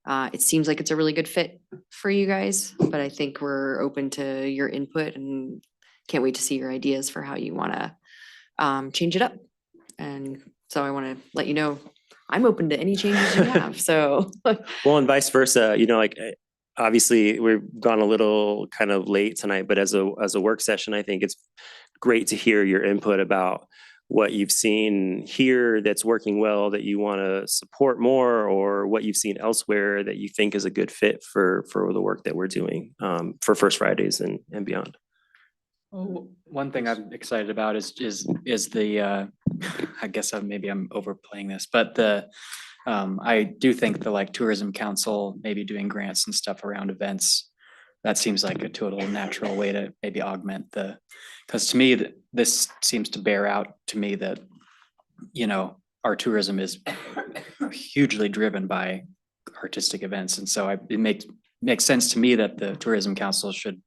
It seems like it's a really good fit for you guys, but I think we're open to your input and can't wait to see your ideas for how you want to change it up. And so I want to let you know I'm open to any changes you have. So well, and vice versa, obviously we've gone a little kind of late tonight, but as a work session, I think it's great to hear your input about what you've seen here that's working well that you want to support more, or what you've seen elsewhere that you think is a good fit for the work that we're doing for First Fridays and beyond. Oh, one thing I'm excited about is the I guess maybe I'm overplaying this, but I do think the tourism council maybe doing grants and stuff around events, that seems like a total natural way to maybe augment because to me this seems to bear out to me that our tourism is hugely driven by artistic events, and so it makes sense to me that the tourism council should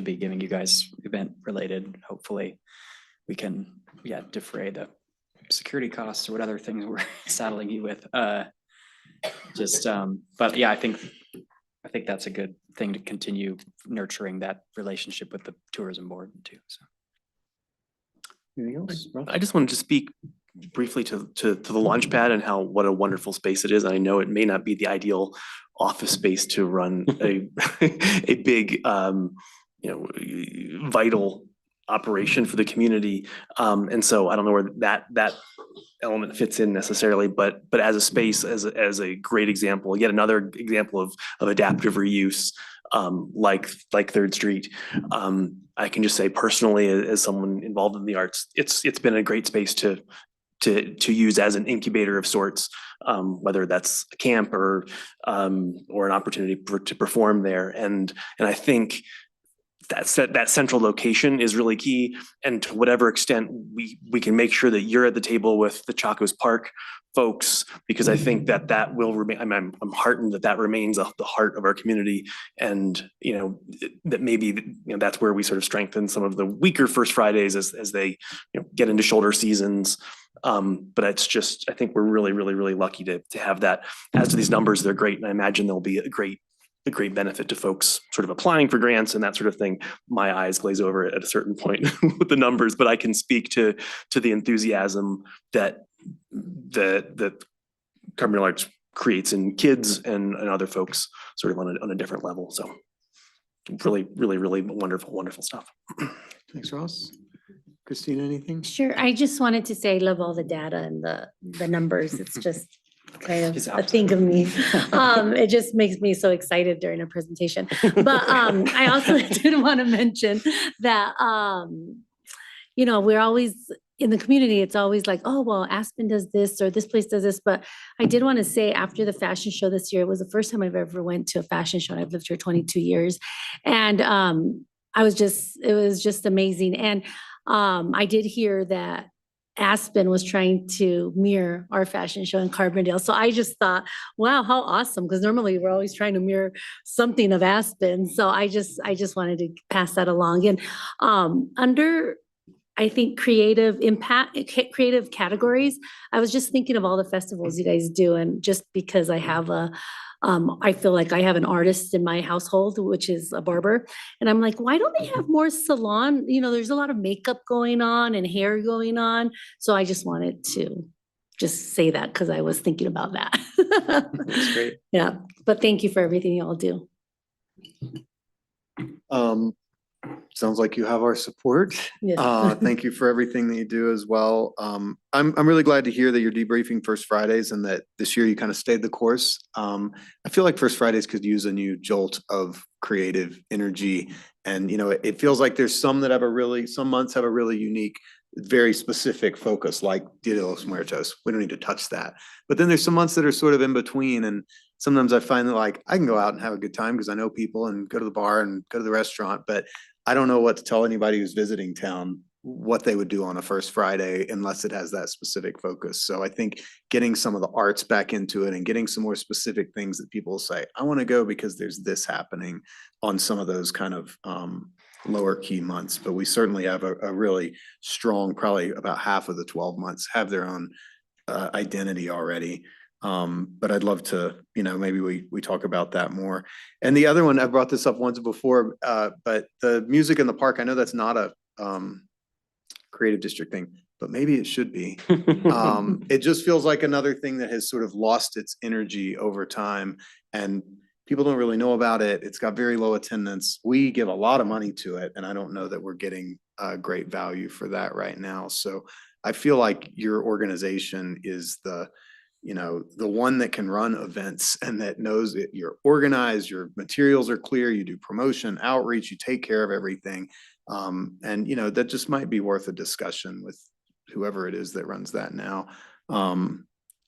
be giving you guys event related. Hopefully we can defray the security costs or what other things we're saddling you with. just, but yeah, I think that's a good thing to continue nurturing that relationship with the tourism board too, so. Anything else? Ralph? I just wanted to speak briefly to the launch pad and what a wonderful space it is. I know it may not be the ideal office space to run a a big vital operation for the community. And so I don't know where that element fits in necessarily, but as a space, as a great example, yet another example of adaptive reuse, like Third Street. I can just say personally, as someone involved in the arts, it's been a great space to use as an incubator of sorts, whether that's a camp or an opportunity to perform there. And I think that central location is really key. And to whatever extent we can make sure that you're at the table with the Chacos Park folks, because I think that will remain, I'm heartened that remains the heart of our community. And, that maybe, that's where we sort of strengthen some of the weaker First Fridays as they, get into shoulder seasons. But it's just, I think we're really, really, really lucky to have that. As to these numbers, they're great. And I imagine they'll be a great benefit to folks sort of applying for grants and that sort of thing. My eyes glaze over at a certain point with the numbers, but I can speak to the enthusiasm that the Carbondale Arts creates in kids and other folks sort of on a different level. So really, really, really wonderful stuff. Thanks, Ross. Christina, anything? Sure. I just wanted to say I love all the data and the numbers. It's just kind She's of out. a thing of me. It just makes me so excited during a presentation. But I also did want to mention that, we're always in the community, it's always like, oh, well, Aspen does this or this place does this. But I did want to say after the fashion show this year, it was the first time I've ever went to a fashion show. And I've lived here 22 years. And it was just amazing. And I did hear that Aspen was trying to mirror our fashion show in Carbondale. So I just thought, wow, how awesome. Because normally we're always trying to mirror something of Aspen. So I just wanted to pass that along. And under, I think, creative categories, I was just thinking of all the festivals you guys do. And just because I have I feel like I have an artist in my household, which is a barber. And I'm like, why don't they have more salon? There's a lot of makeup going on and hair going on. So I just wanted to just say that because I was thinking about that. That's great. Yeah. But thank you for everything you all do. Sounds like you have our support. Yes. Thank you for everything that you do as well. I'm really glad to hear that you're debriefing First Fridays and that this year you kind of stayed the course. I feel like First Fridays could use a new jolt of creative energy. And, it feels like there's some months have a really unique, very specific focus, like Dia de los Muertos. We don't need to touch that. But then there's some months that are sort of in between. And sometimes I find that I can go out and have a good time because I know people and go to the bar and go to the restaurant, but I don't know what to tell anybody who's visiting town what they would do on a First Friday unless it has that specific focus. So I think getting some of the arts back into it and getting some more specific things that people say, I want to go because there's this happening on some of those kind of lower key months. But we certainly have a really strong, probably about half of the 12 months have their own identity already. But I'd love to, maybe we talk about that more. And the other one, I've brought this up once before, but the music in the park, I know that's not a creative district thing, but maybe it should be. It just feels like another thing that has sort of lost its energy over time and people don't really know about it. It's got very low attendance. We give a lot of money to it and I don't know that we're getting great value for that right now. So I feel like your organization is the one that can run events and that knows that you're organized, your materials are clear, you do promotion, outreach, you take care of everything. And that just might be worth a discussion with whoever it is that runs that now.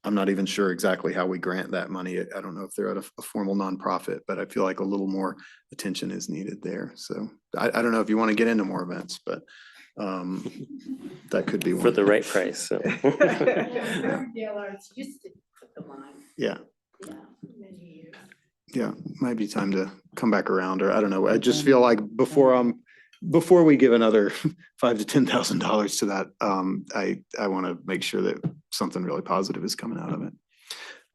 I'm not even sure exactly how we grant that money. I don't know if they're at a formal nonprofit, but I feel like a little more attention is needed there. So I don't know if you want to get into more events, but that could be one. For the right price, so. Carbondale Arts used to put them on. Yeah. Yeah, many years. Yeah, might be time to come back around, or I don't know. I just feel like before we give another $5,000 to $10,000 to that, I want to make sure that something really positive is coming out of it.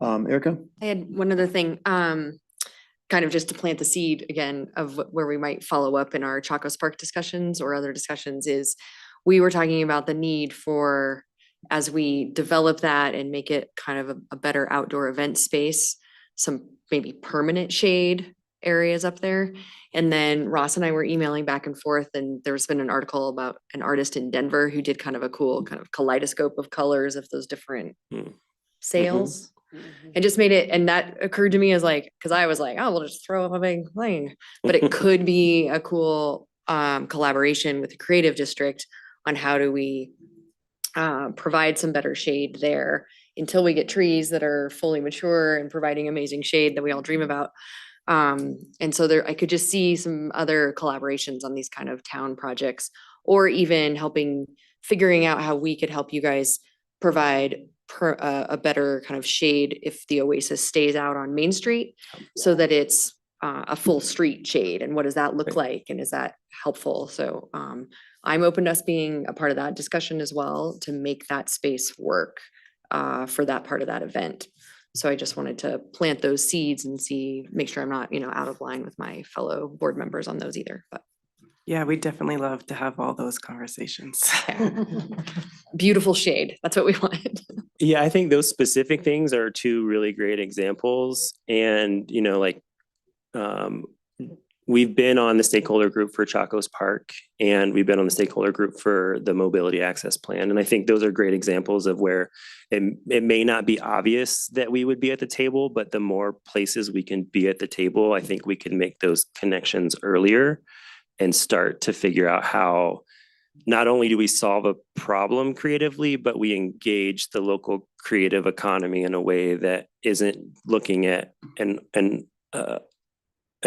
Erica? I had one other thing, kind of just to plant the seed again of where we might follow up in our Chaco Spark discussions or other discussions is we were talking about the need for, as we develop that and make it kind of a better outdoor event space, some maybe permanent shade areas up there. And then Ross and I were emailing back and forth, and there's been an article about an artist in Denver who did kind of a cool kind of kaleidoscope of colors of those different sails. And just made it, and that occurred to me as like, because I was like, oh, we'll just throw up a big plane. But it could be a cool collaboration with the creative district on how do we provide some better shade there until we get trees that are fully mature and providing amazing shade that we all dream about. And so there, I could just see some other collaborations on these kind of town projects, or even figuring out how we could help you guys provide a better kind of shade if the Oasis stays out on Main Street, so that it's a full street shade. And what does that look like? And is that helpful? So I'm open to us being a part of that discussion as well to make that space work for that part of that event. So I just wanted to plant those seeds and make sure I'm not, out of line with my fellow board members on those either, but. Yeah, we definitely love to have all those conversations. Beautiful shade. That's what we want. Yeah, I think those specific things are two really great examples. And, we've been on the stakeholder group for Chaco's Park, and we've been on the stakeholder group for the mobility access plan. And I think those are great examples of where it may not be obvious that we would be at the table, but the more places we can be at the table, I think we can make those connections earlier and start to figure out how not only do we solve a problem creatively, but we engage the local creative economy in a way that isn't looking at an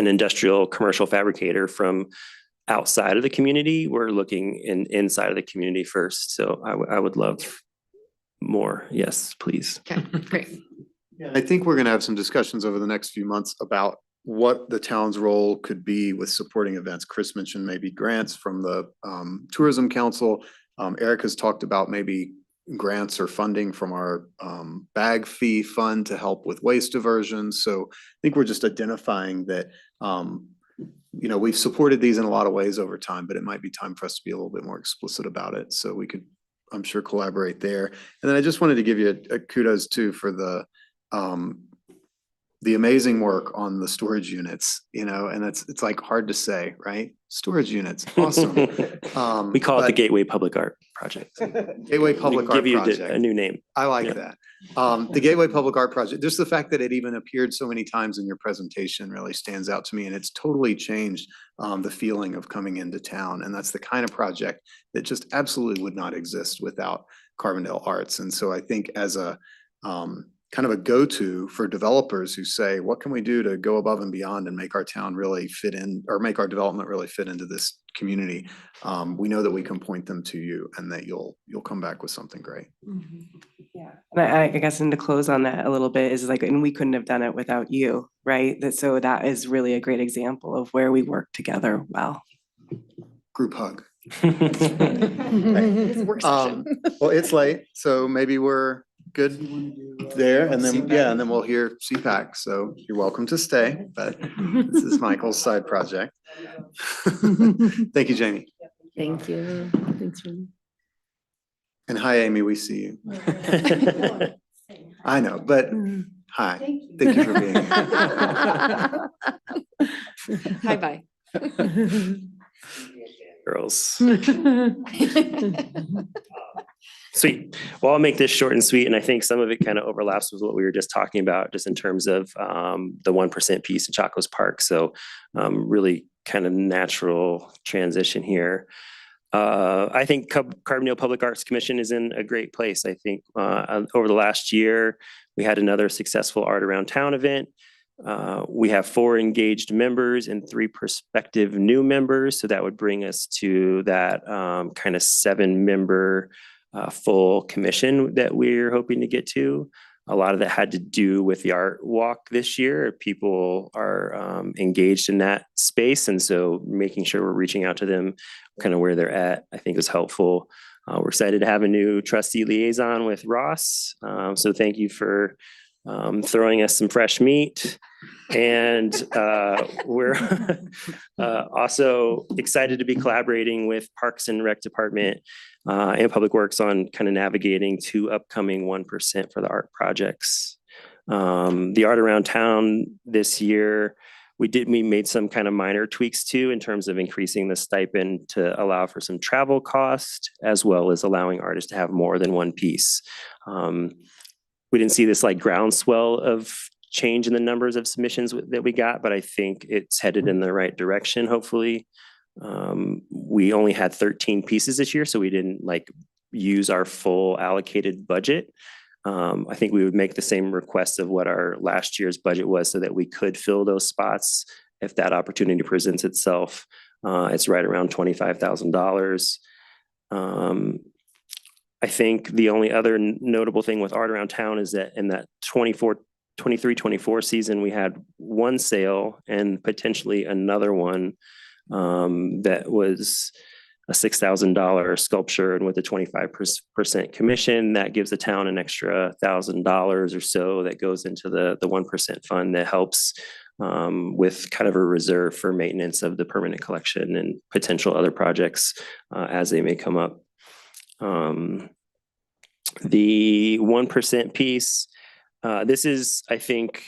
industrial commercial fabricator from outside of the community. We're looking inside of the community first. So I would love more. Yes, please. Okay, great. Yeah, I think we're going to have some discussions over the next few months about what the town's role could be with supporting events. Chris mentioned maybe grants from the Tourism Council. Erica's talked about maybe grants or funding from our bag fee fund to help with waste diversion. So I think we're just identifying that, we've supported these in a lot of ways over time, but it might be time for us to be a little bit more explicit about it. So we could, I'm sure, collaborate there. And then I just wanted to give you a kudos too for the amazing work on the storage units, and it's like hard to say, right? Storage units, awesome. We call it the Gateway Public Art Project. Gateway Public Art Give you Project. a new name. I like that. The Gateway Public Art Project, just the fact that it even appeared so many times in your presentation really stands out to me, and it's totally changed the feeling of coming into town. And that's the kind of project that just absolutely would not exist without Carbondale Arts. And so I think as a kind of a go-to for developers who say, what can we do to go above and beyond and make our town really fit in, or make our development really fit into this community? We know that we can point them to you, and that you'll come back with something great. Yeah, and I guess, and to close on that a little bit is like, and we couldn't have done it without you, right? So that is really a great example of where we work together well. Group hug. Work session. Well, it's late, so maybe we're good there, and then and then we'll hear CPAC. So you're welcome to stay, but this is Michael's side project. Thank you, Jamie. Thank you. Thanks, Ruby. And hi, Amy, we see you. I know, but hi. Thank you for being here. Hi, bye. Girls. Sweet. Well, I'll make this short and sweet. And I think some of it kind of overlaps with what we were just talking about, just in terms of the 1% piece in Chaco's Park. So really kind of natural transition here. I think Carbondale Public Arts Commission is in a great place. I think over the last year, we had another successful Art Around Town event. We have 4 engaged members and 3 prospective new members. So that would bring us to that kind of 7-member full commission that we're hoping to get to. A lot of that had to do with the art walk this year. People are engaged in that space. And so making sure we're reaching out to them kind of where they're at, I think is helpful. We're excited to have a new trustee liaison with Ross. So thank you for throwing us some fresh meat. And we're also excited to be collaborating with Parks and Rec Department and Public Works on kind of navigating 2 upcoming 1% for the art projects. The art around town this year, we made some kind of minor tweaks too in terms of increasing the stipend to allow for some travel cost, as well as allowing artists to have more than one piece. We didn't see this like groundswell of change in the numbers of submissions that we got, but I think it's headed in the right direction, hopefully. We only had 13 pieces this year, so we didn't like use our full allocated budget. I think we would make the same request of what our last year's budget was so that we could fill those spots if that opportunity presents itself. It's right around $25,000. I think the only other notable thing with art around town is that in that 23-24 season, we had one sale and potentially another one that was a $6,000 sculpture, and with a 25% commission, that gives the town an extra $1,000 or so that goes into the 1% fund that helps with kind of a reserve for maintenance of the permanent collection and potential other projects as they may come up. The 1% piece, this is, I think,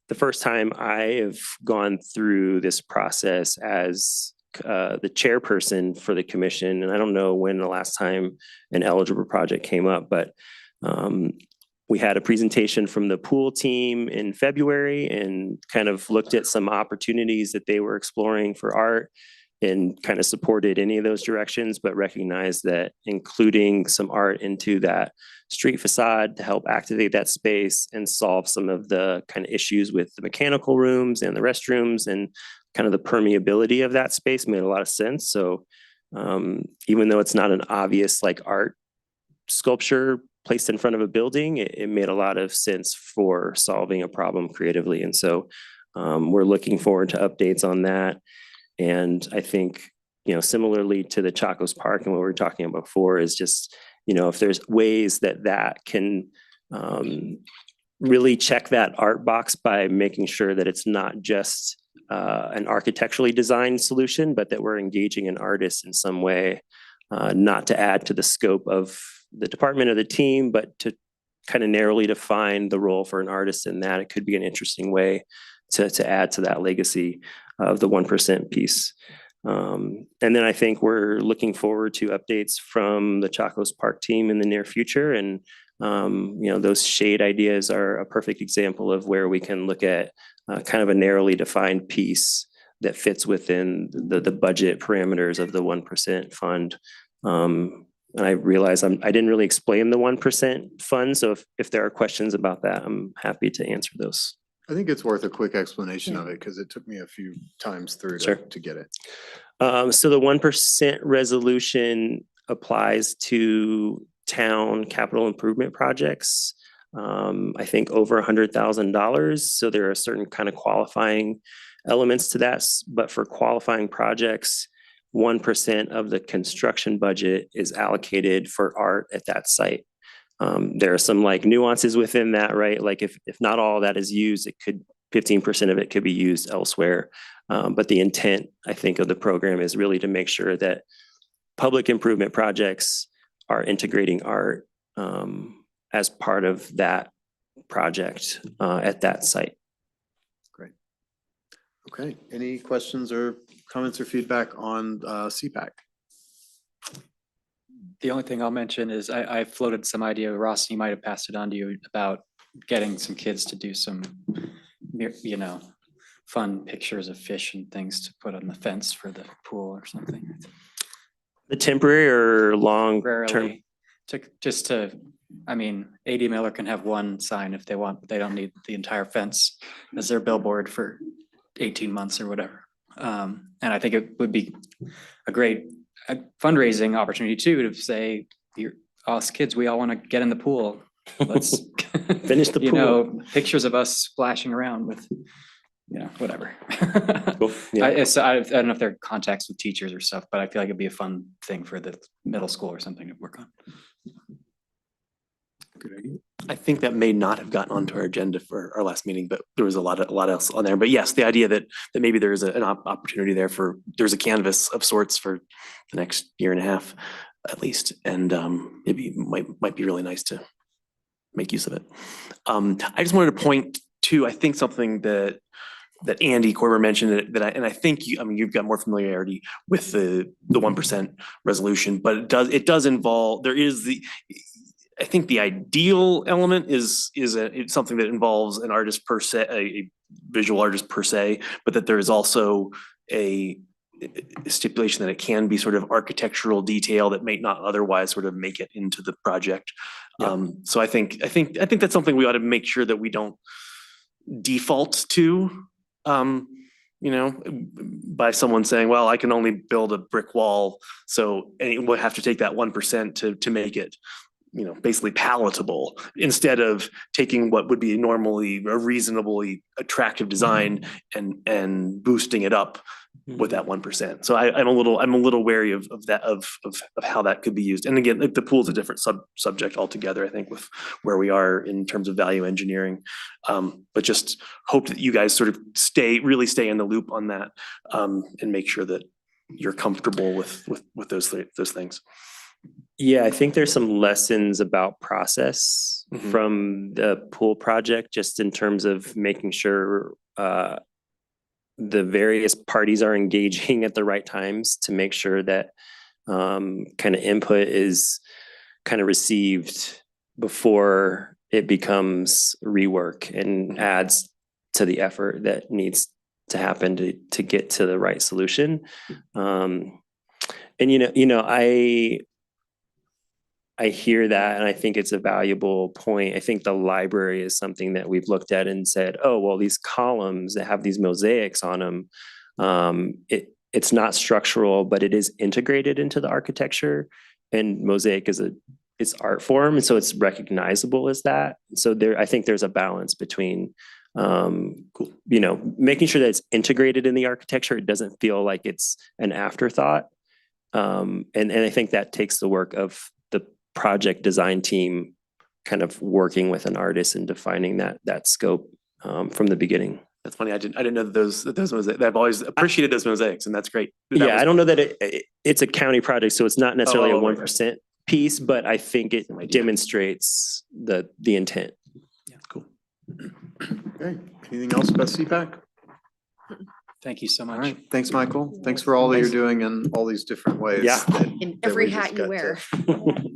the first time I have gone through this process as the chairperson for the commission. And I don't know when the last time an eligible project came up, but we had a presentation from the pool team in February and kind of looked at some opportunities that they were exploring for art and kind of supported any of those directions, but recognized that including some art into that street facade to help activate that space and solve some of the kind of issues with the mechanical rooms and the restrooms and kind of the permeability of that space made a lot of sense. So even though it's not an obvious like art sculpture placed in front of a building, it made a lot of sense for solving a problem creatively. And so we're looking forward to updates on that. And I think, you know, similarly to the Chacos Park and what we were talking about before is just, you know, if there's ways that can really check that art box by making sure that it's not just an architecturally designed solution, but that we're engaging an artist in some way, not to add to the scope of the department or the team, but to kind of narrowly define the role for an artist in that. It could be an interesting way to add to that legacy of the 1% piece. And then I think we're looking forward to updates from the Chacos Park team in the near future. And, you know, those shade ideas are a perfect example of where we can look at kind of a narrowly defined piece that fits within the budget parameters of the 1% fund. And I realize I didn't really explain the 1% fund. So if there are questions about that, I'm happy to answer those. I think it's worth a quick explanation of it because it took me a few times through to get it. So the 1% resolution applies to town capital improvement projects. I think over $100,000. So there are certain kind of qualifying elements to that. But for qualifying projects, 1% of the construction budget is allocated for art at that site. There are some like nuances within that, right? Like if not all that is used, 15% of it could be used elsewhere. But the intent, I think, of the program is really to make sure that public improvement projects are integrating art as part of that project at that site. Great. Okay. Any questions or comments or feedback on CPAC? The only thing I'll mention is I floated some idea, Ross, you might have passed it on to you about getting some kids to do some, you know, fun pictures of fish and things to put on the fence for the pool or something. The temporary or long term? Temporarily, I mean, AD Miller can have one sign if they want, but they don't need the entire fence as their billboard for 18 months or whatever. And I think it would be a great fundraising opportunity too, to say, us kids, we all want to get in the pool. Let's finish the pool. You know, pictures of us splashing around with, you know, whatever. Cool. Yeah. I don't know if there are contacts with teachers or stuff, but I feel like it'd be a fun thing for the middle school or something to work on. Good idea. I think that may not have gotten onto our agenda for our last meeting, but there was a lot else on there. But yes, the idea that maybe there is an opportunity there there's a canvas of sorts for the next year and a half at least, and maybe might be really nice to make use of it. I just wanted to point to, I think, something that Andy Corber mentioned that I think you've got more familiarity with the 1% resolution, but it does involve, I think the ideal element is it's something that involves an artist per se, a visual artist per se, but that there is also a stipulation that it can be sort of architectural detail that may not otherwise sort of make it into the project. So I think that's something we ought to make sure that we don't default to, by someone saying, well, I can only build a brick wall, so we'll have to take that 1% to make it, basically palatable, instead of taking what would be normally a reasonably attractive design and boosting it up with that 1%. So I'm a little wary of that, of how that could be used. And again, the pool's a different subject altogether, I think, with where we are in terms of value engineering. But just hope that you guys sort of really stay in the loop on that, and make sure that you're comfortable with those things. Yeah, I think there's some lessons about process Mhm. from the pool project, just in terms of making sure the various parties are engaging at the right times to make sure that kind of input is kind of received before it becomes rework and adds to the effort that needs to happen to get to the right solution. And I hear that, and I think it's a valuable point. I think the library is something that we've looked at and said, oh, well, these columns that have these mosaics on them, it's not structural, but it is integrated into the architecture, and mosaic is it's art form, and so it's recognizable as that. So I think there's a balance between making sure that it's integrated in the architecture. It doesn't feel like it's an afterthought. And I think that takes the work of the project design team kind of working with an artist and defining that scope from the beginning. That's funny. I didn't know that those mosaics. I've always appreciated those mosaics, and that's great. I don't know that it's a county project, so it's not necessarily a 1% piece, but I think it demonstrates the intent. Yeah, cool. Okay, anything else about CPAC? Thank you so All much. right, thanks, Michael. Thanks for all that you're doing in all these different ways. Yeah. In that every we just hat you got to wear.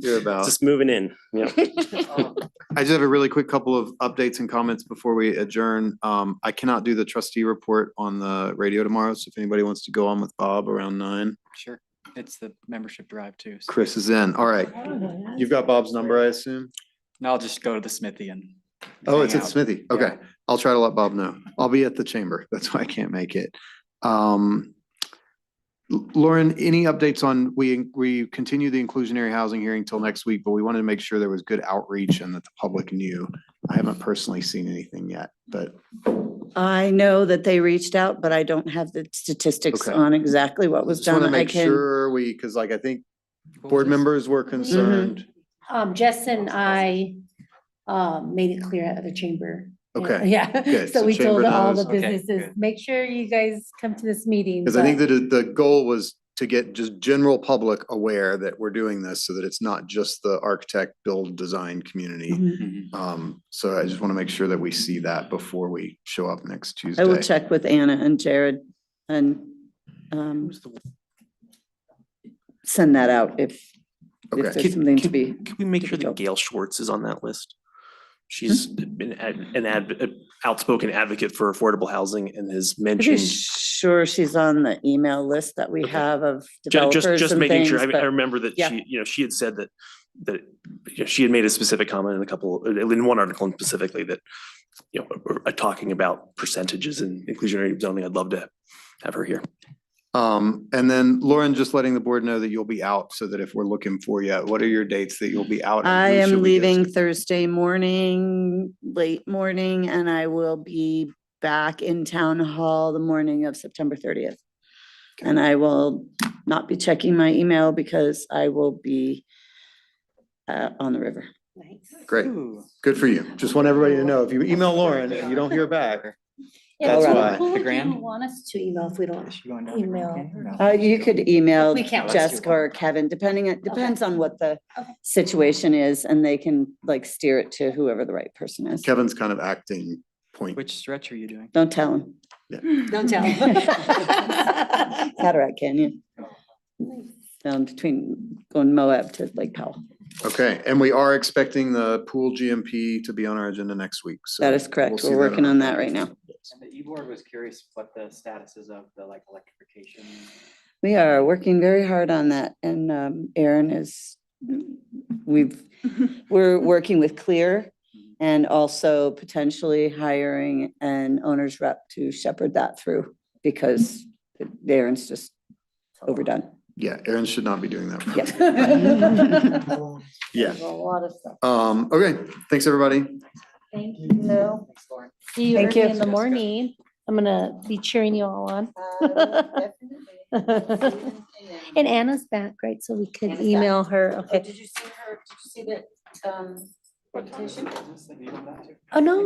Hear about. Just moving in. Yeah. I just have a really quick couple of updates and comments before we adjourn. I cannot do the trustee report on the radio tomorrow, so if anybody wants to go on with Bob around 9. Sure. It's the membership drive too. So. Chris is in. All right. You've got Bob's number, I assume? No, I'll just go to the smithy and. Oh, it's hang at out. Smithy. Okay. I'll try to let Bob know. I'll be at the chamber. That's why I can't make it. Lauren, any updates on, we continue the inclusionary housing hearing till next week, but we wanted to make sure there was good outreach and that the public knew. I haven't personally seen anything yet, but. I know that they reached out, but I don't have the statistics Okay. on exactly what was Just want to done. I make can, sure because I think board members were concerned. Jess and I, made it clear at the chamber. Okay. Yeah, Good. so So we told chamber all knows. the Okay, businesses, good. make sure you guys come to this meeting. Because I think but- that the goal was to get just general public aware that we're doing this so that it's not just the architect, build, design community. Mhm. So I just want to make sure that we see that before we show up next Tuesday. I will check with Anna and Jared and send that out if Okay. there's something to be. Can we make to sure be that told. Gail Schwartz is on that list? She's been an outspoken advocate for affordable housing and has Pretty mentioned. sure she's on the email list that we Okay. have of developers Just and making things. sure. I but remember that yeah. she had said that she had made a specific comment in one article specifically that, talking about percentages and inclusionary zoning. I'd love to have her here. And then Lauren, just letting the board know that you'll be out so that if we're looking for you, what are your dates that you'll be out? and I who should am we get leaving to? Thursday morning, late morning, and I will be back in town hall the morning of September 30th. And I will not be checking my email because I will be on the river. Nice. Great. Good for you. Just want everybody to know, if you email Lauren and you don't hear back, that's why. Who The would you grand? want us to email if we don't email? You could email We can't. Jessica or Kevin, depends on what the situation is, and they can like steer it to whoever the right person is. Kevin's kind of acting point. Which stretch are you doing? Don't tell him. Don't tell. Cataract Canyon. Down between going Moab to Lake Powell. Okay, and we are expecting the pool GMP to be on our agenda next week. So That is correct. we'll see We're that working our on that right now. And the e-board was curious what the status is of the like electrification. We are working very hard on that, and Aaron is, we're working with Clear and also potentially hiring an owner's rep to shepherd that through, because Aaron's just overdone. Yeah, Aaron should not be doing that. Yeah. Yeah. A lot of stuff. Okay, thanks, everybody. Thank you. See you Thank early you. in the morning. I'm gonna be cheering you all on. And Anna's back, right? So we could Anna's email her. Okay. Did you see that, reputation? Oh, no.